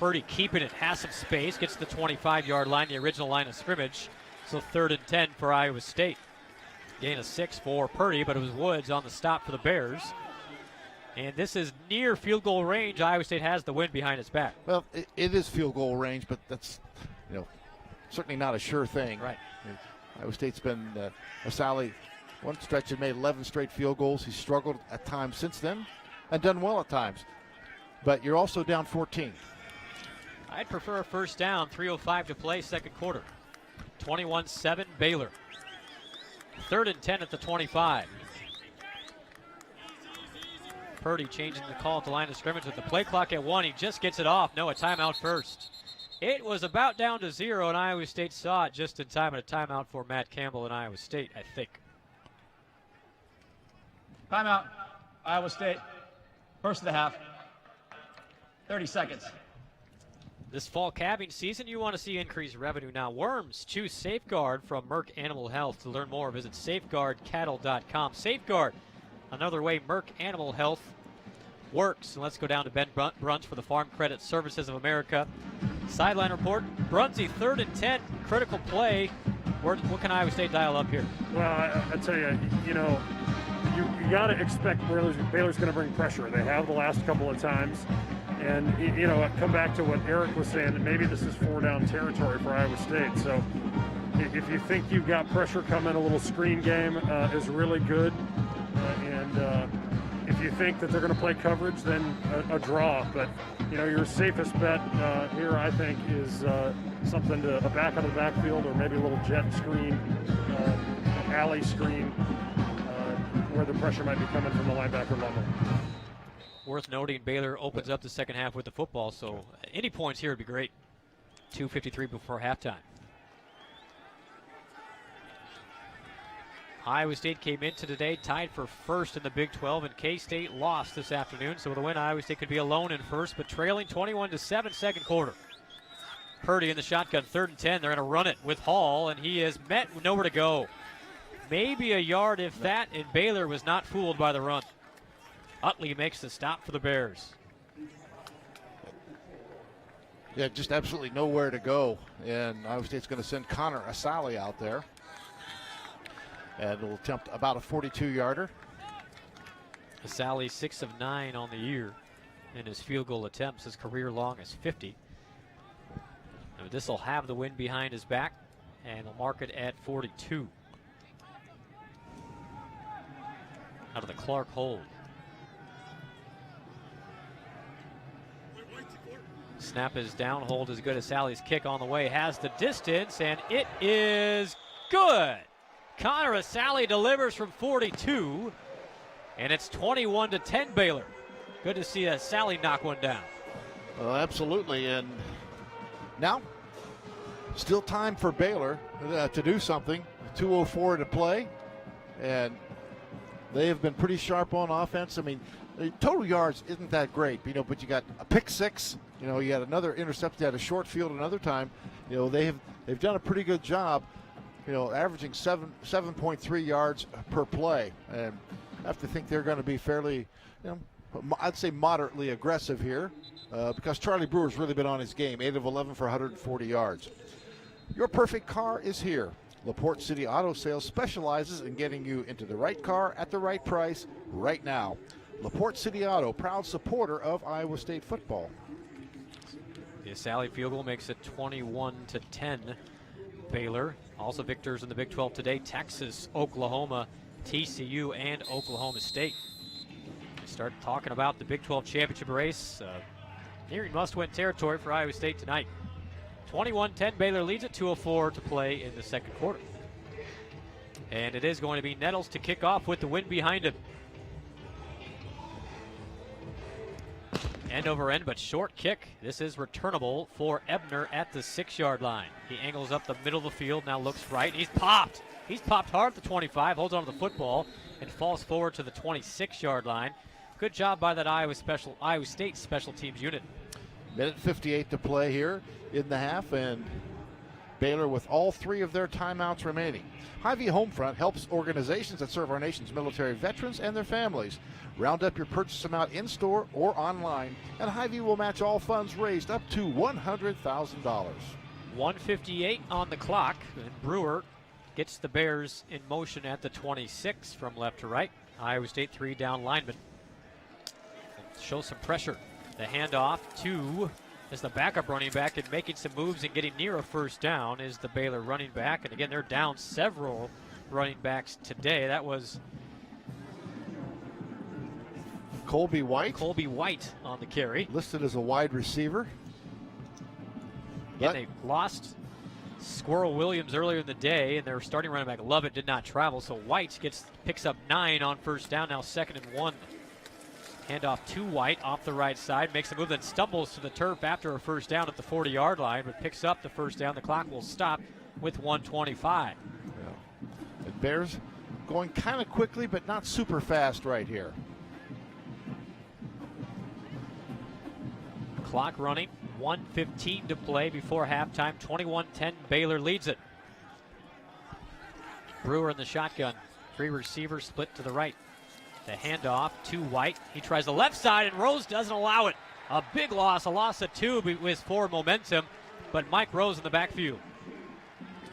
Purdy keeping it, has some space, gets to the 25-yard line, the original line of scrimmage. So 3rd and 10 for Iowa State. Gain of 6 for Purdy, but it was Woods on the stop for the Bears. And this is near field goal range. Iowa State has the wind behind its back. Well, it is field goal range, but that's certainly not a sure thing. Right. Iowa State's been Asali, one stretch had made 11 straight field goals. He's struggled at times since then and done well at times. But you're also down 14. I'd prefer a first down. 3:05 to play, second quarter. 21-7 Baylor. 3rd and 10 at the 25. Purdy changing the call at the line of scrimmage with the play clock at 1. He just gets it off. No, a timeout first. It was about down to 0, and Iowa State saw it just in time, and a timeout for Matt Campbell and Iowa State, I think. Timeout, Iowa State. First of the half. 30 seconds. This fall calving season, you want to see increased revenue. Now, worms, choose Safeguard from Merck Animal Health. To learn more, visit safeguardcattle.com. Safeguard, another way Merck Animal Health works. And let's go down to Ben Bruns for the Farm Credit Services of America sideline report. Brunsy, 3rd and 10, critical play. What can Iowa State dial up here? Well, I tell you, you got to expect Baylor's going to bring pressure. They have the last couple of times. And, come back to what Eric was saying, that maybe this is 4-down territory for Iowa State. So if you think you've got pressure coming, a little screen game is really good. And if you think that they're going to play coverage, then a draw. But, your safest bet here, I think, is something to a back out of the backfield or maybe a little jet screen, alley screen, where the pressure might be coming from the linebacker level. Worth noting, Baylor opens up the second half with the football, so any points here would be great. 2:53 before halftime. Iowa State came into today tied for first in the Big 12, and K-State lost this afternoon. So with a win, Iowa State could be alone in first, but trailing 21-7 second quarter. Purdy in the shotgun, 3rd and 10. They're going to run it with Hall, and he is met with nowhere to go. Maybe a yard if that, and Baylor was not fooled by the run. Utley makes the stop for the Bears. Yeah, just absolutely nowhere to go. And Iowa State's going to send Connor Asali out there. and will attempt about a 42-yarder. Sally 6 of 9 on the year in his field goal attempts. His career long is 50. This will have the wind behind his back, and they'll mark it at 42. Out of the Clark hold. Snap is down, hold is good as Sally's kick on the way, has the distance, and it is good. Connor Asali delivers from 42, and it's 21-10 Baylor. Good to see Sally knock one down. Well, absolutely, and now still time for Baylor to do something. 2:04 to play, and they have been pretty sharp on offense. I mean, the total yards isn't that great, but you got a pick six. You got another intercept. You had a short field another time. They've done a pretty good job. Averaging 7.3 yards per play, and I have to think they're going to be fairly, I'd say moderately aggressive here, because Charlie Brewer's really been on his game. 8 of 11 for 140 yards. Your perfect car is here. LaPorte City Auto Sales specializes in getting you into the right car at the right price right now. LaPorte City Auto, proud supporter of Iowa State football. The Sally field goal makes it 21-10 Baylor. Also victors in the Big 12 today: Texas, Oklahoma, TCU, and Oklahoma State. We start talking about the Big 12 championship race. Nearing must-win territory for Iowa State tonight. 21-10, Baylor leads it, 2:04 to play in the second quarter. And it is going to be Nettles to kick off with the wind behind him. End over end, but short kick. This is returnable for Ebner at the 6-yard line. He angles up the middle of the field, now looks right. He's popped. He's popped hard at the 25, holds on to the football, and falls forward to the 26-yard line. Good job by that Iowa State special teams unit. Minute 58 to play here in the half, and Baylor with all 3 of their timeouts remaining. Hy-Vee Homefront helps organizations that serve our nation's military veterans and their families. Round up your purchase amount in-store or online, and Hy-Vee will match all funds raised up to $100,000. 1:58 on the clock, and Brewer gets the Bears in motion at the 26 from left to right. Iowa State 3 down lineman. Show some pressure. The handoff to is the backup running back, and making some moves and getting near a first down is the Baylor running back. And again, they're down several running backs today. That was Colby White. Colby White on the carry. Listed as a wide receiver. Again, they lost Squirrel Williams earlier in the day, and their starting running back Lovett did not travel. So White picks up 9 on first down, now 2nd and 1. Handoff to White off the right side, makes a move, then stumbles to the turf after a first down at the 40-yard line, but picks up the first down. The clock will stop with 1:25. Yeah. The Bears going kind of quickly, but not super fast right here. Clock running, 1:15 to play before halftime. 21-10, Baylor leads it. Brewer in the shotgun. 3 receivers split to the right. The handoff to White. He tries the left side, and Rose doesn't allow it. A big loss, a loss of 2 with forward momentum, but Mike Rose in the backfield.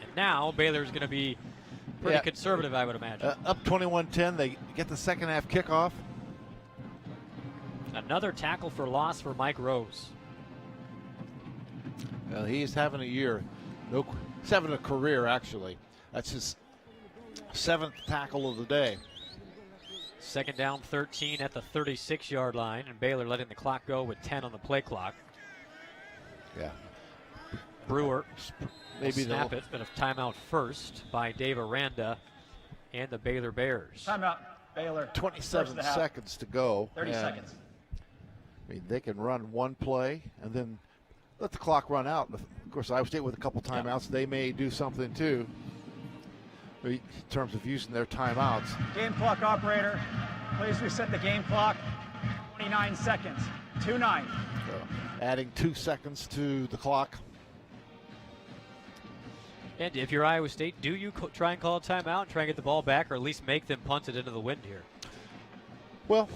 And now Baylor's going to be pretty conservative, I would imagine. Up 21-10, they get the second half kickoff. Another tackle for loss for Mike Rose. Well, he's having a year. He's having a career, actually. That's his 7th tackle of the day. Second down, 13 at the 36-yard line, and Baylor letting the clock go with 10 on the play clock. Yeah. Brewer maybe snap it, but a timeout first by Dave Aranda and the Baylor Bears. Timeout, Baylor. 27 seconds to go. 30 seconds. I mean, they can run one play and then let the clock run out. Of course, Iowa State with a couple timeouts, they may do something too in terms of using their timeouts. Game clock operator, please reset the game clock. 29 seconds. 2-9. So, adding 2 seconds to the clock. And if you're Iowa State, do you try and call a timeout and try and get the ball back, or at least make them punt it into the wind here? Well,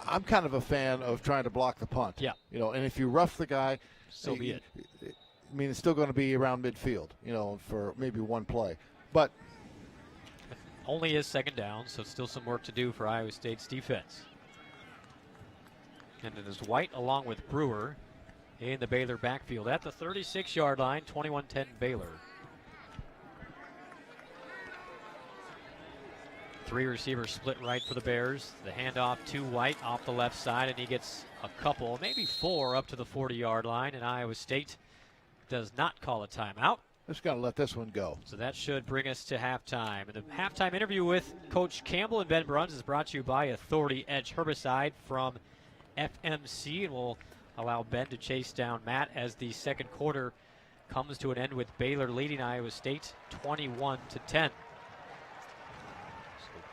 I'm kind of a fan of trying to block the punt. Yeah. And if you rough the guy, so be it. I mean, it's still going to be around midfield, for maybe one play. But only is second down, so still some work to do for Iowa State's defense. And it is White along with Brewer in the Baylor backfield at the 36-yard line, 21-10 Baylor. 3 receivers split right for the Bears. The handoff to White off the left side, and he gets a couple, maybe 4 up to the 40-yard line, and Iowa State does not call a timeout. Just got to let this one go. So that should bring us to halftime. And the halftime interview with Coach Campbell and Ben Bruns is brought to you by Authority Edge Herbicide from FMC, and we'll allow Ben to chase down Matt as the second quarter comes to an end with Baylor leading Iowa State 21-10. So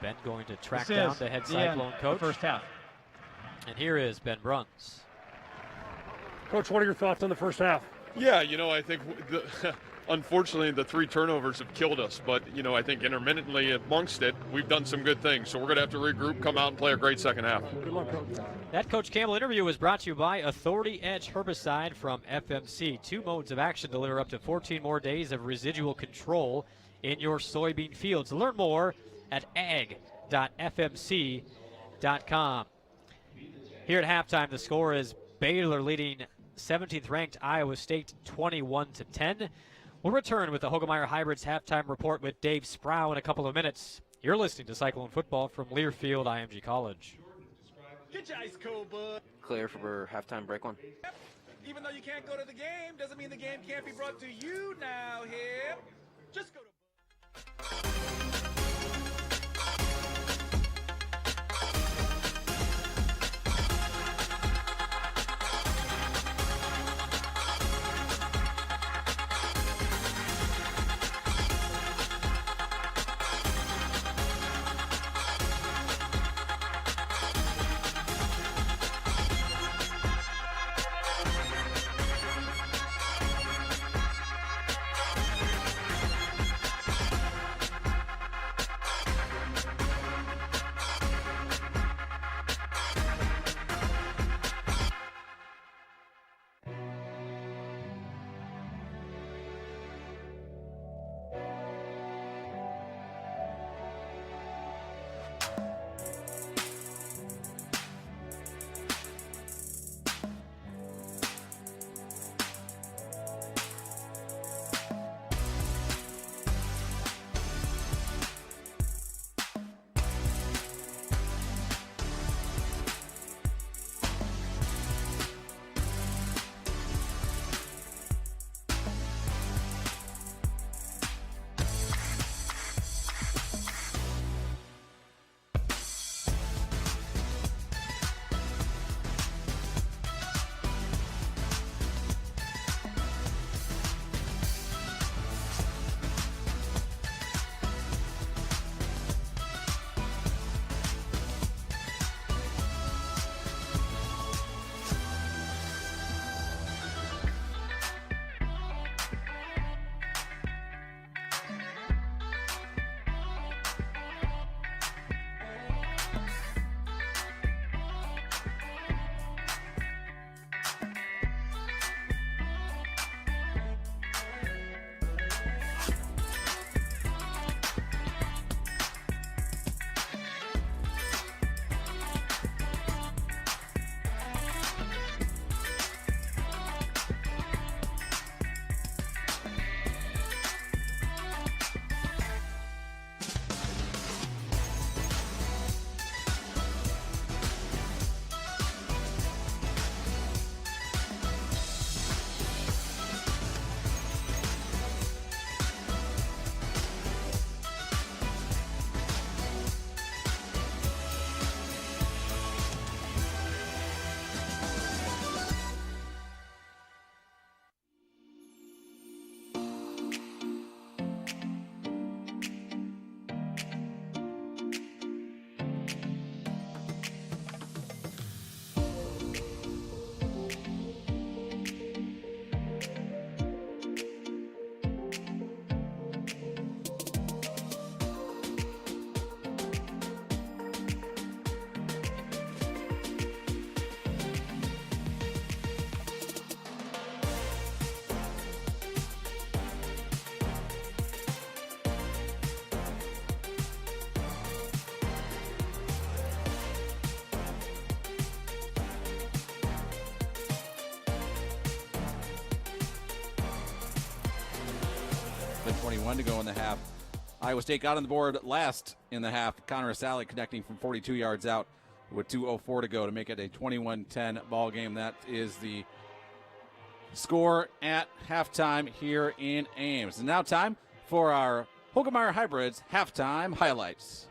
Ben going to track down the head Cyclone coach. First half. And here is Ben Bruns. Coach, what are your thoughts on the first half? Yeah, I think unfortunately the 3 turnovers have killed us, but I think intermittently amongst it, we've done some good things. So we're going to have to regroup, come out and play a great second half. Good luck, Coach. That Coach Campbell interview was brought to you by Authority Edge Herbicide from FMC. 2 modes of action deliver up to 14 more days of residual control in your soybean fields. Learn more at ag.fmc.com. Here at halftime, the score is Baylor leading 17th ranked Iowa State 21-10. We'll return with the Hogemeyer Hybrids halftime report with Dave Sproul in a couple of minutes. You're listening to Cyclone Football from Learfield IMG College. Get your ice cold, bud. Clear for halftime break one. Even though you can't go to the game, doesn't mean the game can't be brought to you now here. Just go to... 11:21 to go in the half. Iowa State got on the board last in the half. Connor Asali connecting from 42 yards out with 2:04 to go to make it a 21-10 ball game. That is the score at halftime here in Ames. And now time for our Hoegemeyer Hybrids halftime highlights.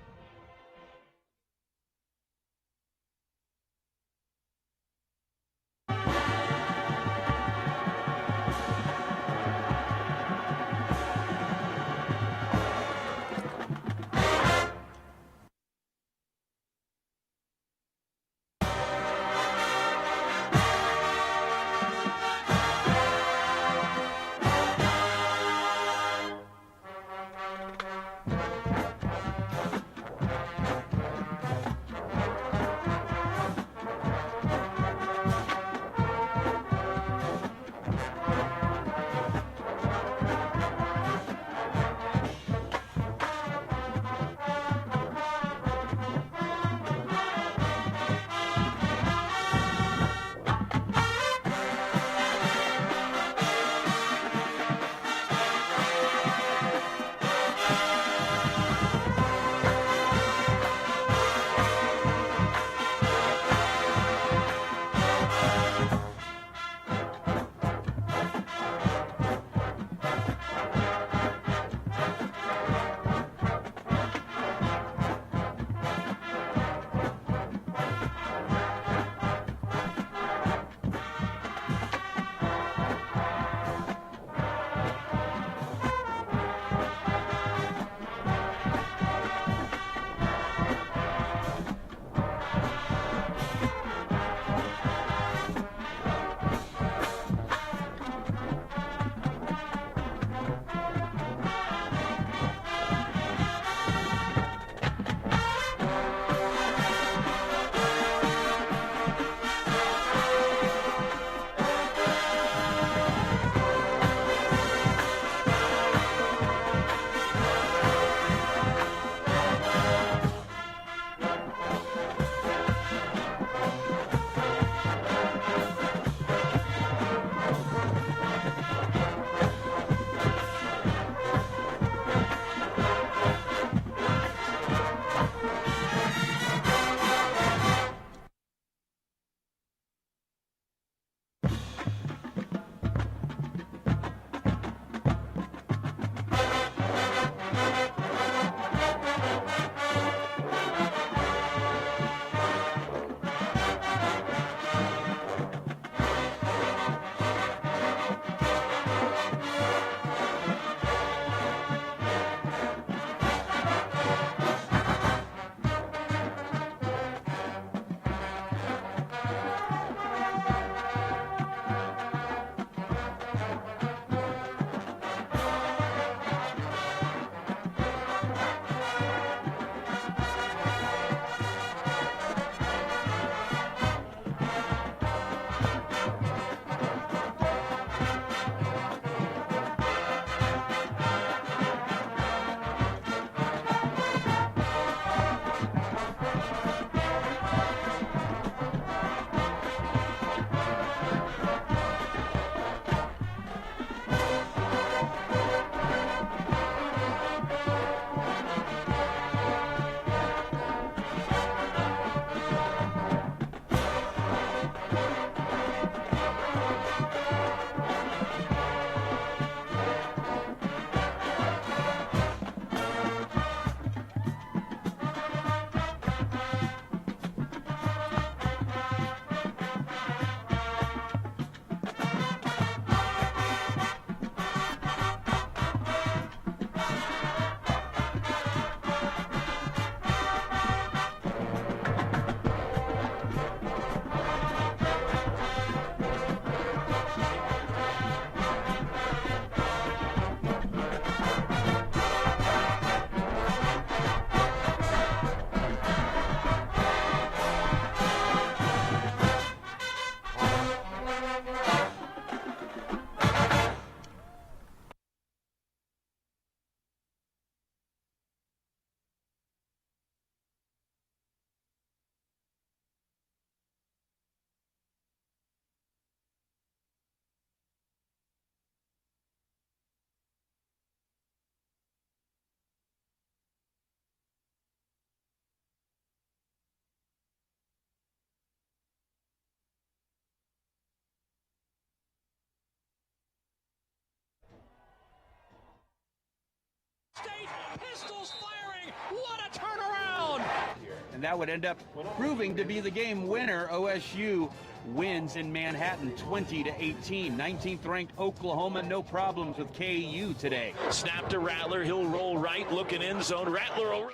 and that would end up proving to be the game winner. OSU wins in Manhattan 20-18. 19th ranked Oklahoma, no problems with KU today. Snap to Rattler, he'll roll right, looking end zone. Rattler will run it.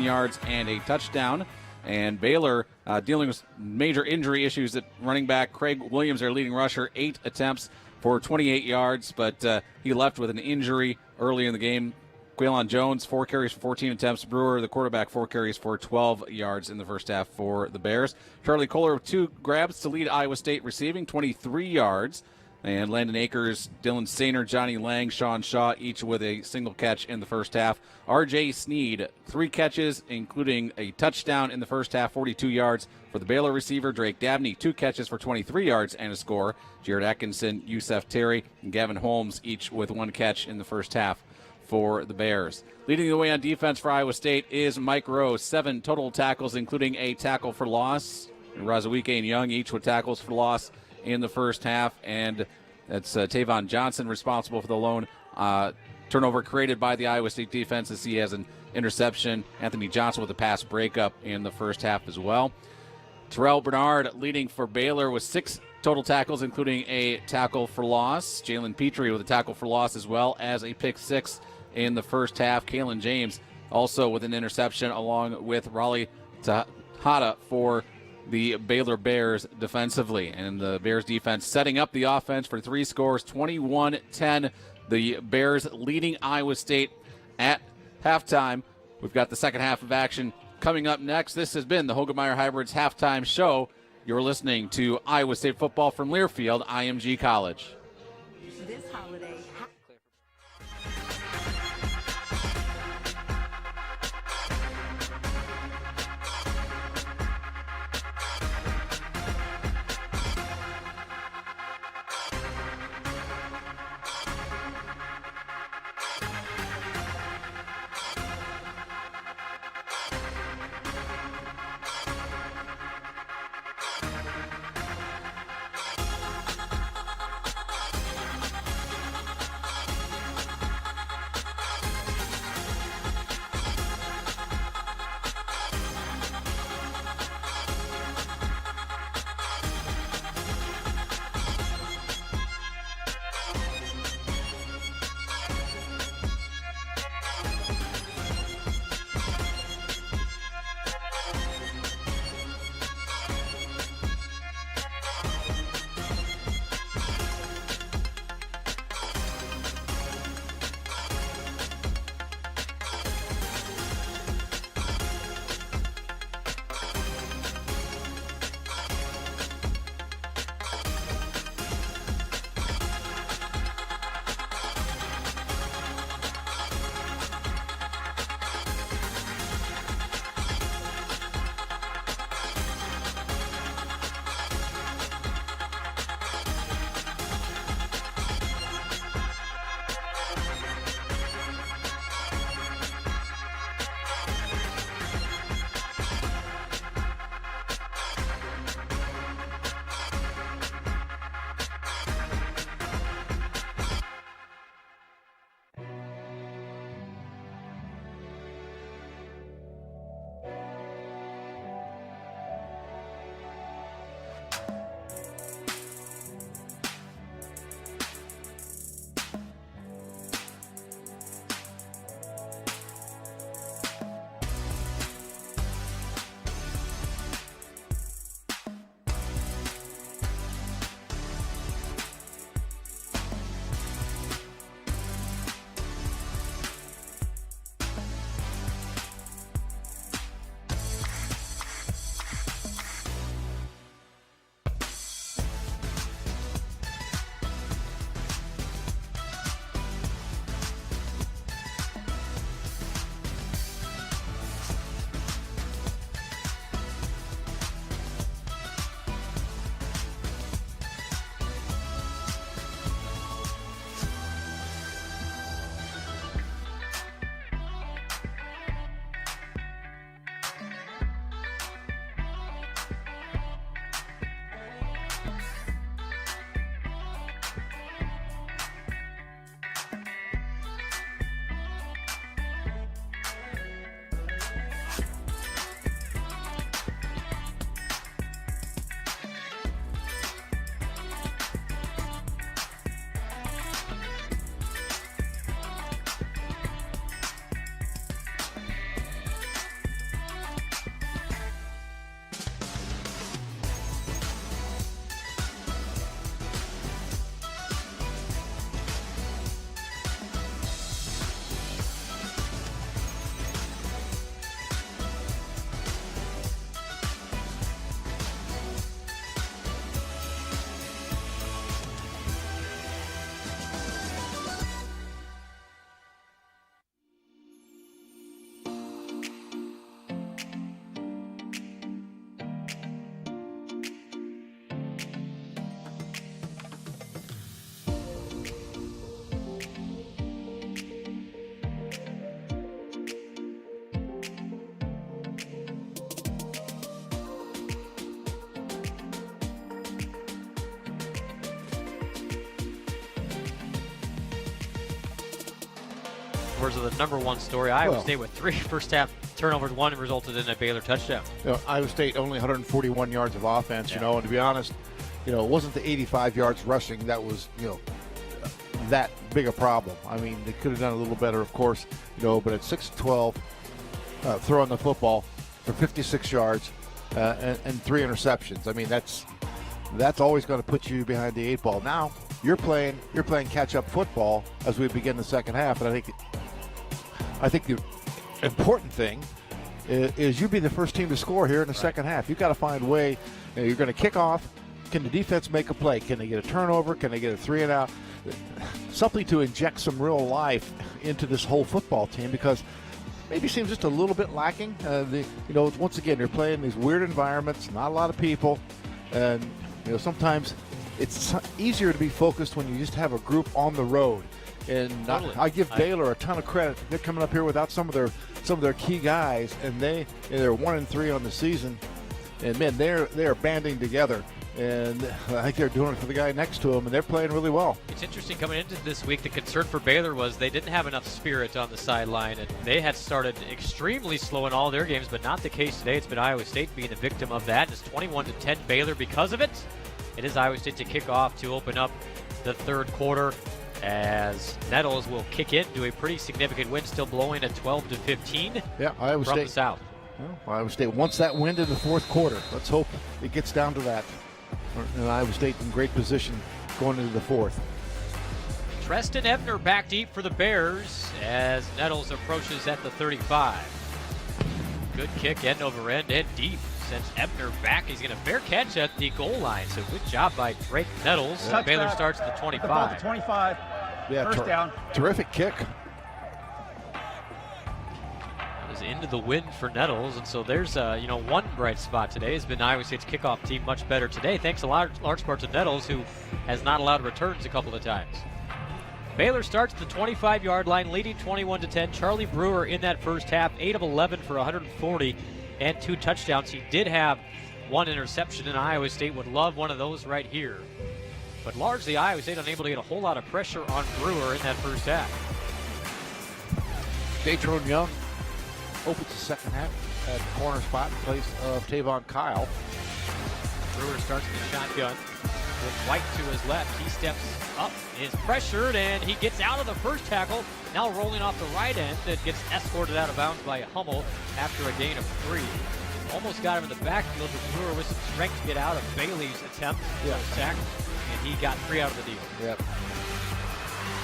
yards and a touchdown. And Baylor dealing with major injury issues at running back. Craig Williams, their leading rusher, 8 attempts for 28 yards, but he left with an injury early in the game. Quaylon Jones, 4 carries for 14 attempts. Brewer, the quarterback, 4 carries for 12 yards in the first half for the Bears. Charlie Kohler with 2 grabs to lead Iowa State receiving, 23 yards. And Landon Akers, Dylan Sainer, Johnny Lang, Sean Shaw, each with a single catch in the first half. R.J. Sneed, 3 catches, including a touchdown in the first half, 42 yards for the Baylor receiver. Drake Dabney, 2 catches for 23 yards and a score. Jared Atkinson, Yusef Terry, and Gavin Holmes, each with 1 catch in the first half for the Bears. Leading the way on defense for Iowa State is Mike Rose, 7 total tackles, including a tackle for loss. And Razawike and Young, each with tackles for loss in the first half, and that's Tavon Johnson responsible for the lone turnover created by the Iowa State defense, as he has an interception. Anthony Johnson with a pass breakup in the first half as well. Terrell Bernard leading for Baylor with 6 total tackles, including a tackle for loss. Jalen Petrie with a tackle for loss, as well as a pick 6 in the first half. Kalen James also with an interception, along with Raleigh Tejada for the Baylor Bears defensively. And the Bears defense setting up the offense for 3 scores, 21-10. The Bears leading Iowa State at halftime. We've got the second half of action Coming up next, this has been the Hogemeyer Hybrids Halftime Show. You're listening to Iowa State football from Learfield, IMG College. This holiday. Of the number one story. Iowa State with 3 first half turnovers, 1 resulted in a Baylor touchdown. Iowa State only 141 yards of offense, and to be honest, it wasn't the 85 yards rushing that was, that big a problem. I mean, they could have done a little better, of course, but at 6-12, throwing the football for 56 yards and 3 interceptions. I mean, that's always going to put you behind the 8 ball. Now you're playing catch-up football as we begin the second half, and I think the important thing is you be the first team to score here in the second half. You've got to find a way. You're going to kick off. Can the defense make a play? Can they get a turnover? Can they get a 3-and-out? Something to inject some real life into this whole football team, because maybe seems just a little bit lacking. Once again, you're playing in these weird environments, not a lot of people, and sometimes it's easier to be focused when you just have a group on the road. And Totally. I give Baylor a ton of credit. They're coming up here without some of their key guys, and they're 1-3 on the season. And man, they're banding together, and I think they're doing it for the guy next to them, and they're playing really well. It's interesting coming into this week. The concern for Baylor was they didn't have enough spirit on the sideline, and they had started extremely slow in all their games, but not the case today. It's been Iowa State being the victim of that. It's 21-10 Baylor because of it. It is Iowa State to kick off to open up the third quarter, as Nettles will kick into a pretty significant win, still blowing at 12-15 Iowa from State. the south. Well, Iowa State wants that win in the fourth quarter. Let's hope it gets down to that. And Iowa State in great position going into the fourth. Treston Ebner back deep for the Bears as Nettles approaches at the 35. Good kick, end over end and deep. Sends Ebner back. He's going to fair catch at the goal line. So good job by Drake Nettles. Touchback. Baylor starts at the 25. 25. First down. Terrific kick. Is into the win for Nettles, and so there's one bright spot today has been Iowa State's kickoff team much better today, thanks a large part to Nettles, who has not allowed returns a couple of times. Baylor starts at the 25-yard line, leading 21-10. Charlie Brewer in that first half, 8 of 11 for 140 and 2 touchdowns. He did have 1 interception, and Iowa State would love one of those right here. But largely, Iowa State unable to get a whole lot of pressure on Brewer in that first half. Datron Young opens the second half at the corner spot in place of Tavon Kyle. Brewer starts the shotgun with White to his left. He steps up, is pressured, and he gets out of the first tackle. Now rolling off the right end, and gets escorted out of bounds by Hummel after a gain of 3. Almost got him in the backfield, but Brewer with some strength to get out of Bailey's attempt for a sack, and he got 3 out of the deal. Yep.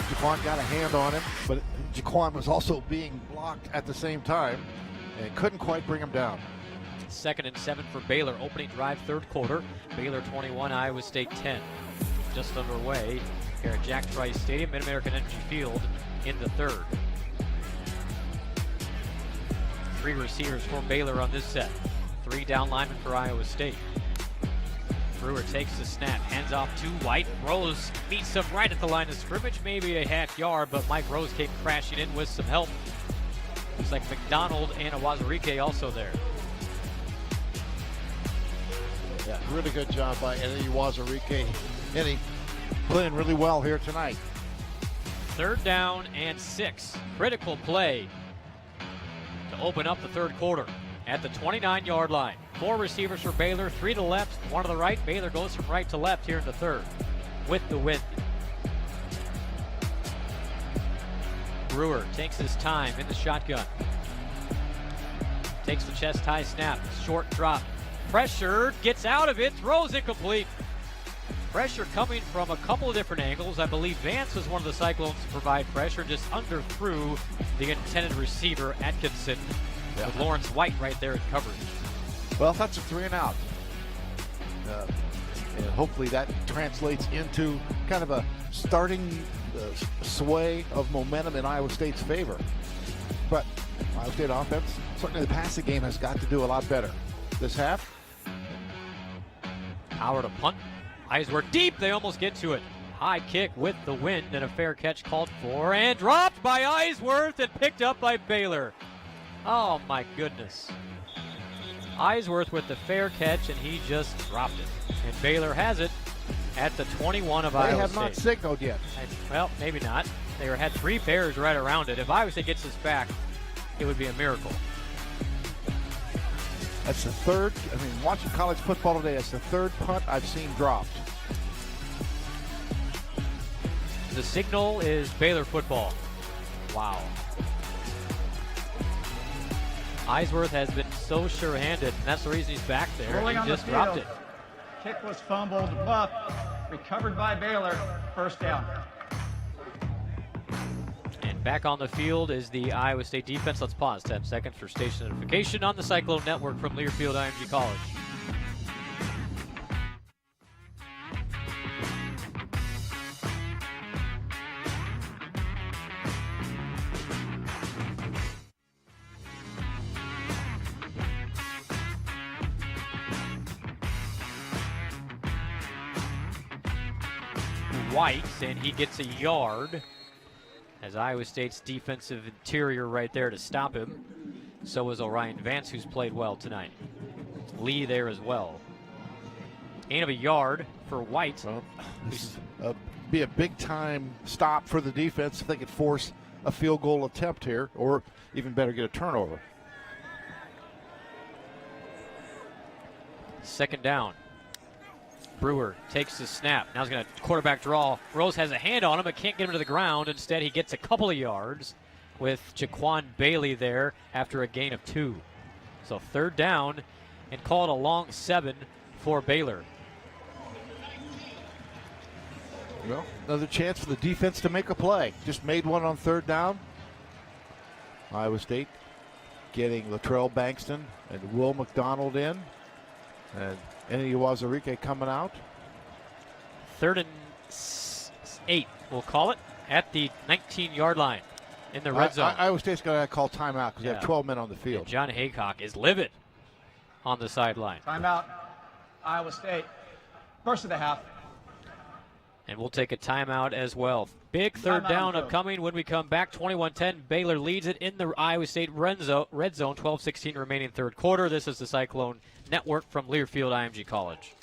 Jaquan got a hand on him, but Jaquan was also being blocked at the same time and couldn't quite bring him down. 2nd and 7 for Baylor. Opening drive, third quarter. Baylor 21, Iowa State 10. Just underway here at Jack Trice Stadium, Mid-American Energy Field in the third. 3 receivers for Baylor on this set. 3 down linemen for Iowa State. Brewer takes the snap, hands off to White. Rose meets him right at the line of scrimmage, maybe a half yard, but Mike Rose came crashing in with some help. Looks like McDonald and Awazarike also there. Yeah, really good job by Eddie Awazarike. Eddie playing really well here tonight. 3rd down and 6. Critical play to open up the third quarter at the 29-yard line. 4 receivers for Baylor, 3 to the left, 1 to the right. Baylor goes from right to left here in the third with the wind. Brewer takes his time in the shotgun. Takes the chest high snap, short drop. Pressure, gets out of it, throws incomplete. Pressure coming from a couple of different angles. I believe Vance was one of the Cyclones to provide pressure, just underthrew the intended receiver, Atkinson, with Lawrence White right there in coverage. Well, that's a 3-and-out. And hopefully that translates into kind of a starting sway of momentum in Iowa State's favor. But Iowa State offense, certainly the passing game has got to do a lot better this half. Howard a punt. Eisworth deep, they almost get to it. High kick with the wind and a fair catch called for and dropped by Eisworth and picked up by Baylor. Oh my goodness. Eisworth with the fair catch and he just dropped it. And Baylor has it at the 21 of Iowa State. They have not signaled yet. Well, maybe not. They had 3 pairs right around it. If Iowa State gets this back, it would be a miracle. That's the third, watching college football today, that's the third punt I've seen dropped. The signal is Baylor football. Wow. Eisworth has been so sure-handed, and that's the reason he's back there. Rolling He on just the dropped field. it. Kick was fumbled, but recovered by Baylor. First down. And Back on the field is the Iowa State defense. Let's pause 10 seconds for station notification on the Cyclone Network from Learfield IMG College. White, and he gets a yard as Iowa State's defensive interior right there to stop him. So is Orion Vance, who's played well tonight. Lee there as well. Gain of a yard for White. Well, this is be a big-time stop for the defense if they could force a field goal attempt here, or even better, get a turnover. Second down. Brewer takes the snap. Now he's going to quarterback draw. Rose has a hand on him, but can't get him to the ground. Instead, he gets a couple of yards with Jaquan Bailey there after a gain of 2. So third down, and call it a long 7 for Baylor. Well, another chance for the defense to make a play. Just made one on third down. Iowa State getting Latrell Bankston and Will McDonald in. And Eddie Wazarike coming out. 3rd and 8, we'll call it, at the 19-yard line in the red zone. Iowa State's got to call timeout because they have 12 men on the field. And John Haycock is livid on the sideline. Timeout, Iowa State. First of the half. And we'll take a timeout as well. Big third down upcoming when we come back. 21-10, Baylor leads it in the Iowa State red zone. 12-16 remaining third quarter. This is the Cyclone Network from Learfield IMG College.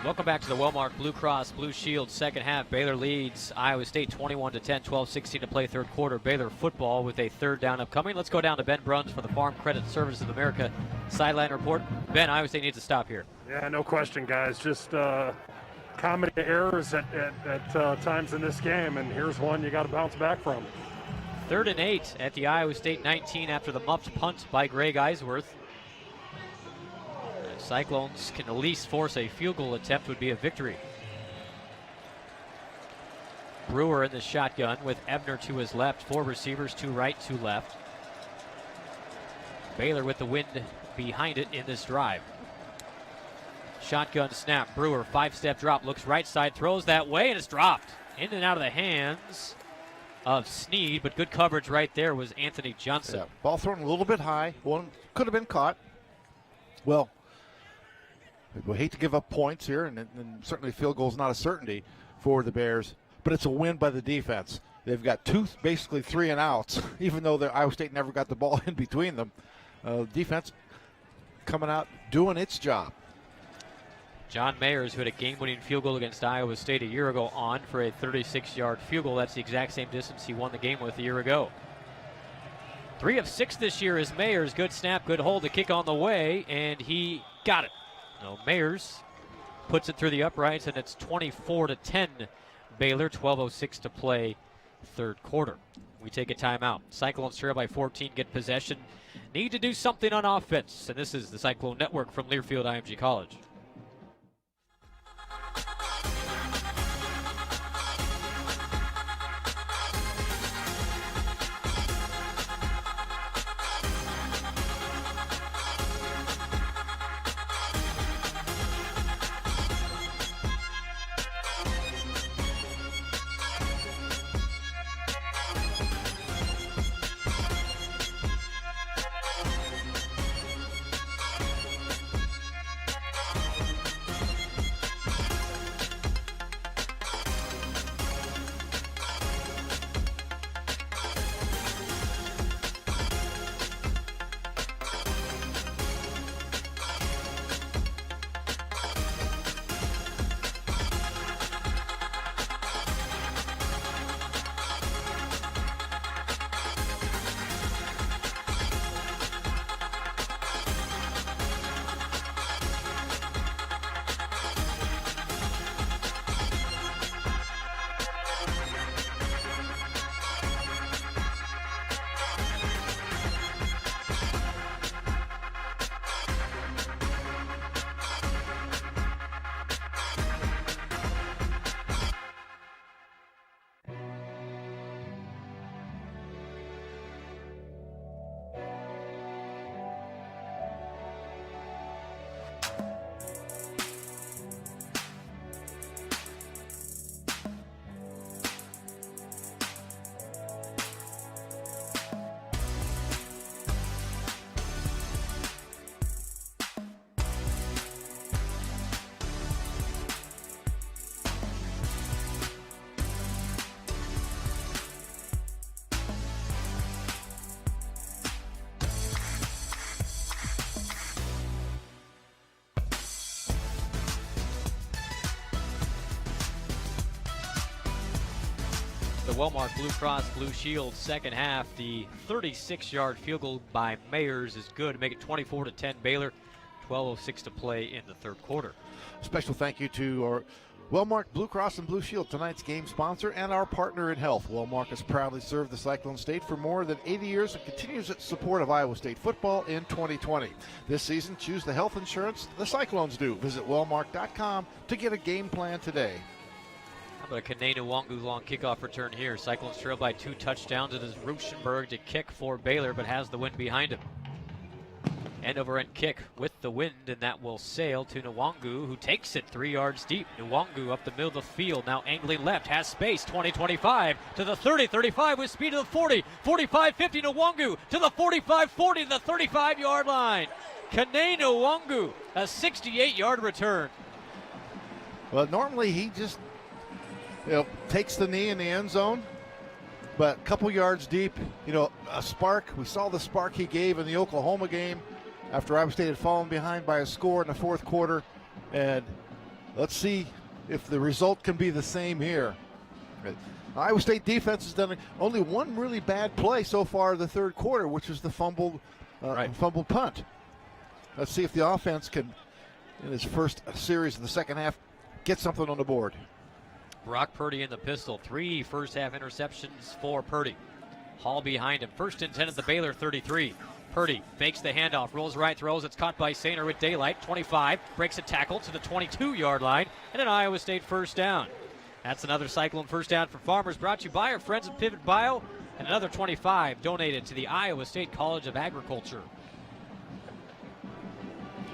Welcome back to the Wellmark Blue Cross Blue Shield second half. Baylor leads Iowa State 21-10, 12-16 to play third quarter. Baylor football with a third down upcoming. Let's go down to Ben Bruns for the Farm Credit Service of America sideline report. Ben, Iowa State needs to stop here. Yeah, no question, guys. Just comedy errors at times in this game, and here's one you got to bounce back from. 3rd and 8 at the Iowa State 19 after the muffed punt by Greg Eisworth. Cyclones can at least force a field goal attempt, would be a victory. Brewer in the shotgun with Ebner to his left, 4 receivers, 2 right, 2 left. Baylor with the wind behind it in this drive. Shotgun snap, Brewer, 5-step drop, looks right side, throws that way, and it's dropped. In and out of the hands of Sneed, but good coverage right there was Anthony Johnson. Yeah, ball thrown a little bit high. One could have been caught. Well, we hate to give up points here, and certainly field goal is not a certainty. for the Bears, but it's a win by the defense. They've got basically 3 and outs, even though Iowa State never got the ball in between them. Defense coming out, doing its job. John Mayers, who had a game-winning field goal against Iowa State a year ago, on for a 36-yard field goal. That's the exact same distance he won the game with a year ago. 3 of 6 this year is Mayers. Good snap, good hold, the kick on the way, and he got it. No, Mayers puts it through the uprights, and it's 24-10 Baylor. 12:06 to play, third quarter. We take a timeout. Cyclones trail by 14, get possession. Need to do something on offense, and this is the Cyclone Network from Learfield IMG College. The Wellmark Blue Cross Blue Shield second half. The 36-yard field goal by Mayers is good to make it 24-10 Baylor. 12:06 to play in the third quarter. Special thank you to our Wellmark Blue Cross and Blue Shield, tonight's game sponsor and our partner in health. Wellmark has proudly served the Cyclone State for more than 80 years and continues its support of Iowa State football in 2020. This season, choose the health insurance the Cyclones do. Visit wellmark.com to get a game plan today. How about a Kanenu Wangu long kickoff return here? Cyclones trail by 2 touchdowns. It is Ruschenberg to kick for Baylor, but has the wind behind him. End over end kick with the wind, and that will sail to Nwangu, who takes it 3 yards deep. Nwangu up the middle of the field, now angling left, has space, 20-25 to the 30-35 with speed to the 40, 45-50 Nwangu to the 45-40 to the 35-yard line. Kanenu Nwangu, a 68-yard return. Well, normally he just takes the knee in the end zone, but a couple yards deep, a spark. We saw the spark he gave in the Oklahoma game after Iowa State had fallen behind by a score in the fourth quarter. And let's see if the result can be the same here. Iowa State defense has done only one really bad play so far in the third quarter, which was the fumbled punt. Let's see if the offense can, in its first series of the second half, get something on the board. Brock Purdy in the pistol. 3 first half interceptions for Purdy. Hall behind him. First and 10 at the Baylor 33. Purdy fakes the handoff, rolls right, throws. It's caught by Sainer with daylight. 25, breaks a tackle to the 22-yard line, and an Iowa State first down. That's another Cyclone first down for Farmers, brought to you by our friends at Pivot Bio, and another 25 donated to the Iowa State College of Agriculture.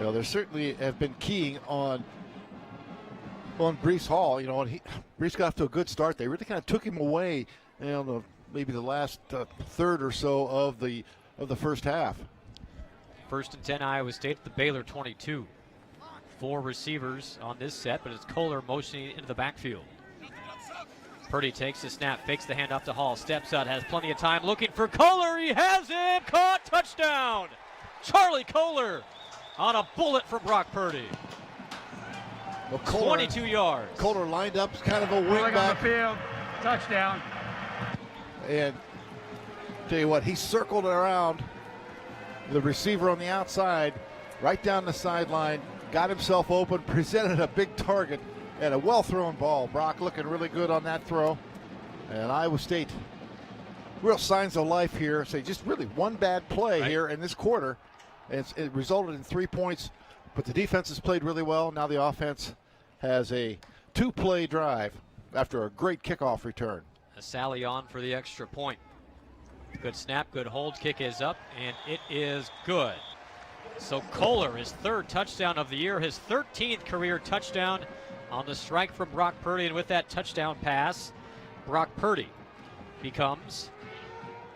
Well, there certainly have been keying on Breece Hall, and Breece got off to a good start. They really kind of took him away, maybe the last third or so of the first half. First and 10 Iowa State at the Baylor 22. 4 receivers on this set, but it's Kohler motioning into the backfield. Purdy takes the snap, fakes the handoff to Hall, steps out, has plenty of time, looking for Kohler. He has him, caught, touchdown. Charlie Kohler on a bullet from Brock Purdy. Well, Kohler, 22 yards. Kohler lined up as kind of a wing On the back. field, touchdown. And tell you what, he circled around the receiver on the outside, right down the sideline, got himself open, presented a big target, and a well-thrown ball. Brock looking really good on that throw. And Iowa State, real signs of life here. Say just really one bad play here in this quarter. It resulted in 3 points, but the defense has played really well. Now the offense has a 2-play drive after a great kickoff return. A sally on for the extra point. Good snap, good hold, kick is up, and it is good. So Kohler, his 3rd touchdown of the year, his 13th career touchdown on the strike from Brock Purdy, and with that touchdown pass, Brock Purdy becomes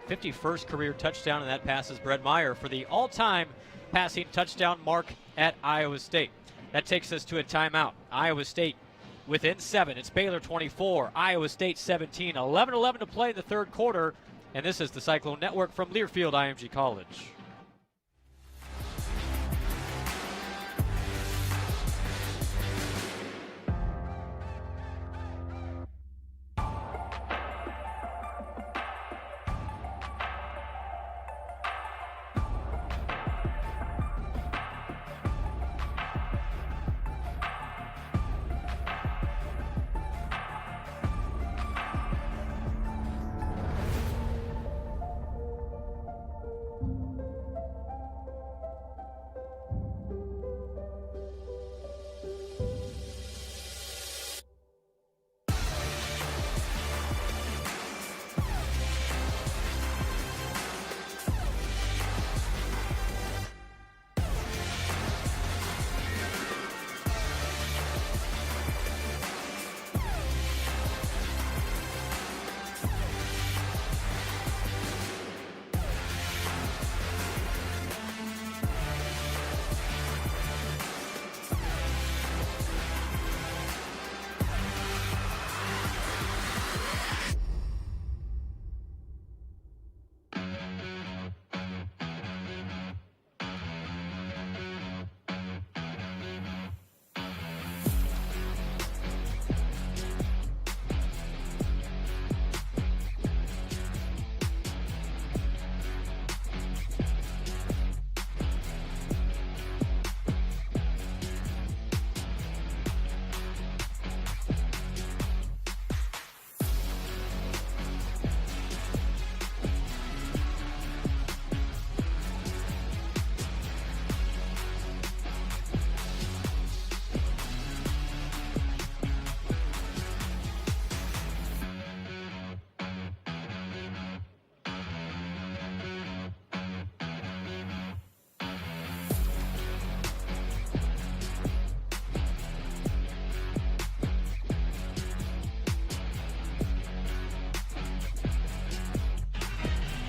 51st career touchdown, and that passes Brett Meyer for the all-time passing touchdown mark at Iowa State. That takes us to a timeout. Iowa State within 7. It's Baylor 24, Iowa State 17. 11-11 to play in the 3rd quarter, and this is the Cyclone Network from Learfield IMG College.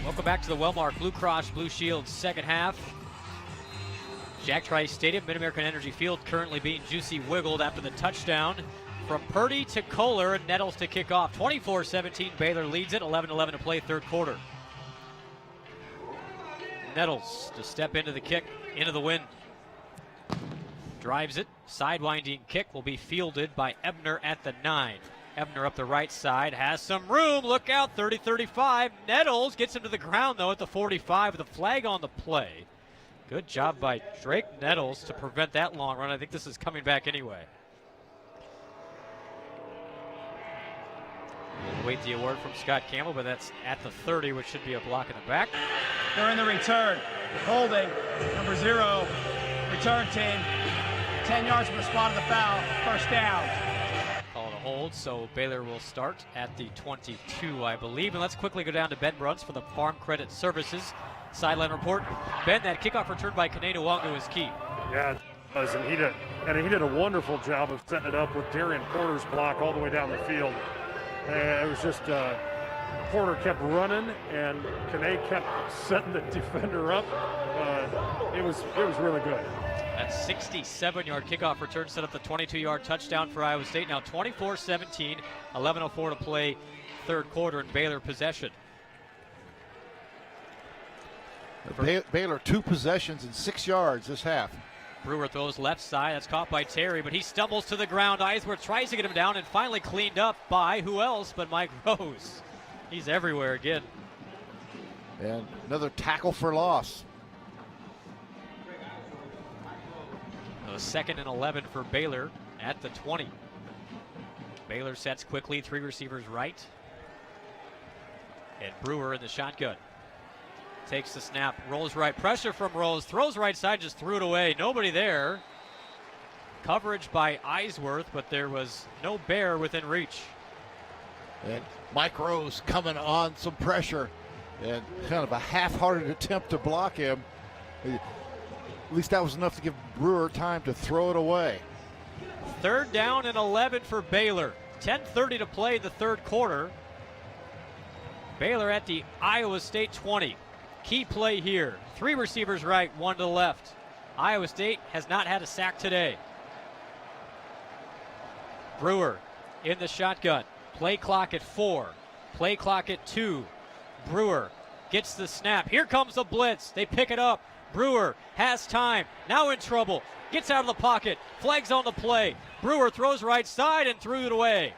Welcome back to the Wellmark Blue Cross Blue Shield second half. Jack Trice Stadium, Mid-American Energy Field currently being juicy wiggled after the touchdown from Purdy to Kohler and Nettles to kick off. 24-17, Baylor leads it, 11-11 to play 3rd quarter. Nettles to step into the kick, into the wind. Drives it, sidewinding kick will be fielded by Ebner at the 9. Ebner up the right side, has some room, look out, 30-35. Nettles gets him to the ground though at the 45 with a flag on the play. Good job by Drake Nettles to prevent that long run. I think this is coming back anyway. We'll wait the award from Scott Campbell, but that's at the 30, which should be a block in the back. They're in the return. Holding, number 0, return team. 10 yards from the spot of the foul, first down. Call it a hold, so Baylor will start at the 22, I believe. And let's quickly go down to Ben Bruns for the Farm Credit Services sideline report. Ben, that kickoff return by Kane Nwangwu is key. Yeah, it was, and he did a wonderful job of setting it up with Darian Porter's block all the way down the field. And it was just Porter kept running, and Kane kept setting the defender up. It was really good. That 67-yard kickoff return set up the 22-yard touchdown for Iowa State. Now 24-17, 11:04 to play, third quarter, and Baylor possession. Baylor 2 possessions and 6 yards this half. Brewer throws left side. That's caught by Terry, but he stumbles to the ground. Eisworth tries to get him down and finally cleaned up by who else but Mike Rose. He's everywhere again. And another tackle for loss. So 2nd and 11 for Baylor at the 20. Baylor sets quickly, 3 receivers right. And Brewer in the shotgun. Takes the snap, rolls right, pressure from Rose, throws right side, just threw it away. Nobody there. Coverage by Eisworth, but there was no bear within reach. And Mike Rose coming on some pressure and kind of a half-hearted attempt to block him. At least that was enough to give Brewer time to throw it away. 3rd down and 11 for Baylor. 10:30 to play the third quarter. Baylor at the Iowa State 20. Key play here. 3 receivers right, 1 to the left. Iowa State has not had a sack today. Brewer in the shotgun. Play clock at 4. Play clock at 2. Brewer gets the snap. Here comes the blitz. They pick it up. Brewer has time. Now in trouble. Gets out of the pocket. Flags on the play. Brewer throws right side and threw it away.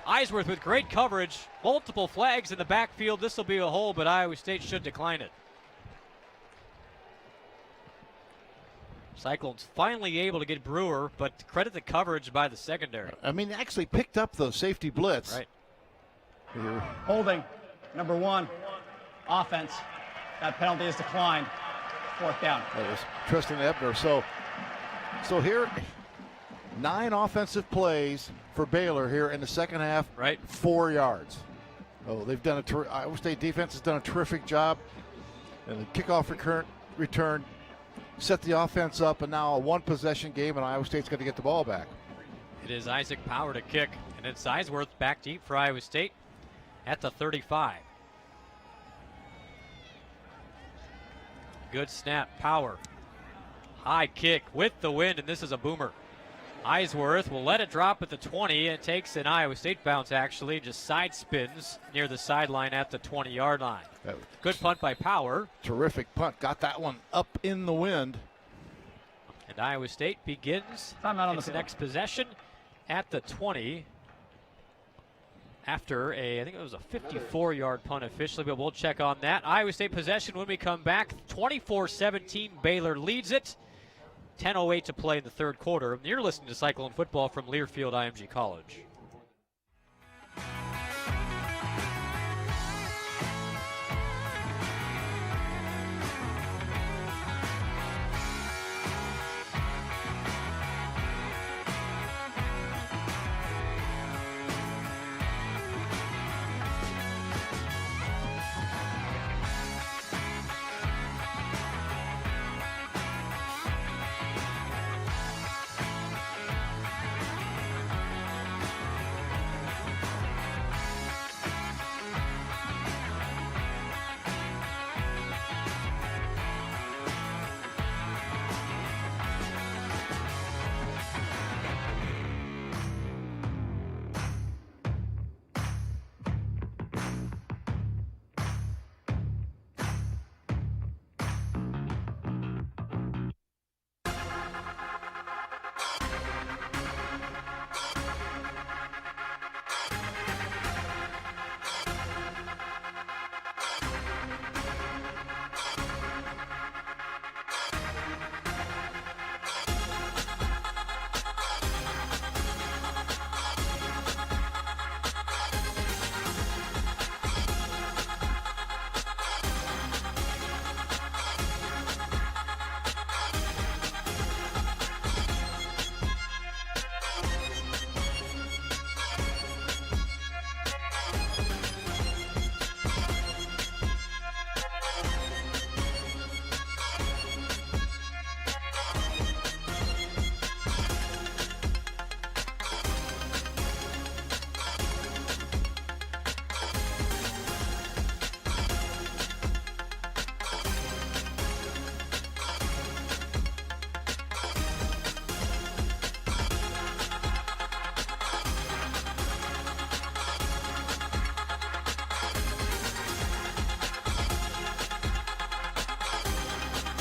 Eisworth with great coverage. Multiple flags in the backfield. This will be a hole, but Iowa State should decline it. Cyclones finally able to get Brewer, but credit the coverage by the secondary. I mean, actually picked up the safety blitz. Right. Here. Holding, number 1, offense. That penalty is declined. 4th down. That was Tristan Ebner. So here, 9 offensive plays for Baylor here in the second half. Right. 4 yards. Oh, they've done Iowa State defense has done a terrific job. And the kickoff return set the offense up, and now a 1-possession game, and Iowa State's got to get the ball back. It is Isaac Power to kick, and it's Eisworth back deep for Iowa State at the 35. Good snap, Power. High kick with the wind, and this is a boomer. Eisworth will let it drop at the 20. It takes an Iowa State bounce, actually, just side spins near the sideline at the 20-yard line. Good punt by Power. Terrific punt. Got that one up in the wind. And Iowa State begins its next possession at the 20 after I think it was a 54-yard punt officially, but we'll check on that. Iowa State possession when we come back. 24-17, Baylor leads it. 10:08 to play in the third quarter. You're listening to Cyclone Football from Learfield IMG College.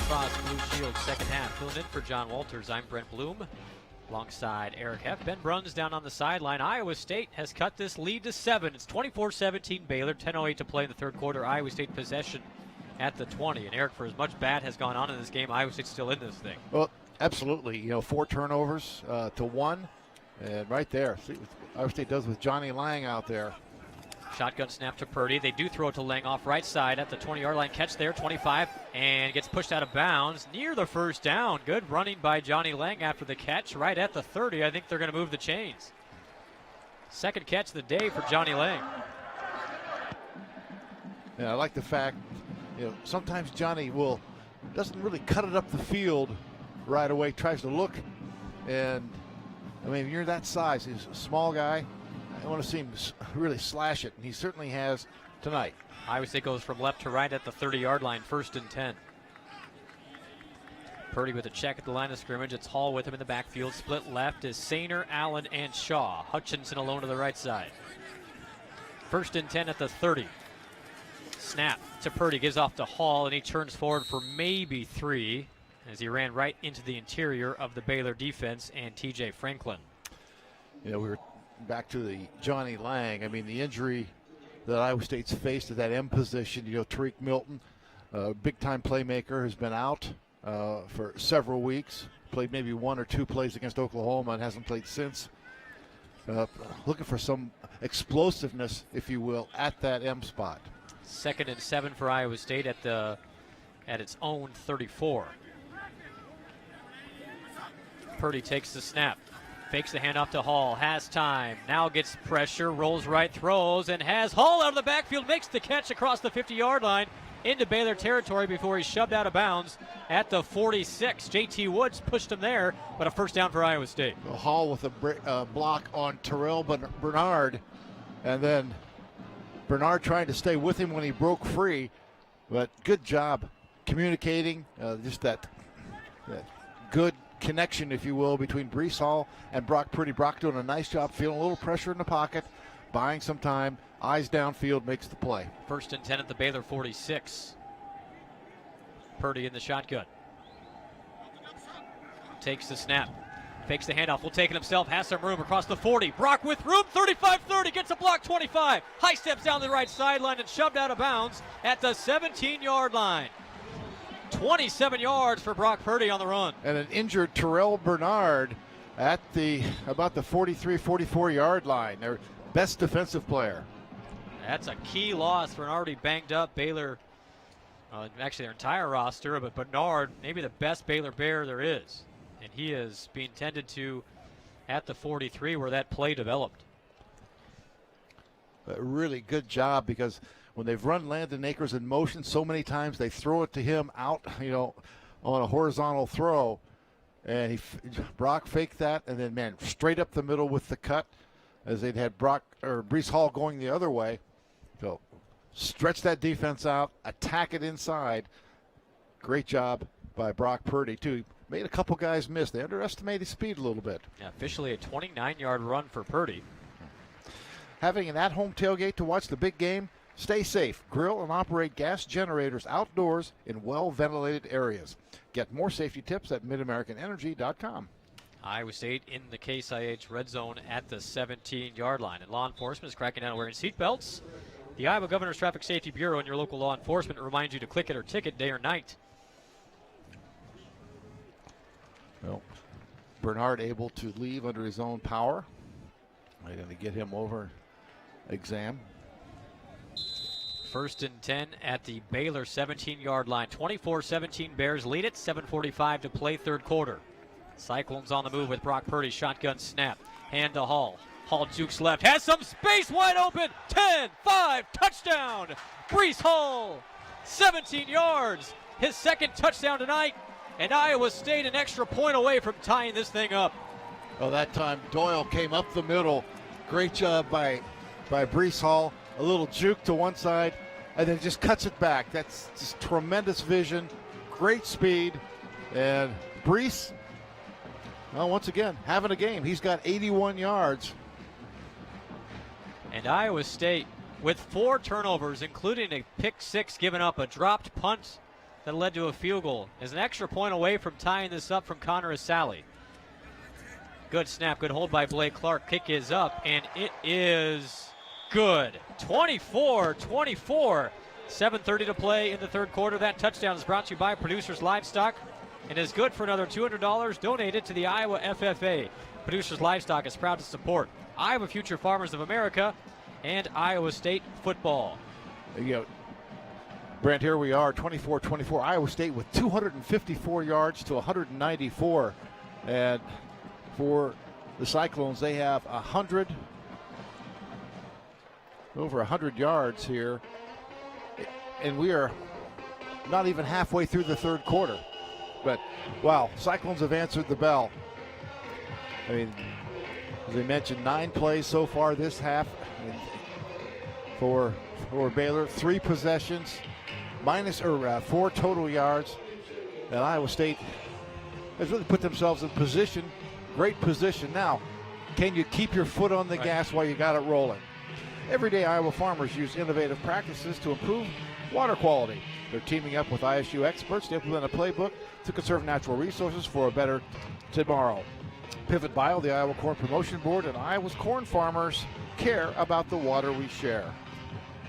Cross Blue Shield second half. Filling in for John Walters, I'm Brent Bloom. Alongside Eric Heff. Ben Bruns down on the sideline. Iowa State has cut this lead to 7. It's 24-17 Baylor. 10:08 to play in the third quarter. Iowa State possession at the 20. And Eric, for as much bad has gone on in this game, Iowa State's still in this thing. Well, absolutely. 4 turnovers to 1. And right there, see what Iowa State does with Johnny Lang out there. Shotgun snap to Purdy. They do throw it to Lang off right side at the 20-yard line. Catch there, 25, and gets pushed out of bounds near the first down. Good running by Johnny Lang after the catch right at the 30. I think they're going to move the chains. Second catch of the day for Johnny Lang. Yeah, I like the fact, sometimes Johnny doesn't really cut it up the field right away, tries to look, and I mean, you're that size. He's a small guy. I want to see him really slash it, and he certainly has tonight. Iowa State goes from left to right at the 30-yard line, 1st and 10. Purdy with a check at the line of scrimmage. It's Hall with him in the backfield. Split left is Sainer, Allen, and Shaw. Hutchinson alone to the right side. 1st and 10 at the 30. Snap to Purdy, gives off to Hall, and he turns forward for maybe 3 as he ran right into the interior of the Baylor defense and T.J. Franklin. We were back to the Johnny Lang. I mean, the injury that Iowa State's faced at that M position, Tariq Milton, big-time playmaker, has been out for several weeks. Played maybe 1 or 2 plays against Oklahoma and hasn't played since. Looking for some explosiveness, if you will, at that M spot. 2nd and 7 for Iowa State at its own 34. Purdy takes the snap. Fakes the handoff to Hall, has time, now gets pressure, rolls right, throws, and has Hall out of the backfield, makes the catch across the 50-yard line into Baylor territory before he's shoved out of bounds at the 46. J.T. Woods pushed him there, but a first down for Iowa State. Well, Hall with a block on Terrell Bernard, and then Bernard trying to stay with him when he broke free, but good job communicating, just that good connection, if you will, between Breece Hall and Brock Purdy. Brock doing a nice job, feeling a little pressure in the pocket, buying some time, eyes downfield, makes the play. 1st and 10 at the Baylor 46. Purdy in the shotgun. Takes the snap. Fakes the handoff, will take it himself, has some room across the 40. Brock with room, 35-30, gets a block, 25. High steps down the right sideline and shoved out of bounds at the 17-yard line. 27 yards for Brock Purdy on the run. And an injured Terrell Bernard at about the 43-44 yard line. Their best defensive player. That's a key loss for an already banged up Baylor, actually their entire roster, but Bernard, maybe the best Baylor Bear there is. And he is being tended to at the 43 where that play developed. A really good job, because when they've run Landon Akers in motion so many times, they throw it to him out, on a horizontal throw. And Brock faked that, and then, straight up the middle with the cut, as they'd had Breece Hall going the other way. So stretch that defense out, attack it inside. Great job by Brock Purdy, too. Made a couple guys miss. They underestimated his speed a little bit. Yeah, officially a 29-yard run for Purdy. Having an at-home tailgate to watch the big game? Stay safe. Grill and operate gas generators outdoors in well-ventilated areas. Get more safety tips at midamericanenergy.com. Iowa State in the Case IH red zone at the 17-yard line. And law enforcement is cracking down on wearing seatbelts. The Iowa Governor's Traffic Safety Bureau and your local law enforcement reminds you to click it or ticket day or night. Well, Bernard able to leave under his own power. They're going to get him over exam. 1st and 10 at the Baylor 17-yard line. 24-17 Bears lead it. 7:45 to play third quarter. Cyclones on the move with Brock Purdy. Shotgun snap. Hand to Hall. Hall jukes left. Has some space wide open. 10-5. Touchdown. Breece Hall. 17 yards. His second touchdown tonight. And Iowa State an extra point away from tying this thing up. Oh, that time Doyle came up the middle. Great job by Breece Hall. A little juke to one side, and then just cuts it back. That's just tremendous vision, great speed, and Breece, well, once again, having a game. He's got 81 yards. And Iowa State with 4 turnovers, including a pick 6 given up, a dropped punt, that led to a field goal. Is an extra point away from tying this up from Connor Asali. Good snap, good hold by Blake Clark. Kick is up, and it is good. 24-24. 7:30 to play in the third quarter. That touchdown is brought to you by Producers Livestock and is good for another $200 donated to the Iowa FFA. Producers Livestock is proud to support Iowa Future Farmers of America and Iowa State football. Brent, here we are, 24-24. Iowa State with 254 yards to 194. And for the Cyclones, they have over 100 yards here. And we are not even halfway through the third quarter. But, wow, Cyclones have answered the bell. I mean, as I mentioned, 9 plays so far this half. For Baylor, 3 possessions, 4 total yards. And Iowa State has really put themselves in position, great position. Now, can you keep your foot on the gas while you got it rolling? Every day, Iowa farmers use innovative practices to improve water quality. They're teaming up with ISU experts to implement a playbook to conserve natural resources for a better tomorrow. Pivot Bio, the Iowa Corn Promotion Board, and Iowa's corn farmers care about the water we share.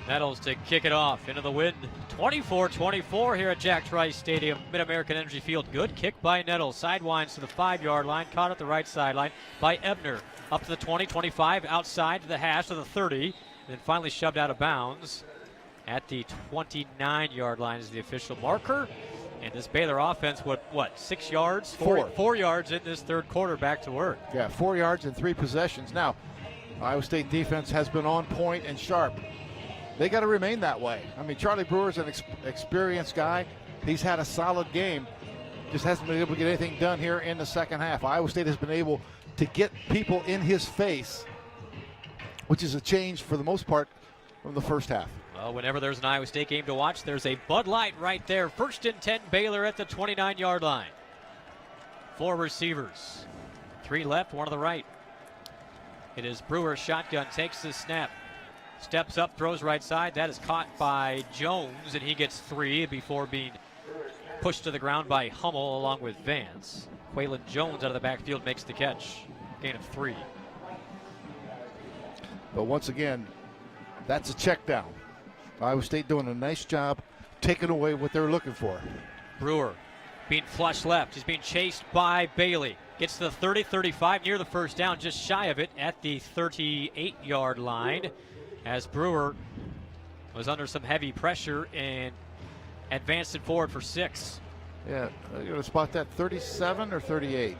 Nettles to kick it off into the wind. 24-24 here at Jack Trice Stadium, Mid-American Energy Field. Good kick by Nettles. Sidewinds to the 5-yard line, caught at the right sideline by Ebner. Up to the 20, 25, outside to the hash to the 30, and then finally shoved out of bounds at the 29-yard line is the official marker. And this Baylor offense, what 6 yards? 4 yards in this third quarter, back to work. Yeah, 4 yards and 3 possessions. Now, Iowa State defense has been on point and sharp. They got to remain that way. I mean, Charlie Brewer's an experienced guy. He's had a solid game. Just hasn't been able to get anything done here in the second half. Iowa State has been able to get people in his face, which is a change for the most part from the first half. Well, whenever there's an Iowa State game to watch, there's a Bud Light right there. 1st and 10, Baylor at the 29-yard line. 4 receivers. 3 left, 1 to the right. It is Brewer, shotgun, takes the snap. Steps up, throws right side. That is caught by Jones, and he gets 3 before being pushed to the ground by Hummel along with Vance. Quaylen Jones out of the backfield makes the catch. Gain of 3. But once again, that's a check down. Iowa State doing a nice job taking away what they're looking for. Brewer being flush left. He's being chased by Bailey. Gets to the 30, 35, near the first down, just shy of it at the 38-yard line, as Brewer was under some heavy pressure and advanced it forward for 6. Yeah, you're going to spot that 37 or 38.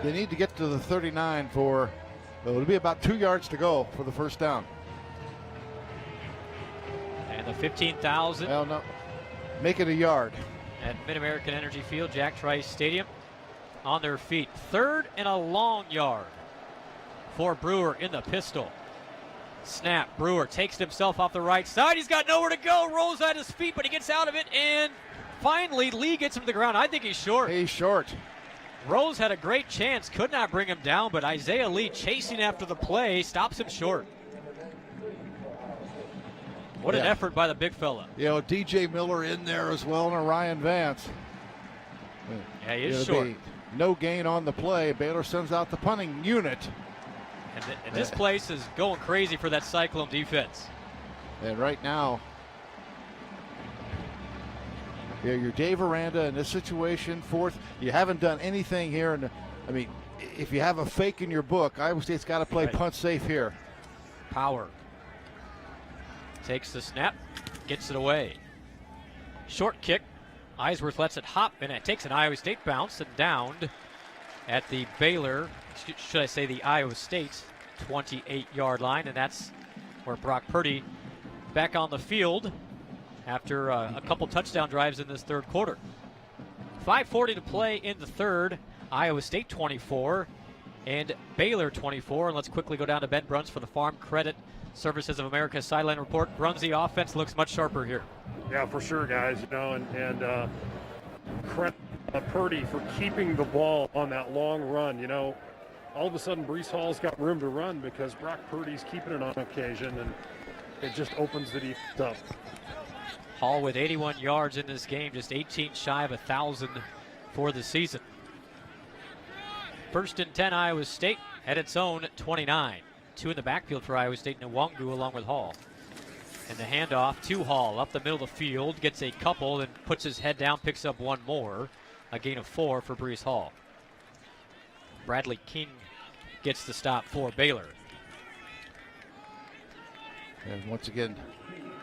They need to get to the 39 for, it'll be about 2 yards to go for the first down. And the 15,000. Well, no, make it a yard. At Mid-American Energy Field, Jack Trice Stadium, on their feet. 3rd and a long yard for Brewer in the pistol. Snap, Brewer takes himself off the right side. He's got nowhere to go, rolls at his feet, but he gets out of it, and finally Lee gets him to the ground. I think he's short. He's short. Rose had a great chance, could not bring him down, but Isaiah Lee chasing after the play stops him short. What an effort by the big fella. You know, DJ Miller in there as well, and Orion Vance. Yeah, he is short. No gain on the play. Baylor sends out the punting unit. And this place is going crazy for that Cyclone defense. And right now, yeah, you're Dave Aranda in this situation, 4th. You haven't done anything here. And I mean, if you have a fake in your book, Iowa State's got to play punt safe here. Power takes the snap, gets it away. Short kick. Eisworth lets it hop, and it takes an Iowa State bounce and downed at the Baylor, should I say the Iowa State 28-yard line, and that's where Brock Purdy back on the field after a couple touchdown drives in this third quarter. 5:40 to play in the third. Iowa State 24 and Baylor 24. And let's quickly go down to Ben Bruns for the Farm Credit Services of America Sideline Report. Brunsy, offense looks much sharper here. Yeah, for sure, guys. You know, and credit Purdy for keeping the ball on that long run. You know, all of a sudden Breece Hall's got room to run because Brock Purdy's keeping it on occasion, and it just opens the defense up. Hall with 81 yards in this game, just 18 shy of 1,000 for the season. 1st and 10, Iowa State at its own 29. 2 in the backfield for Iowa State, Nwangu along with Hall. And the handoff to Hall up the middle of the field, gets a couple and puts his head down, picks up one more. A gain of 4 for Brees Hall. Bradley King gets the stop for Baylor. And once again,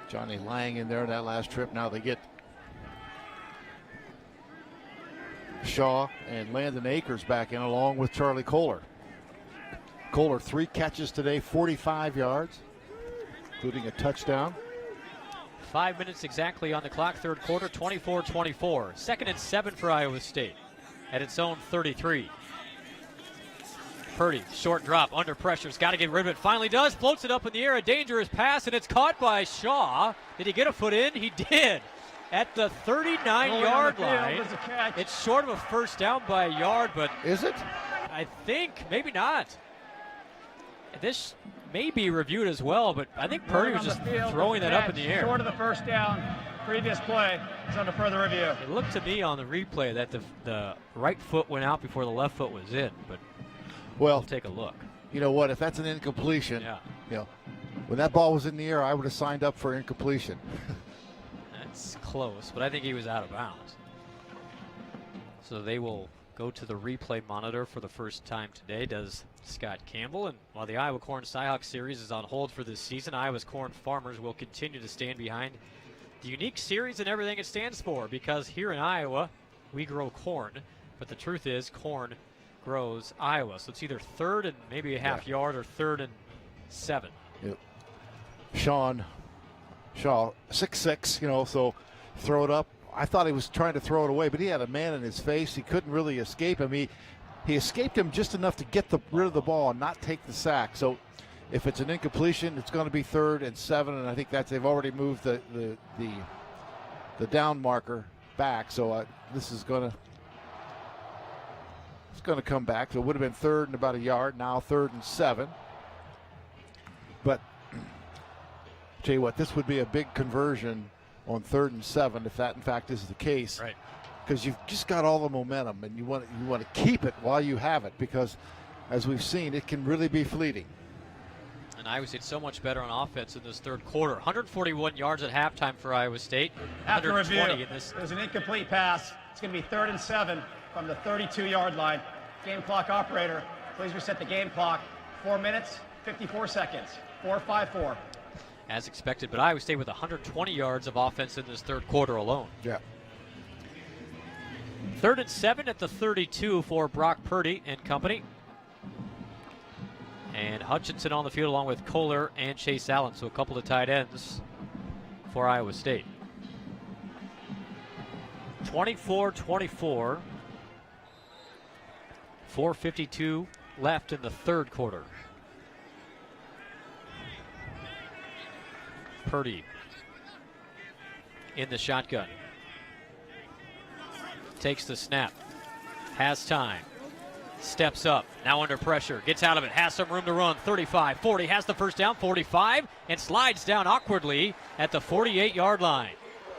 Johnny Lang in there that last trip. Now they get Shaw and Landon Akers back in along with Charlie Kohler. Kohler 3 catches today, 45 yards, including a touchdown. 5 minutes exactly on the clock, third quarter, 24-24. 2nd and 7 for Iowa State at its own 33. Purdy, short drop, under pressure, has got to get rid of it, finally does, floats it up in the air, a dangerous pass, and it's caught by Shaw. Did he get a foot in? He did. At the 39-yard line. It's short of a first down by a yard, but... Is it? I think, maybe not. This may be reviewed as well, but I think Purdy was just throwing that up in the air. Short of the first down. Previous play is under further review. It looked to me on the replay that the right foot went out before the left foot was in, but well, we'll take a look. You know what? If that's an incompletion, yeah. You know, when that ball was in the air, I would have signed up for incompletion. That's close, but I think he was out of bounds. So they will go to the replay monitor for the first time today, does Scott Campbell. And while the Iowa Corn Cyhawk series is on hold for this season, Iowa's corn farmers will continue to stand behind the unique series and everything it stands for, because here in Iowa, we grow corn, but the truth is corn grows Iowa. So it's either 3rd and maybe a half yard or 3rd and 7. Yep. Shaw, 6'6", you know, so throw it up. I thought he was trying to throw it away, but he had a man in his face. He couldn't really escape him. He escaped him just enough to get rid of the ball and not take the sack. So if it's an incompletion, it's going to be 3rd and 7, and I think they've already moved the down marker back. So this is going to come back. So it would have been 3rd and about a yard. Now 3rd and 7. But tell you what, this would be a big conversion on 3rd and 7 if that in fact is the case. Right. Because you've just got all the momentum and you want to keep it while you have it, because as we've seen, it can really be fleeting. And Iowa State so much better on offense in this third quarter. 141 yards at halftime for Iowa State. After review, in this. There's an incomplete pass. It's going to be 3rd and 7 from the 32-yard line. Game clock operator, please reset the game clock. 4 minutes, 54 seconds. 4-5-4. As expected, but Iowa State with 120 yards of offense in this third quarter alone. Yeah. 3rd and 7 at the 32 for Brock Purdy and company. And Hutchinson on the field along with Kohler and Chase Allen. So a couple of tight ends for Iowa State. 24-24. 4:52 left in the third quarter. Purdy in the shotgun. Takes the snap. Has time. Steps up. Now under pressure. Gets out of it. Has some room to run. 35, 40. Has the first down. 45. And slides down awkwardly at the 48-yard line.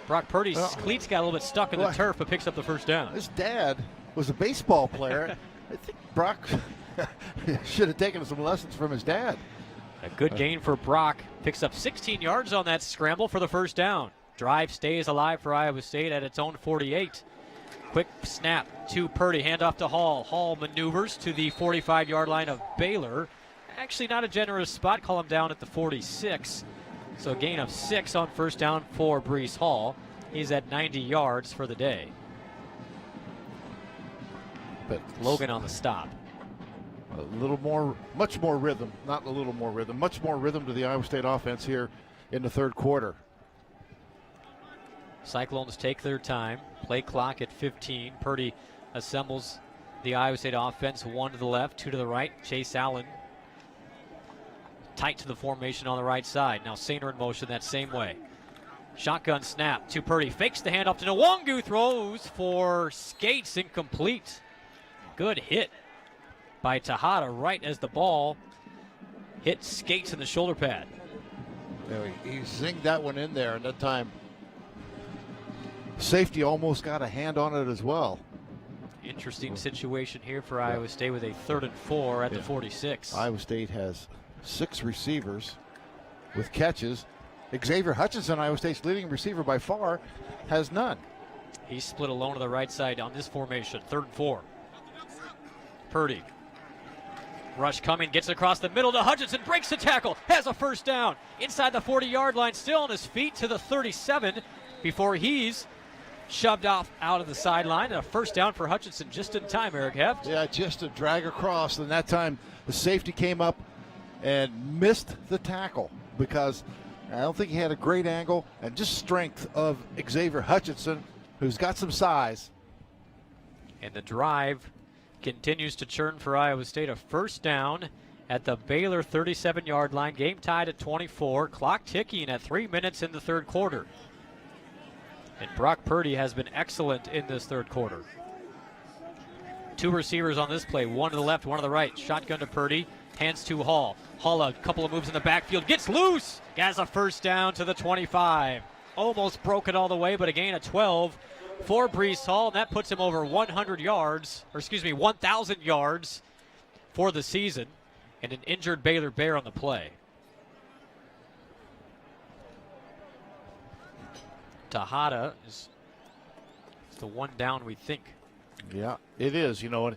Brock Purdy's cleats got a little bit stuck in the turf, but picks up the first down. His dad was a baseball player. I think Brock should have taken some lessons from his dad. A good gain for Brock. Picks up 16 yards on that scramble for the first down. Drive stays alive for Iowa State at its own 48. Quick snap to Purdy. Handoff to Hall. Hall maneuvers to the 45-yard line of Baylor. Actually not a generous spot. Call him down at the 46. So a gain of 6 on first down for Brees Hall. He's at 90 yards for the day. But Logan on the stop. A little more, much more rhythm, not a little more rhythm, much more rhythm to the Iowa State offense here in the third quarter. Cyclones take their time. Play clock at 15. Purdy assembles the Iowa State offense. 1 to the left, 2 to the right. Chase Allen tight to the formation on the right side. Now Sainer in motion that same way. Shotgun snap to Purdy. Fakes the handoff to Nwangu. Throws for Skates. Incomplete. Good hit by Tejada right as the ball hit Skates in the shoulder pad. Yeah, he zinged that one in there, and that time safety almost got a hand on it as well. Interesting situation here for Iowa State with a 3rd and 4 at the 46. Iowa State has 6 receivers with catches. Xavier Hutchinson, Iowa State's leading receiver by far, has none. He's split alone to the right side on this formation. 3rd and 4. Purdy. Rush coming, gets across the middle to Hutchinson, breaks the tackle, has a first down. Inside the 40-yard line, still on his feet to the 37 before he's shoved off out of the sideline. And a first down for Hutchinson just in time, Eric Heft. Yeah, just a drag across. And that time the safety came up and missed the tackle because I don't think he had a great angle, and just strength of Xavier Hutchinson, who's got some size. And the drive continues to churn for Iowa State. A first down at the Baylor 37-yard line. Game tied at 24. Clock ticking at 3 minutes in the 3rd quarter. And Brock Purdy has been excellent in this 3rd quarter. 2 receivers on this play, one to the left, one to the right. Shotgun to Purdy, hands to Hall. Hall a couple of moves in the backfield, gets loose, has a first down to the 25. Almost broke it all the way, but a gain of 12 for Breece Hall, and that puts him over 1,000 yards for the season, and an injured Baylor Bear on the play. Tejada is the one down, we think. Yeah, it is, and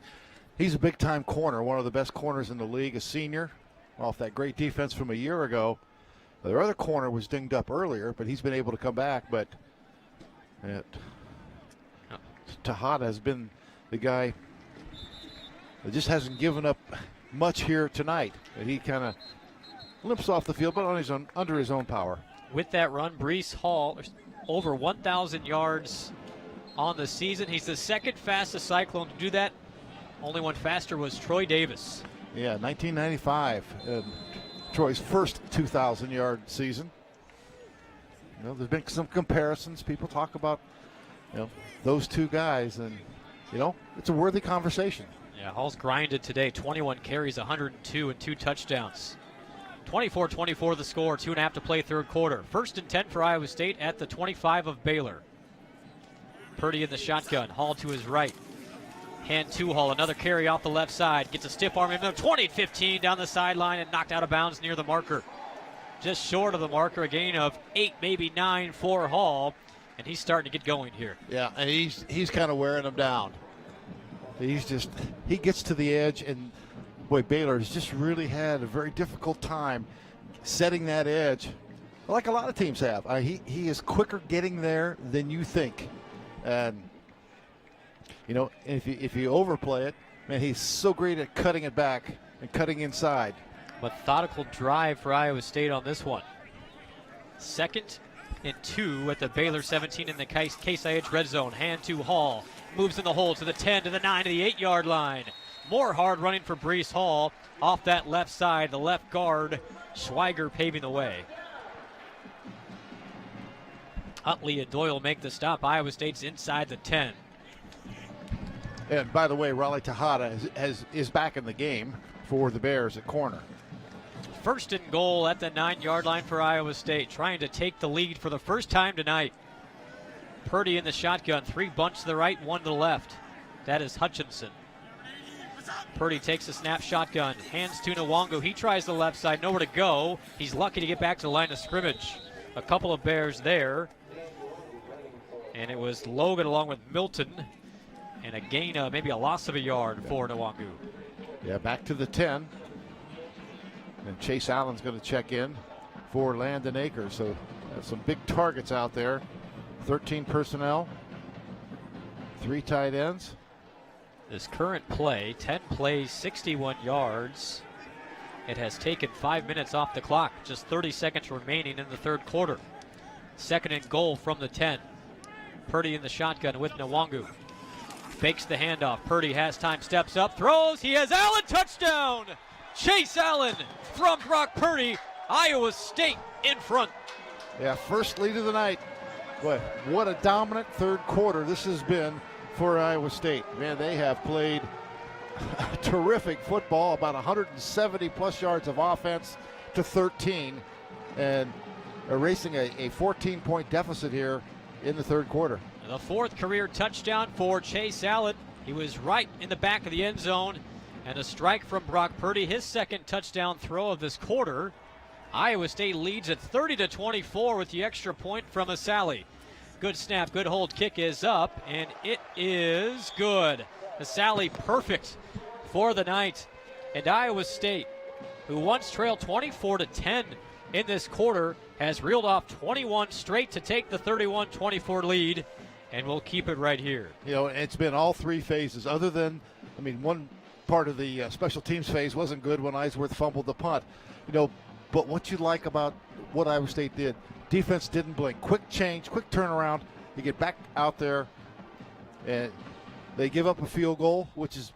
he's a big-time corner, one of the best corners in the league, a senior, off that great defense from a year ago. Their other corner was dinged up earlier, but he's been able to come back. But Tejada has been the guy that just hasn't given up much here tonight. He kind of limps off the field, but under his own power. With that run, Breece Hall, over 1,000 yards on the season. He's the 2nd fastest Cyclone to do that. Only one faster was Troy Davis. Yeah, 1995. Troy's first 2,000-yard season. There's been some comparisons. People talk about, those two guys, and, it's a worthy conversation. Yeah, Hall's grinded today. 21 carries, 102, and 2 touchdowns. 24-24 the score, 2.5 to play 3rd quarter. 1st and 10 for Iowa State at the 25 of Baylor. Purdy in the shotgun, Hall to his right. Hand to Hall, another carry off the left side. Gets a stiff arm in the 20-15 down the sideline and knocked out of bounds near the marker. Just short of the marker, a gain of 8, maybe 9 for Hall, and he's starting to get going here. Yeah, and he's kind of wearing him down. He gets to the edge, and boy, Baylor has just really had a very difficult time setting that edge, like a lot of teams have. He is quicker getting there than you think, and if you overplay it, man, he's so great at cutting it back and cutting inside. Methodical drive for Iowa State on this one. 2nd and 2 at the Baylor 17 in the Case IH red zone. Hand to Hall. Moves in the hole to the 10, to the 9, to the 8-yard line. More hard running for Breece Hall off that left side. The left guard, Schweiger, paving the way. Utley and Doyle make the stop. Iowa State's inside the 10. And by the way, Raleigh Tejada is back in the game for the Bears at corner. 1st and goal at the 9-yard line for Iowa State, trying to take the lead for the first time tonight. Purdy in the shotgun, 3 bunch to the right, 1 to the left. That is Hutchinson. Purdy takes a snap shotgun, hands to Nwangu. He tries the left side, nowhere to go. He's lucky to get back to the line of scrimmage. A couple of Bears there. And it was Logan along with Milton. And a gain of maybe a loss of a yard for Nwangu. Yeah, back to the 10. And Chase Allen's going to check in for Landon Akers. So some big targets out there. 13 personnel, 3 tight ends. This current play, 10 plays, 61 yards. It has taken 5 minutes off the clock. Just 30 seconds remaining in the 3rd quarter. 2nd and goal from the 10. Purdy in the shotgun with Nwangu. Fakes the handoff. Purdy has time, steps up, throws. He has Allen, touchdown! Chase Allen from Brock Purdy. Iowa State in front. Yeah, first lead of the night. Boy, what a dominant 3rd quarter this has been for Iowa State. Man, they have played terrific football, about 170-plus yards of offense to 13, and erasing a 14-point deficit here in the 3rd quarter. The 4th career touchdown for Chase Allen. He was right in the back of the end zone. And a strike from Brock Purdy, his 2nd touchdown throw of this quarter. Iowa State leads at 30-24 with the extra point from Asali. Good snap, good hold, kick is up, and it is good. Asali perfect for the night. And Iowa State, who once trailed 24-10 in this quarter, has reeled off 21 straight to take the 31-24 lead, and we'll keep it right here. You know, it's been all 3 phases, other than, one part of the special teams phase wasn't good when Eisworth fumbled the punt. But what you like about what Iowa State did, defense didn't blink. Quick change, quick turnaround. You get back out there, and they give up a field goal, which is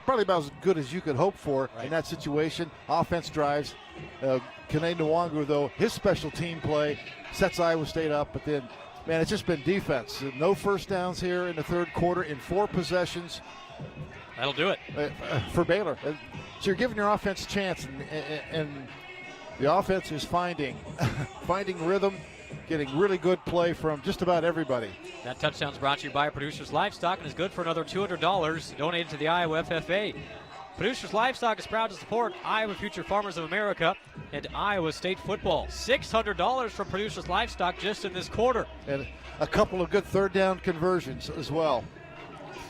probably about as good as you could hope for in that situation. Offense drives. Kene Nwangu, though, his special team play sets Iowa State up, but then, man, it's just been defense. No first downs here in the 3rd quarter in 4 possessions. That'll do it. For Baylor. So you're giving your offense a chance, and the offense is finding rhythm, getting really good play from just about everybody. That touchdown's brought to you by Producers Livestock and is good for another $200 donated to the Iowa FFA. Producers Livestock is proud to support Iowa Future Farmers of America and Iowa State football. $600 from Producers Livestock just in this quarter. And a couple of good 3rd down conversions as well.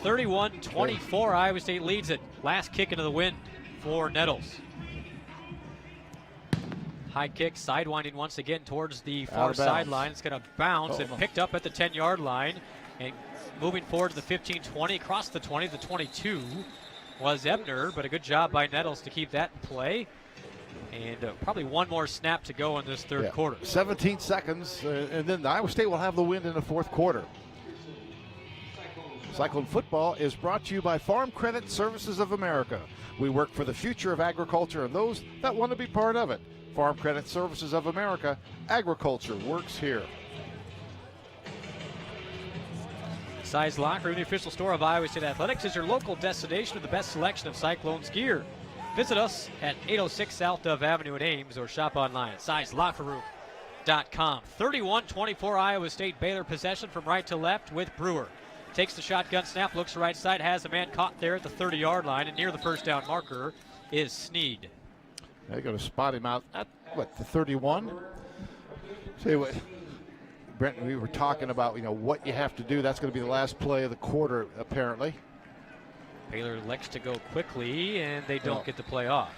31-24, Iowa State leads it. Last kick into the wind for Nettles. High kick, sidewinding once again towards the far sideline. It's going to bounce and picked up at the 10-yard line. And moving forward to the 15-20, across the 20, the 22 was Ebner, but a good job by Nettles to keep that in play. And probably one more snap to go in this 3rd quarter. 17 seconds, and then Iowa State will have the win in the 4th quarter. Cyclone football is brought to you by Farm Credit Services of America. We work for the future of agriculture and those that want to be part of it. Farm Credit Services of America, agriculture works here. Size Locker Room, the official store of Iowa State Athletics, is your local destination with the best selection of Cyclones gear. Visit us at 806 South Dove Avenue in Ames or shop online at sizelockerroom.com. 31-24 Iowa State. Baylor possession from right to left with Brewer. Takes the shotgun snap, looks right side, has a man caught there at the 30-yard line, and near the first down marker is Sneed. They're going to spot him out at, the 31? Say what, Brent, we were talking about, what you have to do. That's going to be the last play of the quarter, apparently. Baylor elects to go quickly, and they don't get the play off.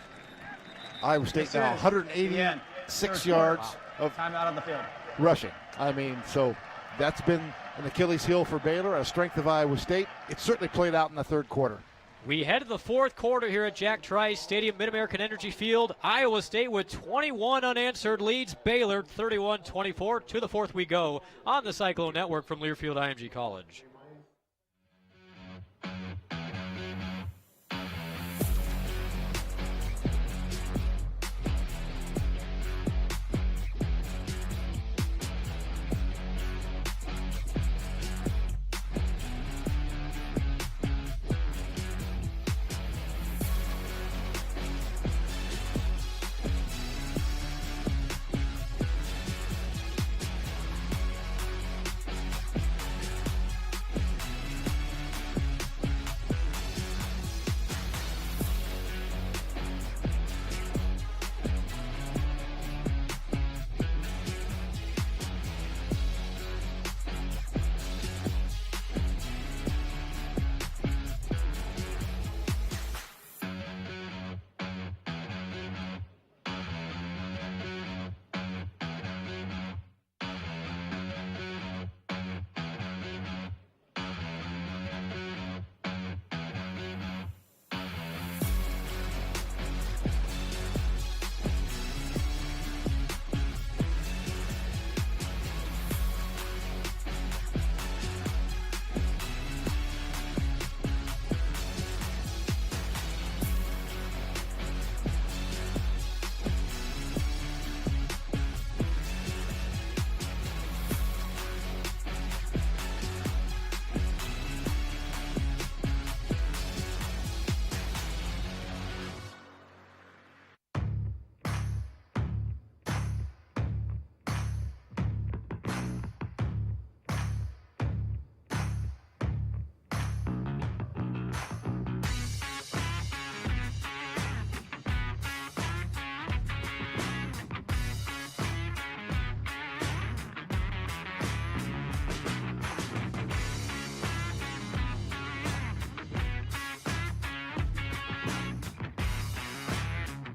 Iowa State now 186 yards of time out on the field rushing. So that's been an Achilles heel for Baylor, a strength of Iowa State. It certainly played out in the 3rd quarter. We head to the 4th quarter here at Jack Trice Stadium, Mid-American Energy Field. Iowa State with 21 unanswered leads. Baylor 31-24. To the 4th we go on the Cyclone Network from Learfield IMG College.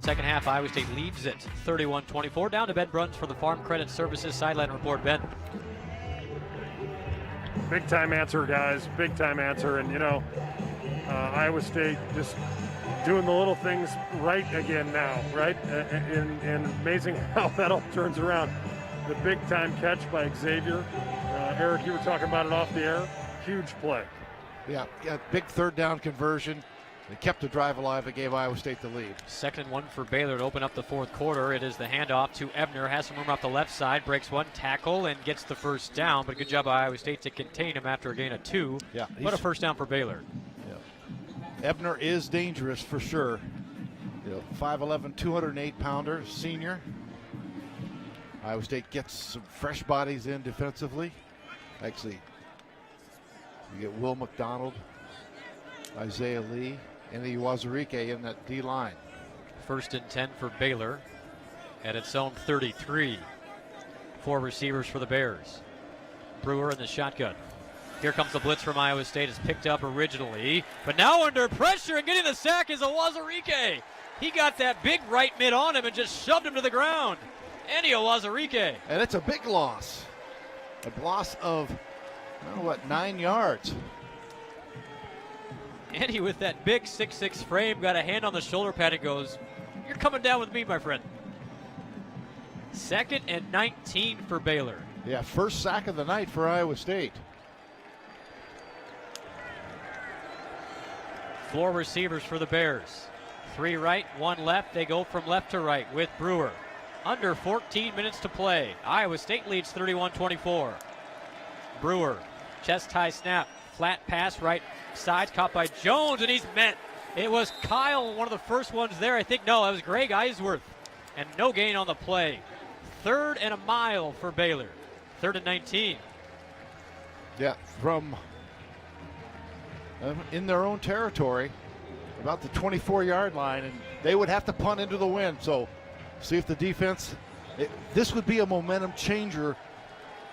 Second half, Iowa State leads it 31-24. Down to Ben Bruns for the Farm Credit Services Sideline Report. Ben. Big time answer, guys. Big time answer. And, Iowa State just doing the little things right again now, right? And amazing how that all turns around. The big time catch by Xavier. Eric, you were talking about it off the air. Huge play. Yeah, big third down conversion. They kept the drive alive. It gave Iowa State the lead. 2nd and 1 for Baylor to open up the fourth quarter. It is the handoff to Ebner. Has some room off the left side. Breaks one tackle and gets the first down. But good job by Iowa State to contain him after a gain of 2. Yeah, but a first down for Baylor. Yeah. Ebner is dangerous for sure. 5'11", 208-pounder, senior. Iowa State gets some fresh bodies in defensively. Actually, you get Will McDonald, Isaiah Lee, and the Wazarike in that D-line. 1st and 10 for Baylor at its own 33. 4 receivers for the Bears. Brewer in the shotgun. Here comes the blitz from Iowa State. It's picked up originally, but now under pressure and getting the sack is a Wazarike. He got that big right mid on him and just shoved him to the ground. Enio Wazarike. And it's a big loss. A loss of, 9 yards. And he, with that big 6'6" frame, got a hand on the shoulder pad and goes, "You're coming down with me, my friend." 2nd and 19 for Baylor. Yeah, first sack of the night for Iowa State. 4 receivers for the Bears. 3 right, 1 left. They go from left to right with Brewer. Under 14 minutes to play. Iowa State leads 31-24. Brewer, chest high snap, flat pass right side, caught by Jones, and he's met. It was Kyle, one of the first ones there. I think, no, it was Greg Eisworth. And no gain on the play. 3rd and a mile for Baylor. 3rd and 19. Yeah, from in their own territory, about the 24-yard line, and they would have to punt into the wind. So see if the defense, this would be a momentum changer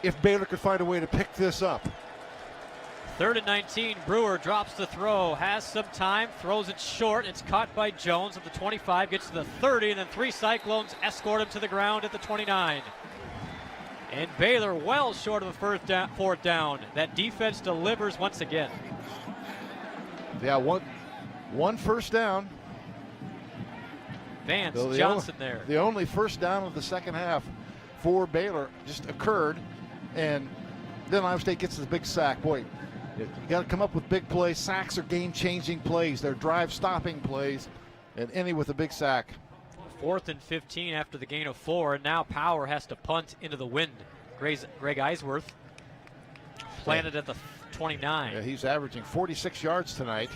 if Baylor could find a way to pick this up. 3rd and 19, Brewer drops the throw, has some time, throws it short. It's caught by Jones at the 25, gets to the 30, and then 3 Cyclones escort him to the ground at the 29. And Baylor well short of the 4th down. That defense delivers once again. Yeah, one first down. Vance Johnson there. The only first down of the second half for Baylor just occurred, and then Iowa State gets the big sack. Boy, you got to come up with big plays. Sacks are game-changing plays. They're drive-stopping plays, and any with a big sack. 4th and 15 after the gain of 4, and now Power has to punt into the wind. Greg Eisworth planted at the 29. Yeah, he's averaging 46 yards tonight.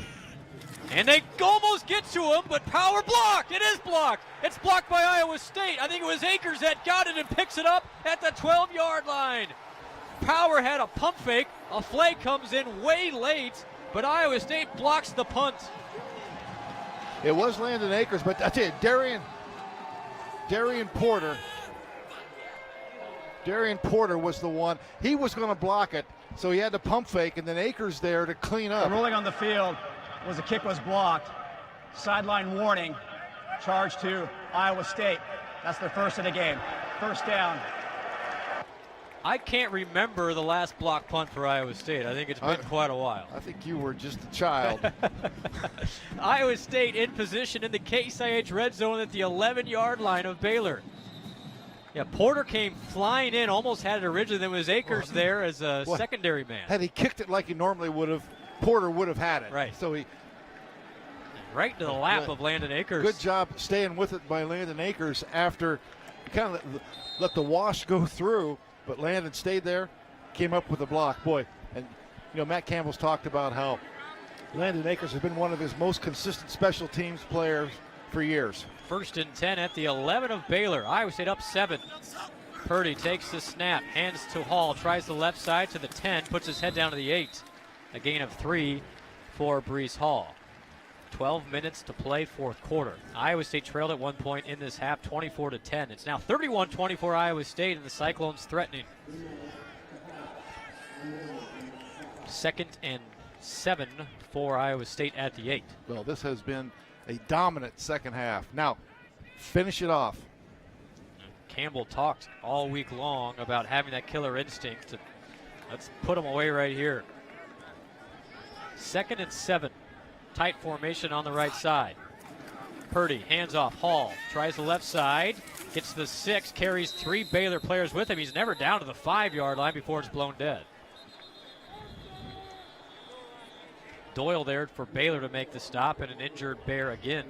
And they almost get to him, but Power blocked. It is blocked. It's blocked by Iowa State. I think it was Akers that got it and picks it up at the 12-yard line. Power had a pump fake. A flag comes in way late, but Iowa State blocks the punt. It was Landon Akers, but I tell you, Darian Porter was the one. He was going to block it, so he had to pump fake, and then Akers there to clean up. The ruling on the field was the kick was blocked. Sideline warning. Charge to Iowa State. That's their first of the game. First down. I can't remember the last block punt for Iowa State. I think it's been quite a while. I think you were just a child. Iowa State in position in the Case IH red zone at the 11-yard line of Baylor. Yeah, Porter came flying in, almost had it originally. Then was Akers there as a secondary man. Had he kicked it like he normally would have, Porter would have had it. Right. So he right into the lap of Landon Akers. Good job staying with it by Landon Akers after kind of let the wash go through. But Landon stayed there, came up with a block. Boy, and Matt Campbell's talked about how Landon Akers has been one of his most consistent special teams players for years. 1st and 10 at the 11 of Baylor. Iowa State up 7. Purdy takes the snap, hands to Hall, tries the left side to the 10, puts his head down to the 8. A gain of 3 for Brees Hall. 12 minutes to play, fourth quarter. Iowa State trailed at one point in this half, 24-10. It's now 31-24 Iowa State, and the Cyclones threatening. 2nd and 7 for Iowa State at the 8. Well, this has been a dominant second half. Now, finish it off. Campbell talked all week long about having that killer instinct. Let's put him away right here. 2nd and 7. Tight formation on the right side. Purdy, hands off. Hall tries the left side. Gets to the 6. Carries 3 Baylor players with him. He's never down to the 5-yard line before it's blown dead. Doyle there for Baylor to make the stop, and an injured Bear again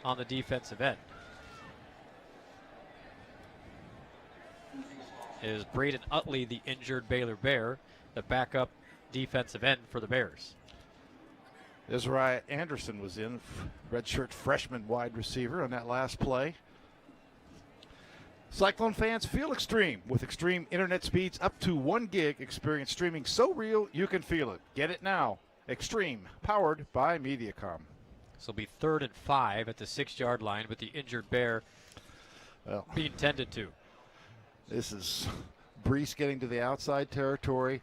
on the defensive end. Is Braden Utley the injured Baylor Bear, the backup defensive end for the Bears. Israel Anderson was in, redshirt freshman wide receiver on that last play. Cyclone fans, feel Extreme. With Extreme internet speeds up to 1 gig, experience streaming so real you can feel it. Get it now. Extreme, powered by Mediacom. This will be 3rd and 5 at the 6-yard line with the injured Bear being tended to. This is Brees getting to the outside territory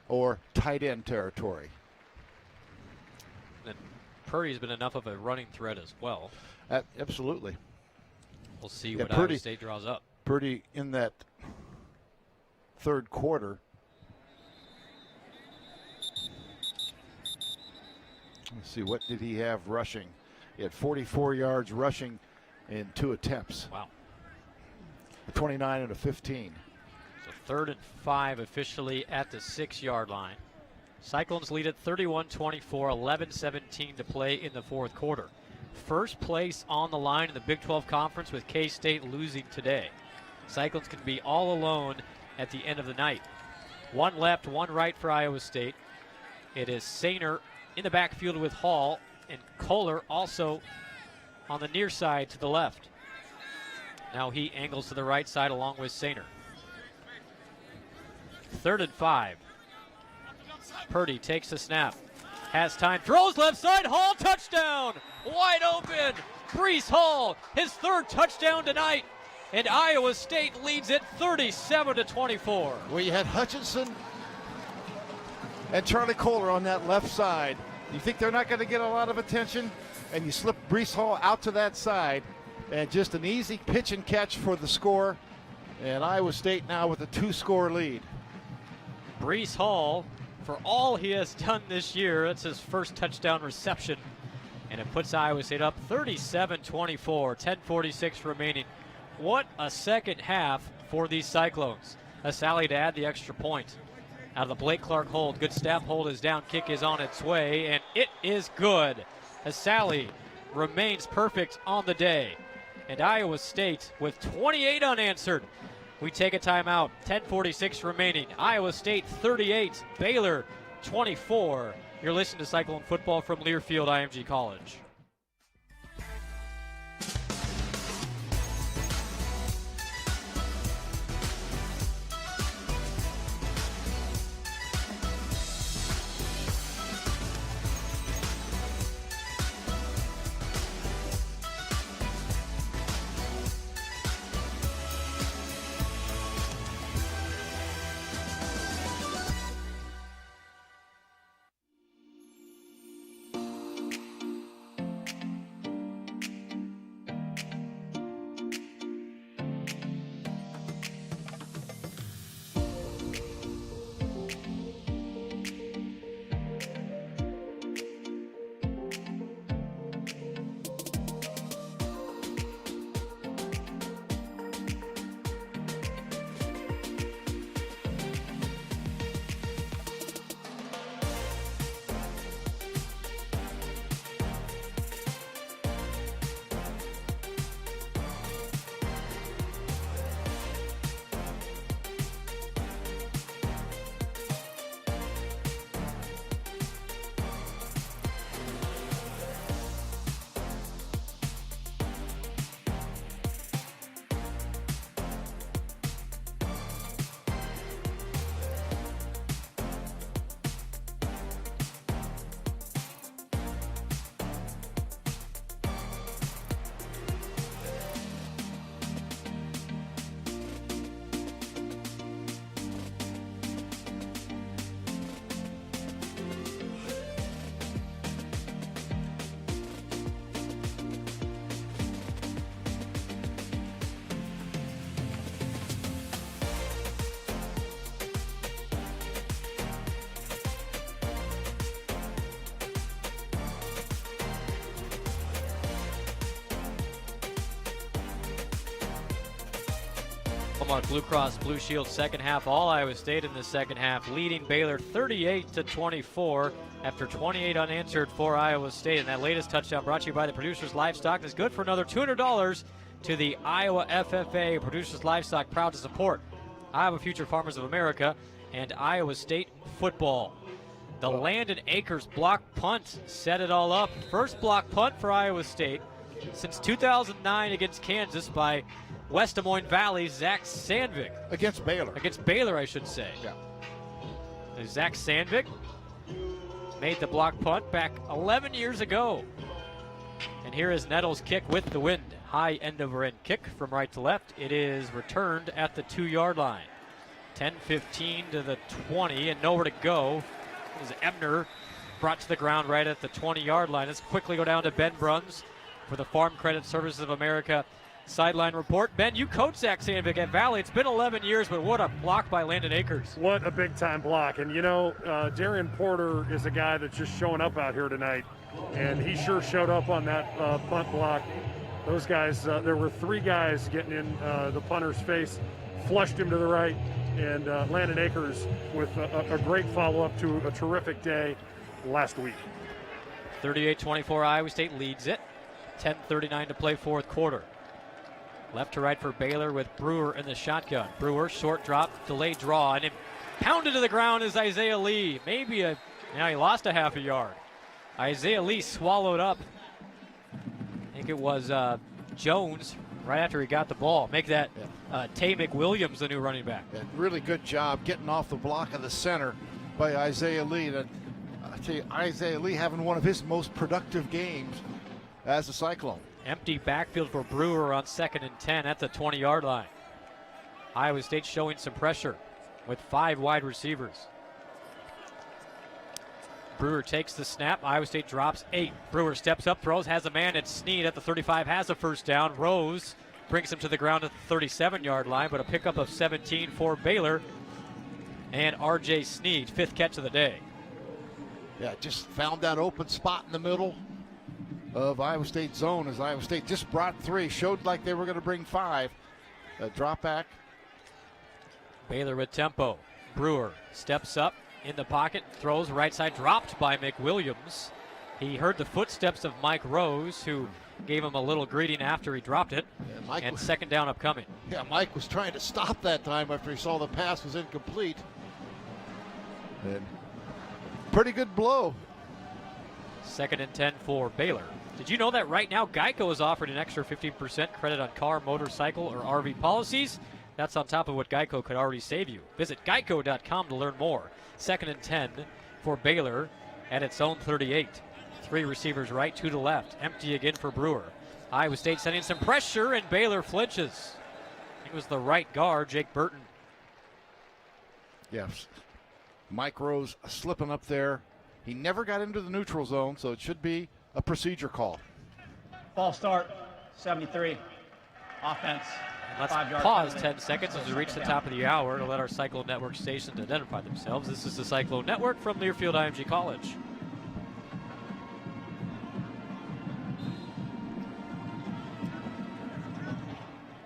or tight end territory. And Purdy's been enough of a running threat as well. Absolutely. We'll see what Iowa State draws up. Purdy in that 3rd quarter. Let's see, what did he have rushing? He had 44 yards rushing in 2 attempts. Wow. A 29 and a 15. So 3rd and 5 officially at the 6-yard line. Cyclones lead at 31-24, 11-17 to play in the 4th quarter. First place on the line in the Big 12 Conference with K-State losing today. Cyclones can be all alone at the end of the night. 1 left, 1 right for Iowa State. It is Sainer in the backfield with Hall, and Kohler also on the near side to the left. Now he angles to the right side along with Sainer. 3rd and 5. Purdy takes the snap. Has time, throws left side, Hall, touchdown! Wide open! Brees Hall, his 3rd touchdown tonight. And Iowa State leads it 37-24. We had Hutchinson and Charlie Kohler on that left side. You think they're not going to get a lot of attention? And you slip Brees Hall out to that side. And just an easy pitch and catch for the score. And Iowa State now with a 2-score lead. Brees Hall, for all he has done this year, that's his first touchdown reception. And it puts Iowa State up 37-24, 10:46 remaining. What a second half for these Cyclones. A Sally to add the extra point. Out of the Blake Clark hold. Good snap, hold is down, kick is on its way, and it is good. Sally remains perfect on the day. And Iowa State with 28 unanswered. We take a timeout. 10:46 remaining. Iowa State 38, Baylor 24. You're listening to Cyclone football from Learfield IMG College. Oklahoma Blue Cross Blue Shield second half. All Iowa State in the second half, leading Baylor 38-24 after 28 unanswered for Iowa State. And that latest touchdown brought to you by the Producers Livestock is good for another $200 to the Iowa FFA. Producers Livestock, proud to support Iowa Future Farmers of America and Iowa State football. The Landon Akers block punt set it all up. First block punt for Iowa State since 2009 against Kansas by West Des Moines Valley's Zach Sandvik. Against Baylor. Against Baylor, I should say. Yeah. Zach Sandvik made the block punt back 11 years ago. And here is Nettles' kick with the wind. High end over end kick from right to left. It is returned at the 2-yard line. 10-15 to the 20 and nowhere to go. As Ebner brought to the ground right at the 20-yard line. Let's quickly go down to Ben Bruns for the Farm Credit Services of America sideline report. Ben, you coach Zach Sandvik at Valley. It's been 11 years, but what a block by Landon Akers. What a big-time block. And, Darian Porter is a guy that's just showing up out here tonight, and he sure showed up on that punt block. Those guys, there were 3 guys getting in the punter's face, flushed him to the right, and Landon Akers with a great follow-up to a terrific day last week. 38-24, Iowa State leads it. 10:39 to play fourth quarter. Left to right for Baylor with Brewer in the shotgun. Brewer, short drop, delayed draw, and pounded to the ground is Isaiah Lee. Maybe he lost a half a yard. Isaiah Lee swallowed up. I think it was Jones right after he got the ball. Make that Tay McWilliams the new running back. Yeah, really good job getting off the block of the center by Isaiah Lee. And I tell you, Isaiah Lee having one of his most productive games as a Cyclone. Empty backfield for Brewer on 2nd and 10 at the 20-yard line. Iowa State showing some pressure with 5 wide receivers. Brewer takes the snap. Iowa State drops 8. Brewer steps up, throws, has a man at Snead at the 35, has a first down. Rose brings him to the ground at the 37-yard line, but a pickup of 17 for Baylor. And R.J. Snead, 5th catch of the day. Yeah, just found that open spot in the middle of Iowa State zone as Iowa State just brought 3, showed like they were going to bring 5. A drop back. Baylor with tempo. Brewer steps up in the pocket, throws right side, dropped by McWilliams. He heard the footsteps of Mike Rose, who gave him a little greeting after he dropped it. And second down upcoming. Yeah, Mike was trying to stop that time after he saw the pass was incomplete. And pretty good blow. 2nd and 10 for Baylor. Did you know that right now Geico is offering an extra 15% credit on car, motorcycle, or RV policies? That's on top of what Geico could already save you. Visit geico.com to learn more. 2nd and 10 for Baylor at its own 38. 3 receivers right, 2 to left. Empty again for Brewer. Iowa State sending some pressure, and Baylor flinches. It was the right guard, Jake Burton. Yes. Mike Rose slipping up there. He never got into the neutral zone, so it should be a procedure call. Ball start, 73. Offense. Let's pause 10 seconds as we reach the top of the hour to let our Cyclone Network stations identify themselves. This is the Cyclone Network from Learfield IMG College.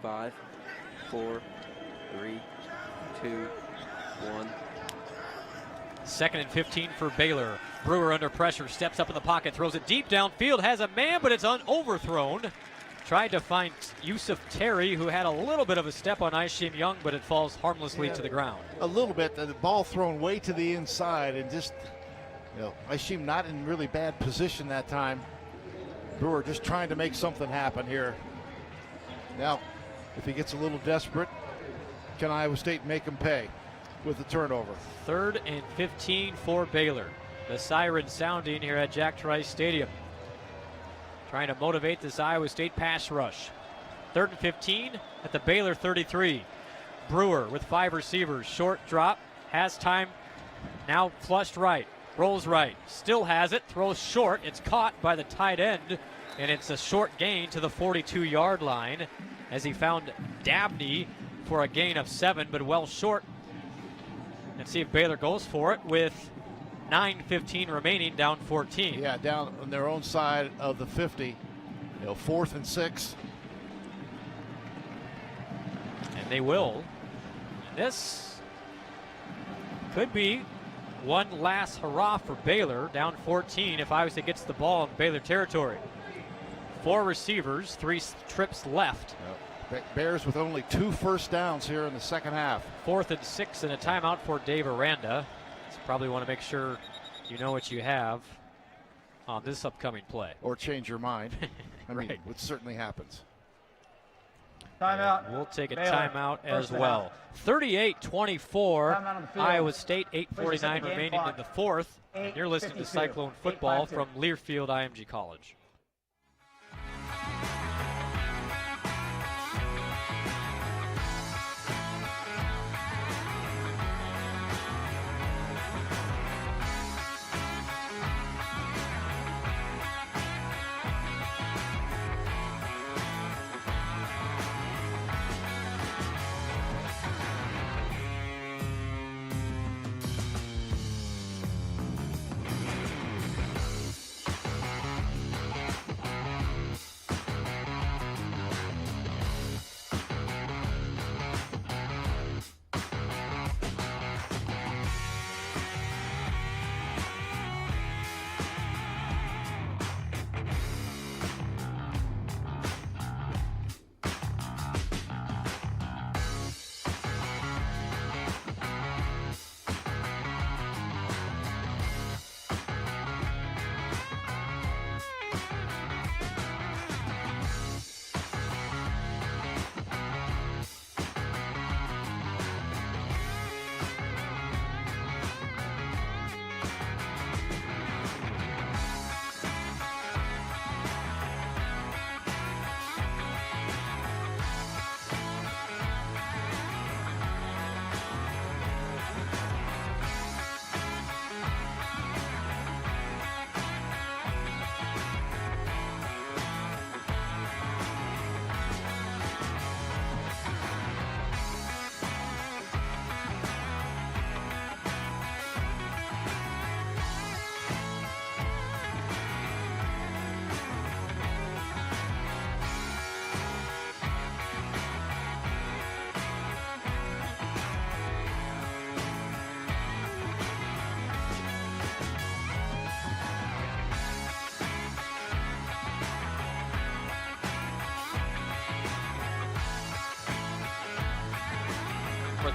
Five, 4, 3, 2, 1. 2nd and 15 for Baylor. Brewer under pressure, steps up in the pocket, throws it deep downfield, has a man, but it's overthrown. Tried to find Yusuf Terry, who had a little bit of a step on Ishim Young, but it falls harmlessly to the ground. A little bit. The ball thrown way to the inside, and just, Ishim not in really bad position that time. Brewer just trying to make something happen here. Now, if he gets a little desperate, can Iowa State make him pay with the turnover? 3rd and 15 for Baylor. The siren sounding here at Jack Trice Stadium. Trying to motivate this Iowa State pass rush. 3rd and 15 at the Baylor 33. Brewer with 5 receivers. Short drop. Has time. Now flushed right. Rolls right. Still has it. Throws short. It's caught by the tight end. And it's a short gain to the 42-yard line as he found Dabney for a gain of 7, but well short. And see if Baylor goes for it with 9:15 remaining, down 14. Yeah, down on their own side of the 50. 4th and 6. And And they will. This could be one last hurrah for Baylor, down 14 if Iowa State gets the ball in Baylor territory. 4 receivers, 3 trips left. Bears with only 2 first downs here in the second half. 4th and 6 and a timeout for Dave Aranda. So probably want to make sure you know what you have on this upcoming play. Or change your mind. I mean, Right. it certainly happens. Timeout. We'll take a Baylor. timeout as First well. 38-24. Timeout on the field. Iowa State, Please 8:49 reset the game remaining clock. in the 4th. You're listening to 8:52. Cyclone Football 8:52. from Learfield IMG College.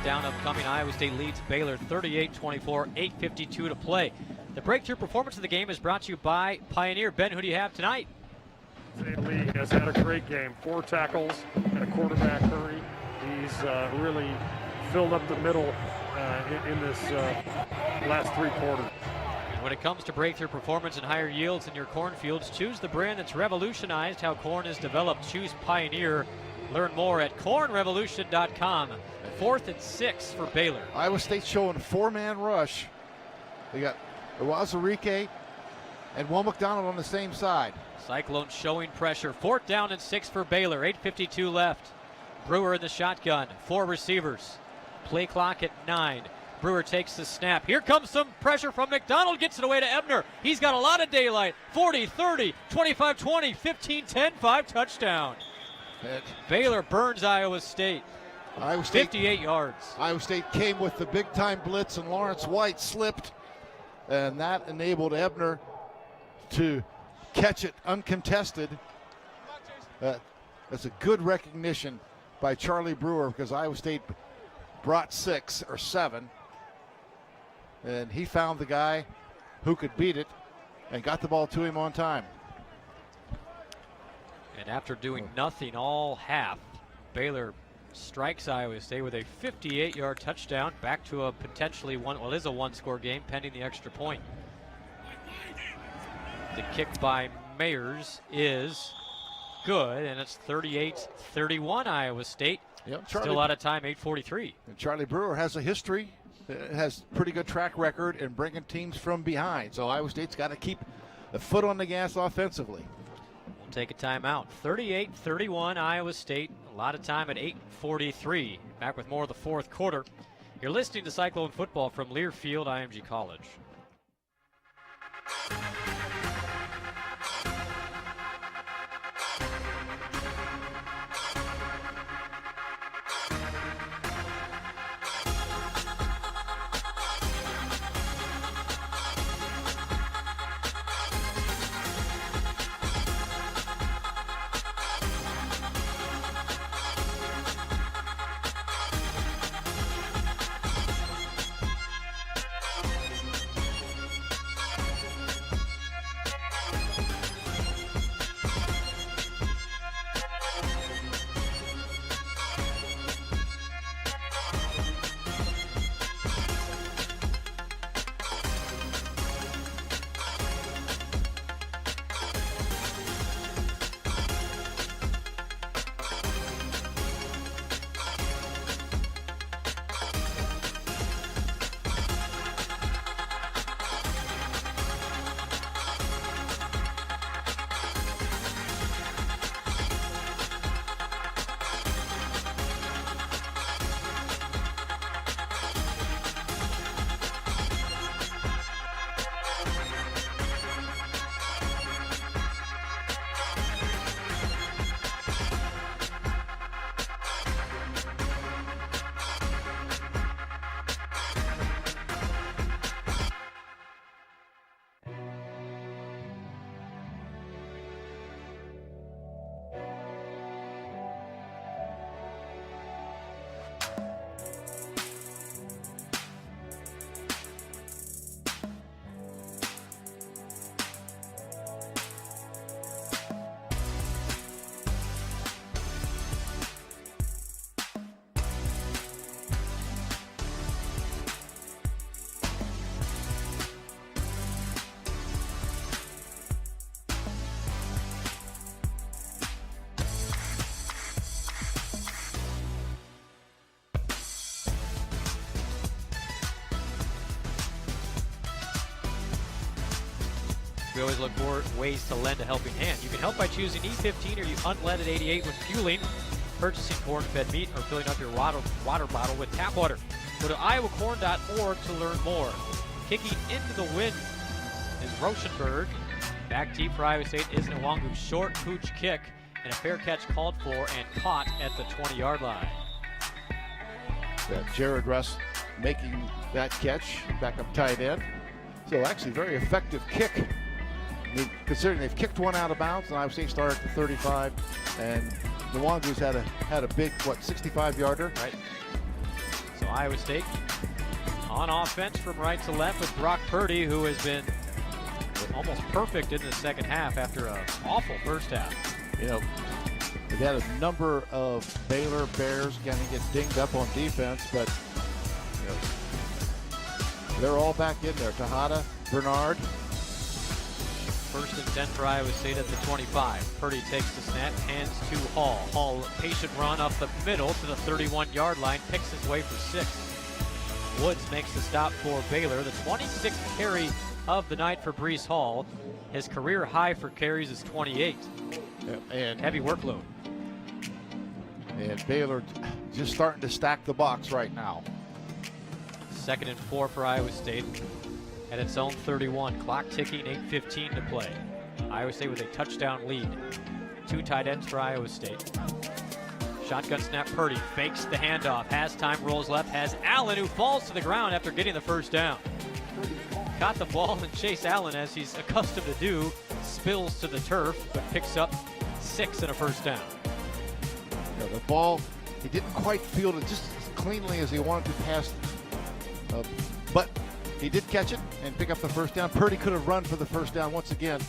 Down upcoming. Iowa State leads Baylor 38-24, 8:52 to play. The breakthrough performance of the game is brought to you by Pioneer. Ben, who do you have tonight? Lee has had a great game. 4 tackles and a quarterback hurry. He's really filled up the middle in this last 3 quarters. And when it comes to breakthrough performance and higher yields in your cornfields, choose the brand that's revolutionized how corn is developed. Choose Pioneer. Learn more at cornrevolution.com. 4th and 6 for Baylor. Iowa State showing a 4-man rush. They got Iwazurike and Will McDonald on the same side. Cyclone showing pressure. 4th down and 6 for Baylor. 8:52 left. Brewer in the shotgun. 4 receivers. Play clock at 9. Brewer takes the snap. Here comes some pressure from McDonald. Gets it away to Ebner. He's got a lot of daylight. 40, 30, 25-20, 15-10, 5 touchdown. Baylor burns Iowa State. Iowa State 58 yards. Iowa State came with the big-time blitz, and Lawrence White slipped, and that enabled Ebner to catch it uncontested. That's a good recognition by Charlie Brewer, because Iowa State brought 6 or 7, and he found the guy who could beat it and got the ball to him on time. And after doing nothing all half, Baylor strikes Iowa State with a 58-yard touchdown, back to a potentially it is a 1-score game pending the extra point. The kick by Mayers is good, and it's 38-31 Iowa State. Yep, Still out of time, 8:43. And Charlie Brewer has a history, has pretty good track record in bringing teams from behind. So Iowa State's got to keep the foot on the gas offensively. We'll take a timeout. 38-31 Iowa State. A lot of time at 8:43. Back with more of the 4th quarter. You're listening to Cyclone Football from Learfield IMG College. We always look for ways to lend a helping hand. You can help by choosing E15 or unleaded 88 when fueling, purchasing corn-fed meat, or filling up your water bottle with tap water. Go to iowacorn.org to learn more. Kicking into the wind is Rochenberg. Back deep for Iowa State is Nwangu's short pooch kick, and a fair catch called for and caught at the 20-yard line. Jared Russ making that catch, back up tight end. So actually very effective kick. I mean, considering they've kicked one out of bounds, and Iowa State started at the 35, and Nwangu's had a big, 65-yarder. Right. So Iowa State on offense from right to left with Brock Purdy, who has been almost perfect in the second half after an awful first half. You know, they've had a number of Baylor Bears kind of get dinged up on defense, but you know, they're all back in there. Tejada, Bernard. 1st and 10 for Iowa State at the 25. Purdy takes the snap, hands to Hall. Hall, patient run up the middle to the 31-yard line, picks his way for 6. Woods makes the stop for Baylor. The 26th carry of the night for Breece Hall. His career high for carries is 28. And heavy workload. And Baylor just starting to stack the box right now. 2nd and 4 for Iowa State at its own 31. Clock ticking, 8:15 to play. Iowa State with a touchdown lead. 2 tight ends for Iowa State. Shotgun snap, Purdy fakes the handoff, has time, rolls left, has Allen, who falls to the ground after getting the first down. Caught the ball, and Chase Allen, as he's accustomed to do, spills to the turf, but picks up 6 and a first down. Yeah, the ball, he didn't quite field it just as cleanly as he wanted to pass, but he did catch it and pick up the first down. Purdy could have run for the first down once again.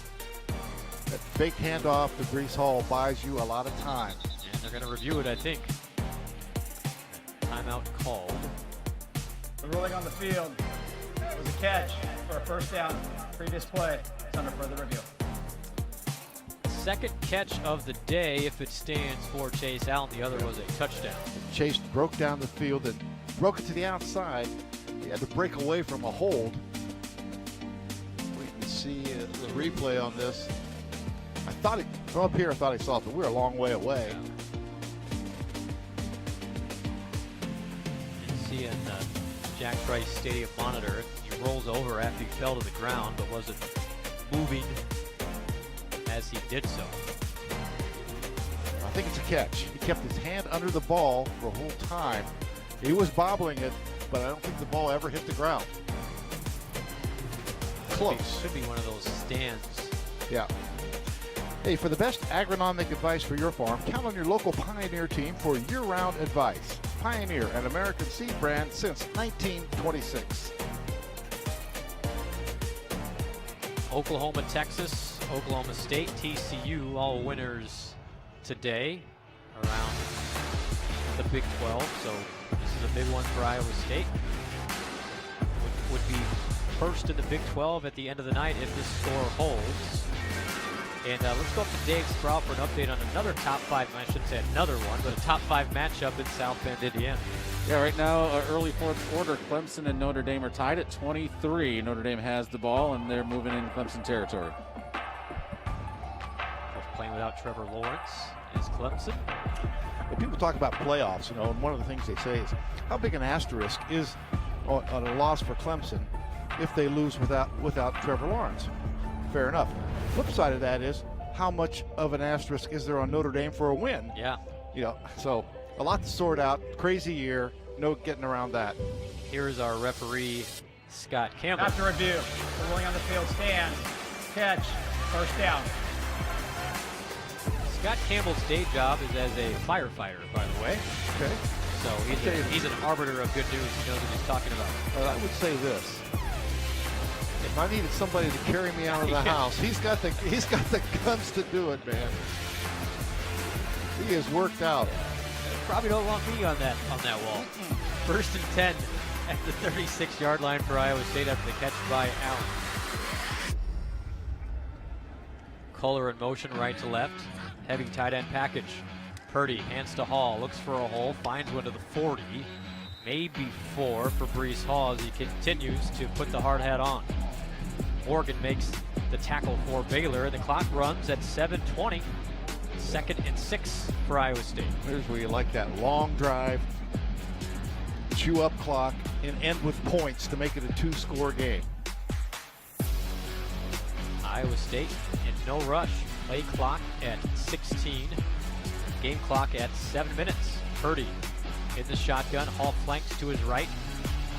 That fake handoff to Breece Hall buys you a lot of time. And they're going to review it, I think. Timeout called. The ruling on the field was a catch for a first down. Previous play is under further review. Second catch of the day if it stands for Chase Allen. The other was a touchdown. Chase broke down the field and broke it to the outside. He had to break away from a hold. We can see the replay on this. I thought from up here, I thought he saw it, but we're a long way away. Yeah. You can see in Jack Trice Stadium monitor, he rolls over after he fell to the ground, but wasn't moving as he did so. I think it's a catch. He kept his hand under the ball for a whole time. He was bobbling it, but I don't think the ball ever hit the ground. Close. Could be one of those stands. Yeah. Hey, for the best agronomic advice for your farm, count on your local Pioneer team for year-round advice. Pioneer, an American seed brand since 1926. Oklahoma, Texas, Oklahoma State, TCU, all winners today around the Big 12. So this is a big one for Iowa State. Would be first in the Big 12 at the end of the night if this score holds. And let's go up to Dave Sproul for an update on another top 5, I shouldn't say another one, but a top 5 matchup in South Bend, Indiana. Yeah, right now, early fourth quarter, Clemson and Notre Dame are tied at 23. Notre Dame has the ball, and they're moving in Clemson territory. Playing without Trevor Lawrence is Clemson. Well, people talk about playoffs, you know, and one of the things they say is how big an asterisk is on a loss for Clemson if they lose without Trevor Lawrence. Fair enough. Flip side of that is how much of an asterisk is there on Notre Dame for a win? Yeah. You know, so a lot to sort out. Crazy year. No getting around that. Here's our referee, Scott Campbell. After review, the ruling on the field stands. Catch, first down. Scott Campbell's day job is as a firefighter, by the way. Okay. So he's an arbiter of good news. He knows what he's talking about. Well, I would say this. If I needed somebody to carry me out of the house, he's got the guns to do it, man. He has worked out. Probably don't want me on that wall. 1st and 10 at the 36-yard line for Iowa State after the catch by Allen. Kohler in motion right to left. Heavy tight end package. Purdy hands to Hall, looks for a hole, finds one to the 40. Maybe 4 for Breece Hall as he continues to put the hard hat on. Morgan makes the tackle for Baylor. The clock runs at 7:20. 2nd and 6 for Iowa State. Here's where you like that long drive, chew up clock, and end with points to make it a 2-score game. Iowa State in no rush. Play clock at 16. Game clock at 7 minutes. Purdy in the shotgun. Hall flanks to his right.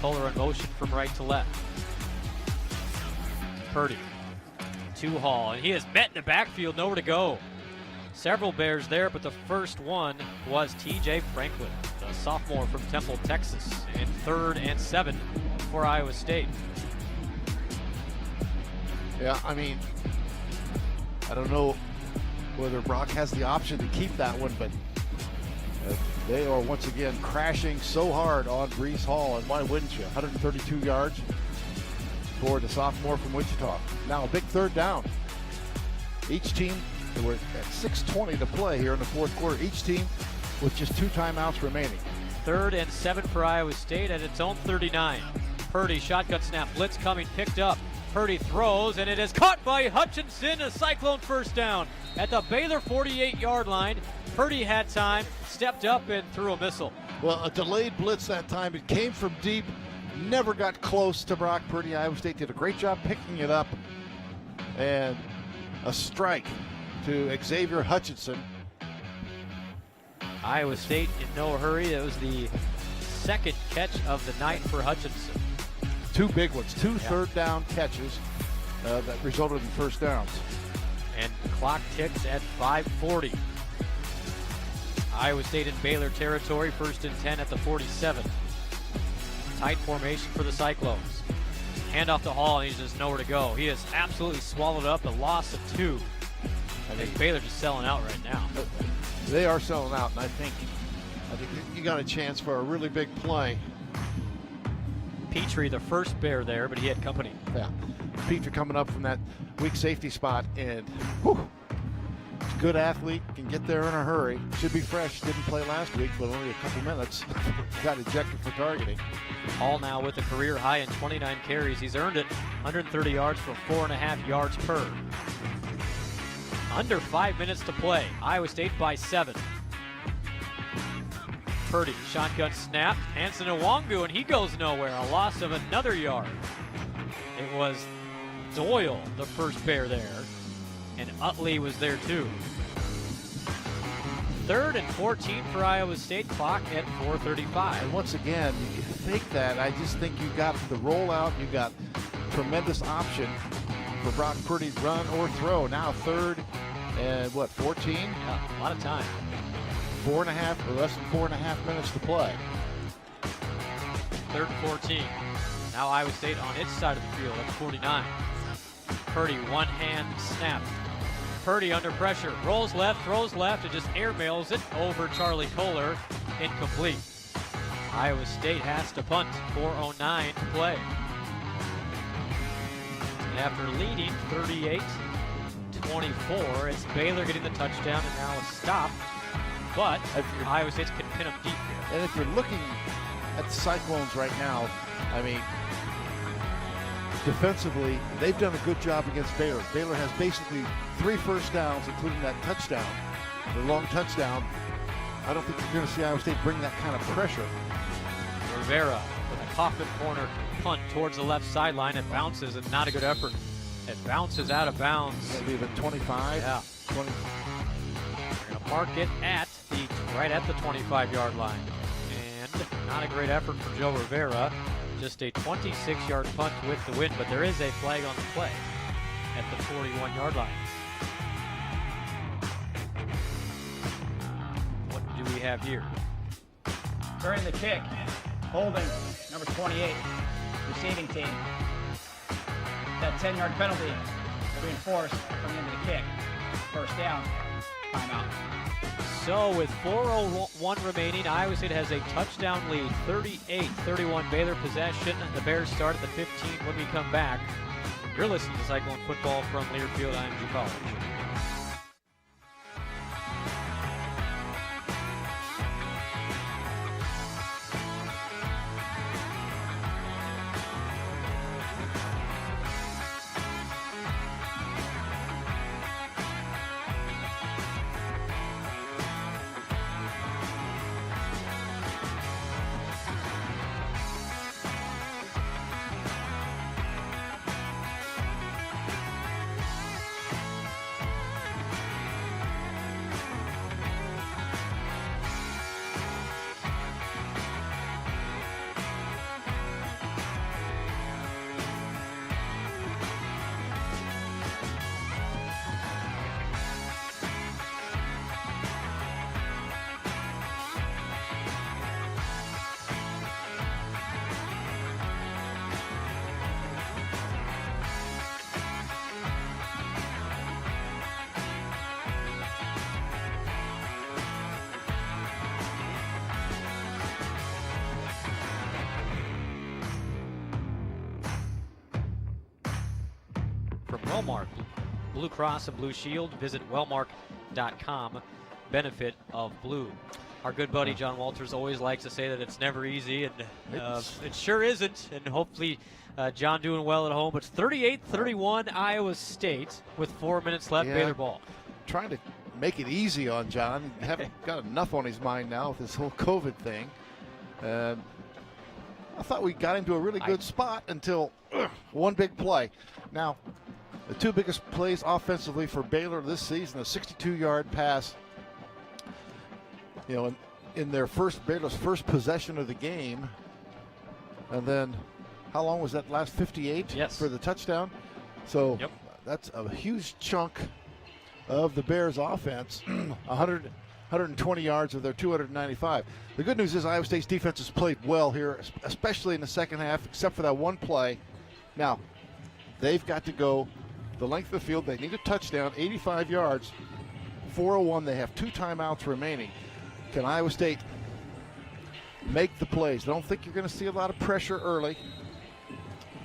Kohler in motion from right to left. Purdy to Hall, and he is met in the backfield, nowhere to go. Several Bears there, but the first one was TJ Franklin, the sophomore from Temple, Texas, and 3rd and 7 for Iowa State. Yeah, I mean, I don't know whether Brock has the option to keep that one, but they are once again crashing so hard on Breece Hall, and why wouldn't you? 132 yards for the sophomore from Wichita. Now a big 3rd down. Each team, we're at 6:20 to play here in the 4th quarter. Each team with just 2 timeouts remaining. 3rd and 7 for Iowa State at its own 39. Purdy, shotgun snap, blitz coming, picked up. Purdy throws, and it is caught by Hutchinson, a Cyclone first down. At the Baylor 48-yard line, Purdy had time, stepped up, and threw a missile. Well, a delayed blitz that time. It came from deep, never got close to Brock Purdy. Iowa State did a great job picking it up, and a strike to Xavier Hutchinson. Iowa State in no hurry. That was the 2nd catch of the night for Hutchinson. 2 big ones, 2 3rd down catches that resulted in first downs. And the clock ticks at 5:40. Iowa State in Baylor territory, 1st and 10 at the 47. Tight formation for the Cyclones. Hand off the Hall, and he's just nowhere to go. He has absolutely swallowed up a loss of 2. I think Baylor just selling out right now. They are selling out, and I think you got a chance for a really big play. Petrie, the first Bear there, but he had company. Yeah, Petrie coming up from that weak safety spot, and whew, good athlete, can get there in a hurry. Should be fresh. Didn't play last week, but only a couple minutes. Got ejected for targeting. Hall now with a career high in 29 carries. He's earned it. 130 yards for 4.5 yards per. Under 5 minutes to play. Iowa State by 7. Purdy, shotgun snap. Hanson Nwangu, and he goes nowhere. A loss of another yard. It was Doyle, the first Bear there. And Utley was there too. 3rd and 14 for Iowa State. Clock at 4:35. And once again, you think that. I just think you got the rollout. You got tremendous option for Brock Purdy, run or throw. Now 3rd and 14? Yeah, a lot of time. 4.5 or less than 4.5 minutes to play. 3rd and 14. Now Iowa State on its side of the field at 49. Purdy, one hand snap. Purdy under pressure, rolls left, throws left, and just airmails it over Charlie Kohler. Incomplete. Iowa State has to punt. 4:09 to play. And after leading 38-24, it's Baylor getting the touchdown and now a stop. But Iowa State can pin them deep here. And if you're looking at the Cyclones right now, I mean, defensively, they've done a good job against Baylor. Baylor has basically 3 first downs, including that touchdown, the long touchdown. I don't think you're going to see Iowa State bring that kind of pressure. Rivera with a coffin corner punt towards the left sideline. It bounces, and not a good effort. It bounces out of bounds. Maybe the 25. Yeah. 20. We're going to mark it at right at the 25-yard line. And not a great effort for Joe Rivera. Just a 26-yard punt with the win, but there is a flag on the play at the 41-yard line. What do we have here? During the kick, holding number 28, receiving team. That 10-yard penalty reinforced from the end of the kick. First down, timeout. So with 4:01 remaining, Iowa State has a touchdown lead, 38-31 Baylor possession. The Bears start at the 15 when we come back. You're listening to Cyclone Football from Learfield IMG College. from Wellmark. Blue Cross and Blue Shield. Visit wellmark.com. Benefit of blue. Our good buddy John Walters always likes to say that it's never easy, and it sure isn't. And hopefully John doing well at home. It's 38-31 Iowa State with 4 minutes left. Yeah. Baylor ball. Trying to make it easy on John. Haven't got enough on his mind now with this whole COVID thing. I thought we got him to a really good spot until one big play. Now, the two biggest plays offensively for Baylor this season, a 62-yard pass, in their Baylor's first possession of the game. And then how long was that last 58 for the touchdown? So that's a huge chunk of the Bears offense, 120 yards of their 295. The good news is Iowa State's defense has played well here, especially in the second half, except for that one play. Now, they've got to go the length of the field. They need a touchdown, 85 yards, 4:01. They have 2 timeouts remaining. Can Iowa State make the plays? I don't think you're going to see a lot of pressure early.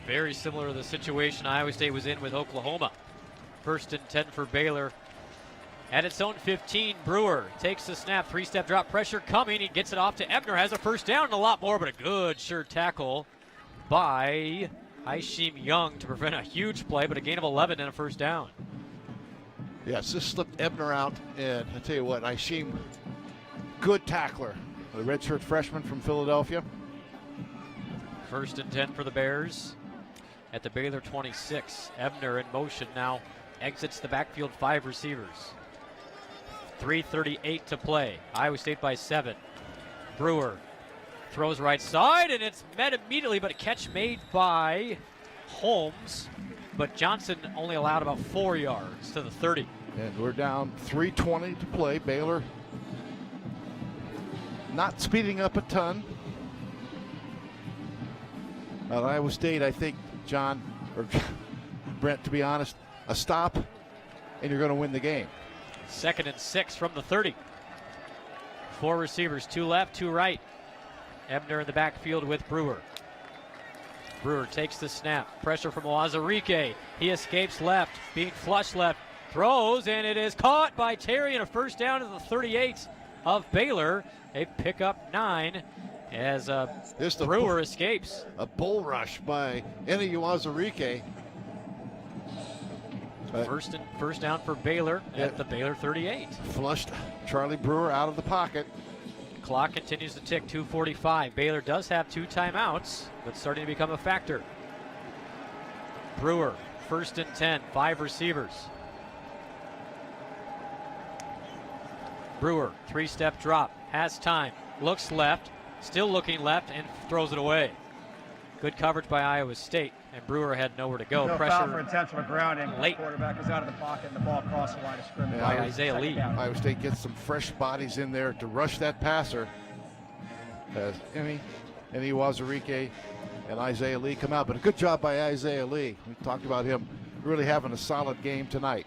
Very similar to the situation Iowa State was in with Oklahoma. 1st and 10 for Baylor. At its own 15, Brewer takes the snap, 3-step drop, pressure coming. He gets it off to Ebner, has a first down and a lot more, but a good, sure tackle by Ishim Young to prevent a huge play, but a gain of 11 and a first down. Yes, this slipped Ebner out, and I tell you what, Ishim, good tackler, the redshirt freshman from Philadelphia. 1st and 10 for the Bears at the Baylor 26. Ebner in motion now, exits the backfield, 5 receivers. 3:38 to play. Iowa State by 7. Brewer throws right side, and it's met immediately, but a catch made by Holmes. But Johnson only allowed about 4 yards to the 30. And we're down 3:20 to play. Baylor not speeding up a ton. At Iowa State, I think, John, or Brent, to be honest, a stop, and you're going to win the game. 2nd and 6 from the 30. 4 receivers, 2 left, 2 right. Ebner in the backfield with Brewer. Brewer takes the snap. Pressure from Wazarike. He escapes left, being flushed left. Throws, and it is caught by Terry, and a first down to the 38 of Baylor. They pick up 9 as Brewer escapes. A bull rush by Eni Wazarike. First down for Baylor at the Baylor 38. Flushed Charlie Brewer out of the pocket. Clock continues to tick, 2:45. Baylor does have 2 timeouts, but starting to become a factor. Brewer, 1st and 10, 5 receivers. Brewer, 3-step drop, has time, looks left, still looking left, and throws it away. Good coverage by Iowa State, and Brewer had nowhere to go. No Pressure foul for intentional grounding. late. The quarterback is out of the pocket, and the ball crossed the line of scrimmage. By Isaiah Second Lee. down. Iowa State gets some fresh bodies in there to rush that passer. As Eni Wazarike and Isaiah Lee come out. But a good job by Isaiah Lee. We talked about him really having a solid game tonight.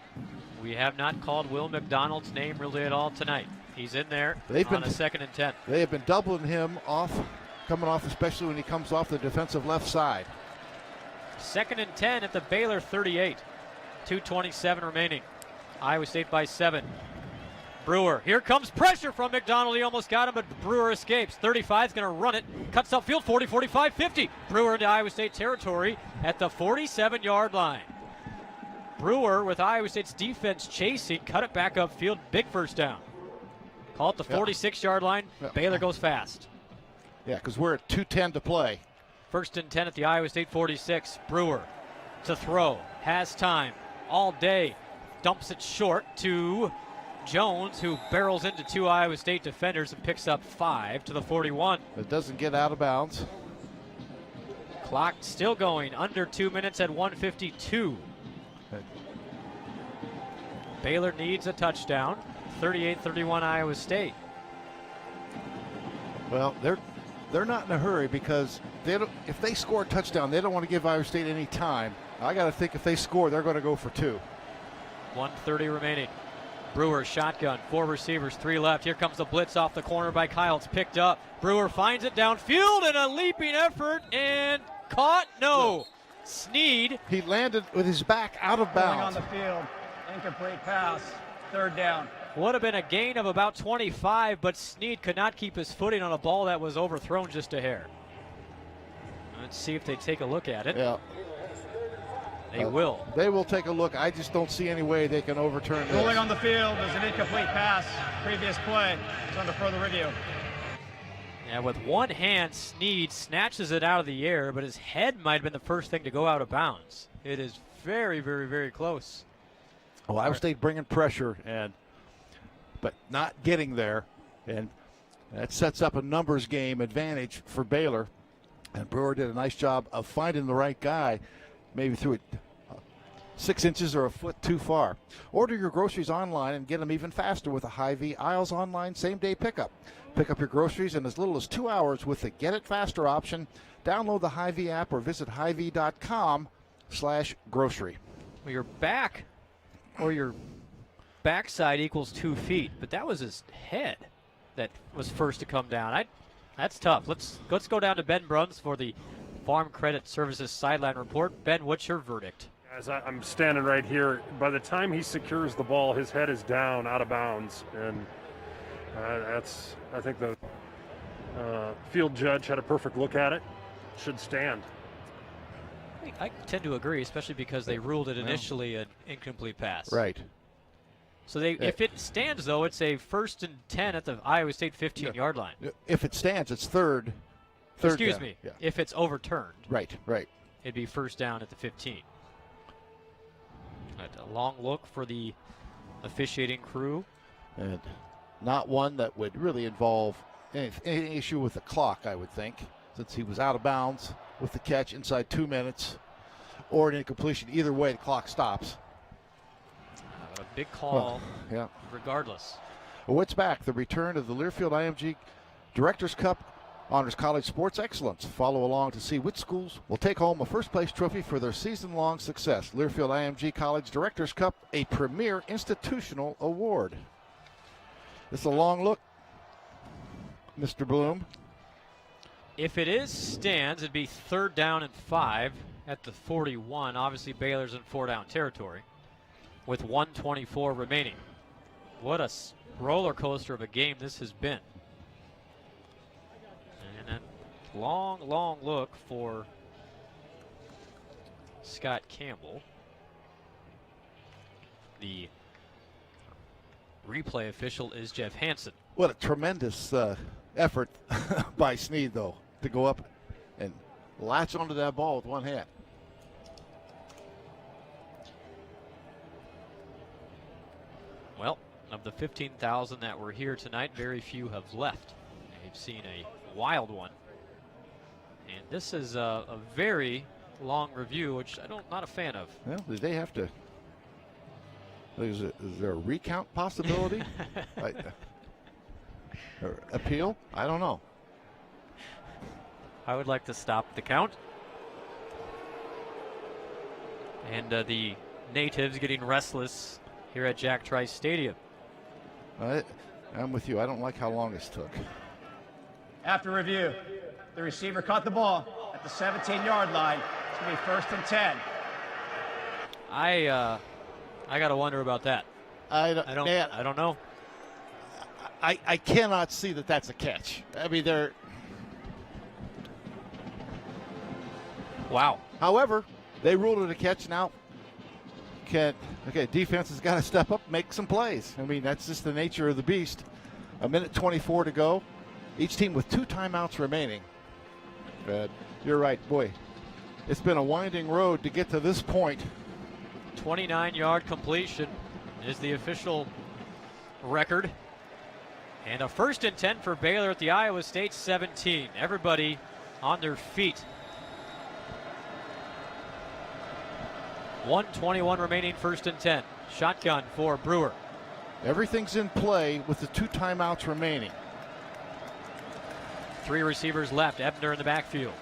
We have not called Will McDonald's name really at all tonight. He's in there on a 2nd and 10. They have been doubling him off, coming off, especially when he comes off the defensive left side. 2nd and 10 at the Baylor 38. 2:27 remaining. Iowa State by 7. Brewer, here comes pressure from McDonald. He almost got him, but Brewer escapes. 35 is going to run it. Cuts upfield, 40, 45, 50. Brewer into Iowa State territory at the 47-yard line. Brewer, with Iowa State's defense chasing, cut it back upfield. Big first down. Call it the 46-yard line. Baylor goes fast. Yeah, because we're at 2:10 to play. 1st and 10 at the Iowa State 46. Brewer to throw. Has time all day. Dumps it short to Jones, who barrels into 2 Iowa State defenders and picks up 5 to the 41. It doesn't get out of bounds. Clock still going. Under 2 minutes at 1:52. Baylor needs a touchdown. 38-31 Iowa State. Well, they're not in a hurry because if they score a touchdown, they don't want to give Iowa State any time. I got to think if they score, they're going to go for 2. 1:30 remaining. Brewer shotgun, 4 receivers, 3 left. Here comes the blitz off the corner by Kyle. It's picked up. Brewer finds it downfield and a leaping effort and caught. No. Sneed. He landed with his back out of Going on bounds. the field. Incomplete pass. Third down. Would have been a gain of about 25, but Sneed could not keep his footing on a ball that was overthrown just a hair. Let's see if they take a look at it. Yeah. They will. They will take a look. I just don't see any way they can overturn this. Rolling on the field. There's an incomplete pass. Previous play. It's under further review. Yeah, with one hand, Sneed snatches it out of the air, but his head might have been the first thing to go out of bounds. It is very, very, very close. Well, Iowa State bringing pressure, but not getting there, and that sets up a numbers game advantage for Baylor. And Brewer did a nice job of finding the right guy, maybe threw it 6 inches or a foot too far. Order your groceries online and get them even faster with a Hy-Vee Isles Online same-day pickup. Pick up your groceries in as little as 2 hours with the Get It Faster option. Download the Hy-Vee app or visit Hy-Vee.com/grocery. Well, your back or your backside equals 2 feet, but that was his head that was first to come down. That's tough. Let's go down to Ben Bruns for the Farm Credit Services Sideline Report. Ben, what's your verdict? As I'm standing right here, by the time he secures the ball, his head is down, out of bounds, and I think the field judge had a perfect look at it. Should stand. I tend to agree, especially because they ruled it initially an incomplete pass. Right. So if it stands, though, it's a 1st and 10 at the Iowa State 15-yard line. If it stands, it's third Excuse down. me. Yeah. If it's overturned. Right. It'd be first down at the 15. A long look for the officiating crew. And not one that would really involve any issue with the clock, I would think, since he was out of bounds with the catch inside 2 minutes or an incompletion. Either way, the clock stops. A big call, yeah. Regardless. What's back? The return of the Learfield IMG Directors Cup honors college sports excellence. Follow along to see which schools will take home a first-place trophy for their season-long success. Learfield IMG College Directors Cup, a premier institutional award. It's a long look, Mr. Bloom. If it stands, it'd be 3rd down and 5 at the 41. Obviously, Baylor's in 4-down territory with 1:24 remaining. What a roller coaster of a game this has been. And a long look for Scott Campbell. The replay official is Jeff Hansen. What a tremendous effort by Sneed, though, to go up and latch onto that ball with one hand. Well, of the 15,000 that were here tonight, very few have left. They've seen a wild one. And this is a very long review, which I'm not a fan of. Well, did they have to? Is there a recount possibility? Or appeal? I don't know. I would like to stop the count. And the natives getting restless here at Jack Trice Stadium. I'm with you. I don't like how long this took. After review, the receiver caught the ball at the 17-yard line. It's going to be 1st and 10. I got to wonder about that. I don't know. I cannot see that that's a catch. I mean, they're. Wow. However, they ruled it a catch now. Defense has got to step up, make some plays. I mean, that's just the nature of the beast. 1:24 to go. Each team with 2 timeouts remaining. But you're right, boy. It's been a winding road to get to this point. 29-yard completion is the official record. And a 1st and 10 for Baylor at the Iowa State 17. Everybody on their feet. 1:21 remaining, 1st and 10. Shotgun for Brewer. Everything's in play with the 2 timeouts remaining. 3 receivers left. Ebner in the backfield.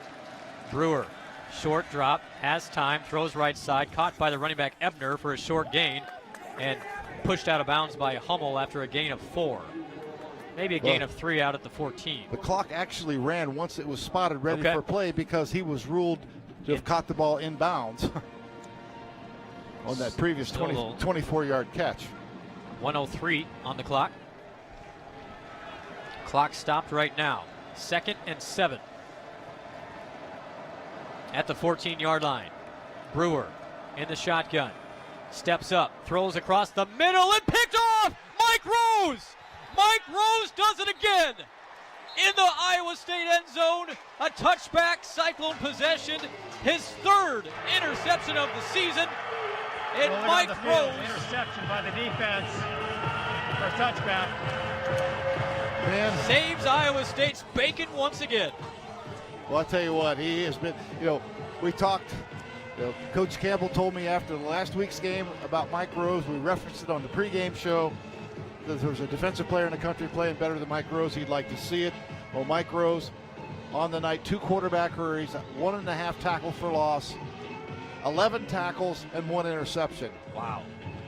Brewer, short drop, has time, throws right side, caught by the running back Ebner for a short gain, and pushed out of bounds by Hummel after a gain of 4. Maybe a gain of 3 out at the 14. The clock actually ran once it was spotted ready for play because he was ruled to have caught the ball inbounds on that previous 24-yard catch. 1:03 on the clock. Clock stopped right now. 2nd and 7. At the 14-yard line. Brewer in the shotgun. Steps up, throws across the middle, and picked off! Mike Rose! Mike Rose does it again! In the Iowa State end zone, a touchback, Cyclone possession, his 3rd interception of the season. And Mike Rose. Interception by the defense for a touchback. Man, saves Iowa State's bacon once again. Well, I'll tell you what, he has been, we talked, Coach Campbell told me after last week's game about Mike Rose. We referenced it on the pregame show. That there was a defensive player in the country playing better than Mike Rose. He'd like to see it. Well, Mike Rose on the night, 2 quarterback hurries, 1.5 tackle for loss, 11 tackles, and 1 interception. Wow.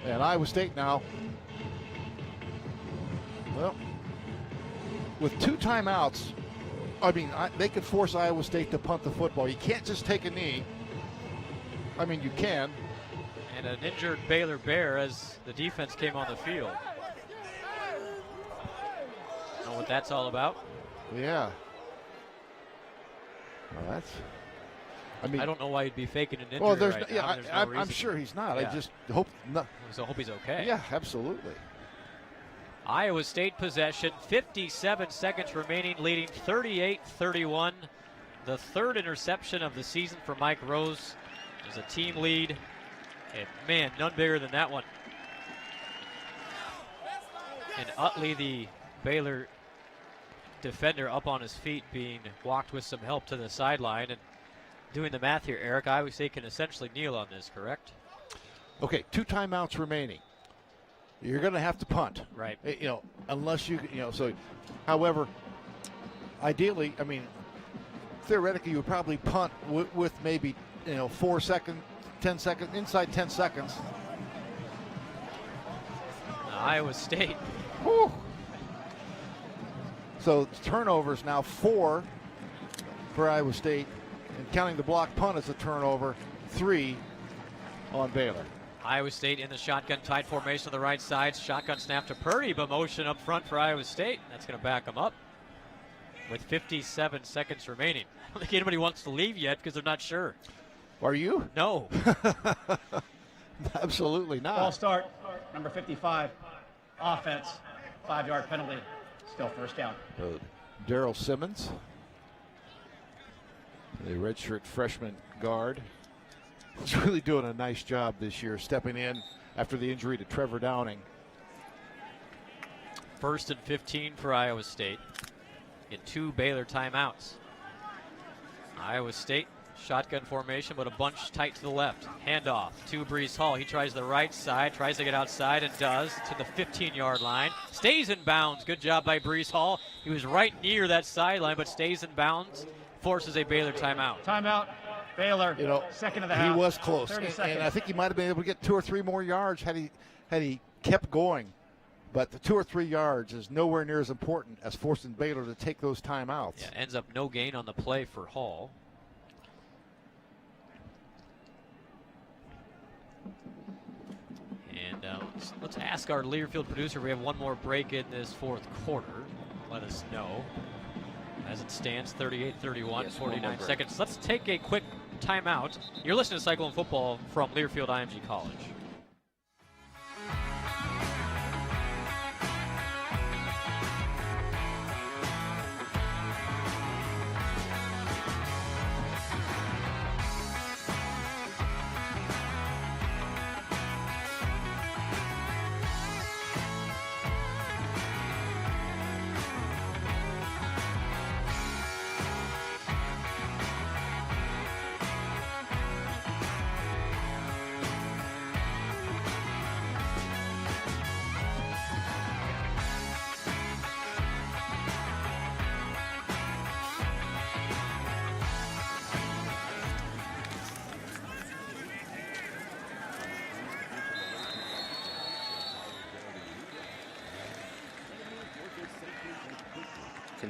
And Iowa State now, well, with 2 timeouts, they could force Iowa State to punt the football. You can't just take a knee. You can. And an injured Baylor Bear as the defense came on the field. Know what that's all about? Yeah. Well, I don't know why he'd be faking an injury. Well, I'm sure he's not. Yeah. I just hope not. So I hope he's okay. Yeah, absolutely. Iowa State possession, 57 seconds remaining, leading 38-31. The 3rd interception of the season for Mike Rose is a team lead. And man, none bigger than that one. And Utley, the Baylor defender, up on his feet, being walked with some help to the sideline. And doing the math here, Eric, Iowa State can essentially kneel on this, correct? Okay, 2 timeouts remaining. You're going to have to punt. Right. Unless however, ideally, theoretically, you would probably punt with maybe, 4 seconds, 10 seconds, inside 10 seconds. Iowa State. Whew. So turnovers now 4 for Iowa State, and counting the block punt as a turnover, 3 on Baylor. Iowa State in the shotgun tight formation on the right side. Shotgun snap to Purdy, but motion up front for Iowa State. That's going to back them up with 57 seconds remaining. I don't think anybody wants to leave yet because they're not sure. Are you? No. Absolutely not. Ball start, number 55. Offense, 5-yard penalty. Still first down. Daryl Simmons, the redshirt freshman guard. He's really doing a nice job this year, stepping in after the injury to Trevor Downing. 1st and 15 for Iowa State. In 2 Baylor timeouts. Iowa State, shotgun formation, but a bunch tight to the left. Handoff to Brees Hall. He tries the right side, tries to get outside, and does, to the 15-yard line. Stays in bounds. Good job by Brees Hall. He was right near that sideline, but stays in bounds. Forces a Baylor timeout. Timeout. Baylor, 2nd of the half. He was close, 30 seconds. and I think he might have been able to get 2 or 3 more yards had he kept going. But the 2 or 3 yards is nowhere near as important as forcing Baylor to take those timeouts. Yeah, ends up no gain on the play for Hall. And let's ask our Learfield producer. We have one more break in this 4th quarter. Let us know. As it stands, 38-31, 49 seconds. Let's take a quick timeout. You're listening to Cyclone Football from Learfield IMG College.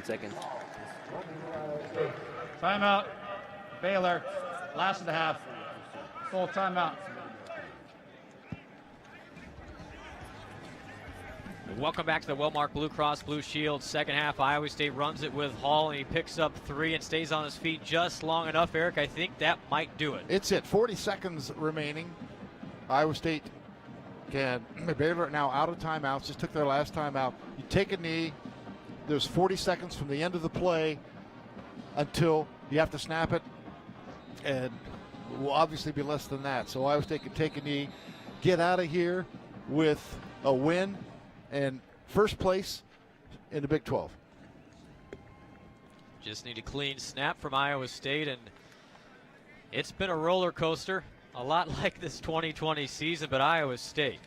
Seconds. Timeout. Baylor, Last of the half. Full timeout. Welcome back to the Wellmark Blue Cross Blue Shield. Second half, Iowa State runs it with Hall, and he picks up 3 and stays on his feet just long enough. Eric, I think that might do it. It's it. 40 seconds remaining. Iowa State can. Baylor now out of timeouts. Just took their last timeout. You take a knee. There's 40 seconds from the end of the play until you have to snap it, and it will obviously be less than that. So Iowa State can take a knee, get out of here with a win, and first place in the Big 12. Just need a clean snap from Iowa State, and it's been a roller coaster, a lot like this 2020 season, but Iowa State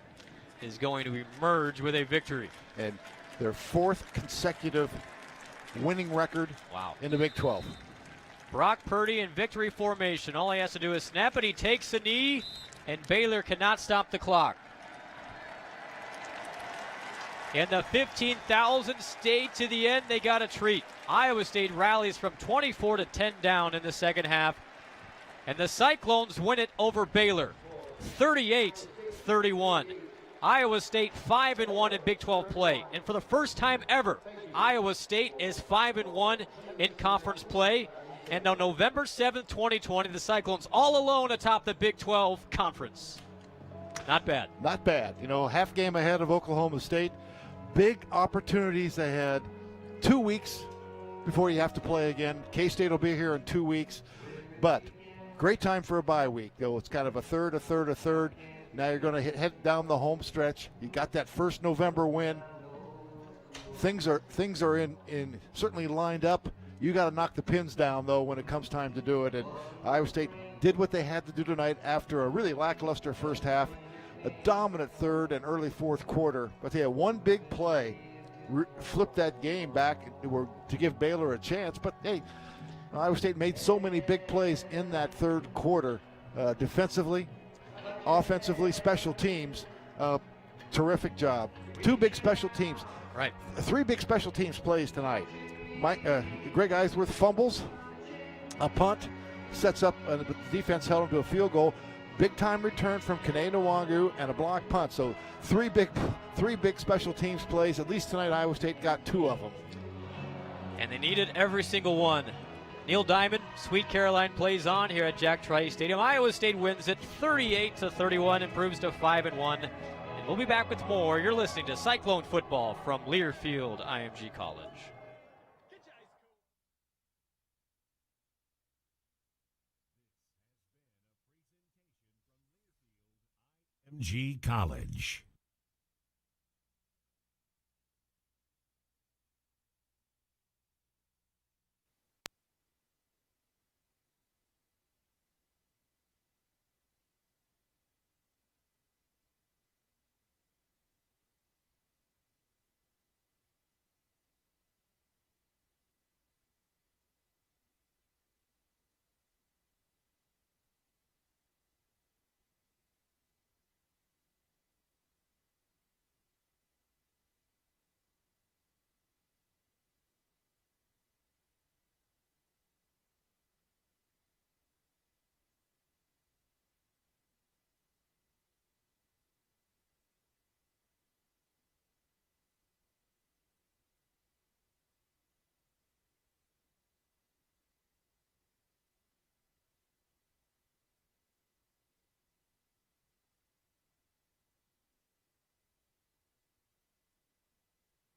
is going to emerge with a victory. And their 4th consecutive winning record in the Big 12. Brock Purdy in victory formation. All he has to do is snap it. He takes a knee, and Baylor cannot stop the clock. And the 15,000 stayed to the end. They got a treat. Iowa State rallies from 24 to 10 down in the second half. And the Cyclones win it over Baylor, 38-31. Iowa State 5-1 in Big 12 play. And for the first time ever, Iowa State is 5-1 in conference play. And on November 7th, 2020, the Cyclones all alone atop the Big 12 conference. Not bad. Not bad. You know, half game ahead of Oklahoma State. Big opportunities ahead. 2 weeks before you have to play again. K-State will be here in 2 weeks. But great time for a bye week, though. It's kind of a third. Now you're going to head down the home stretch. You got that first November win. Things are in certainly lined up. You got to knock the pins down, though, when it comes time to do it. And Iowa State did what they had to do tonight after a really lackluster first half, a dominant third and early fourth quarter. But they had one big play, flipped that game back to give Baylor a chance. But, hey, Iowa State made so many big plays in that third quarter, defensively, offensively, special teams. Terrific job. 2 big special teams. Right. 3 big special teams plays tonight. Greg Eisworth fumbles, a punt, sets up, the defense held him to a field goal. Big time return from Kane Nwangu and a block punt. So 3 big special teams plays. At least tonight Iowa State got 2 of them. And they needed every single one. Neil Diamond, Sweet Caroline plays on here at Jack Trice Stadium. Iowa State wins it 38-31, improves to 5-1. And we'll be back with more. You're listening to Cyclone football from Learfield IMG College. IMG College.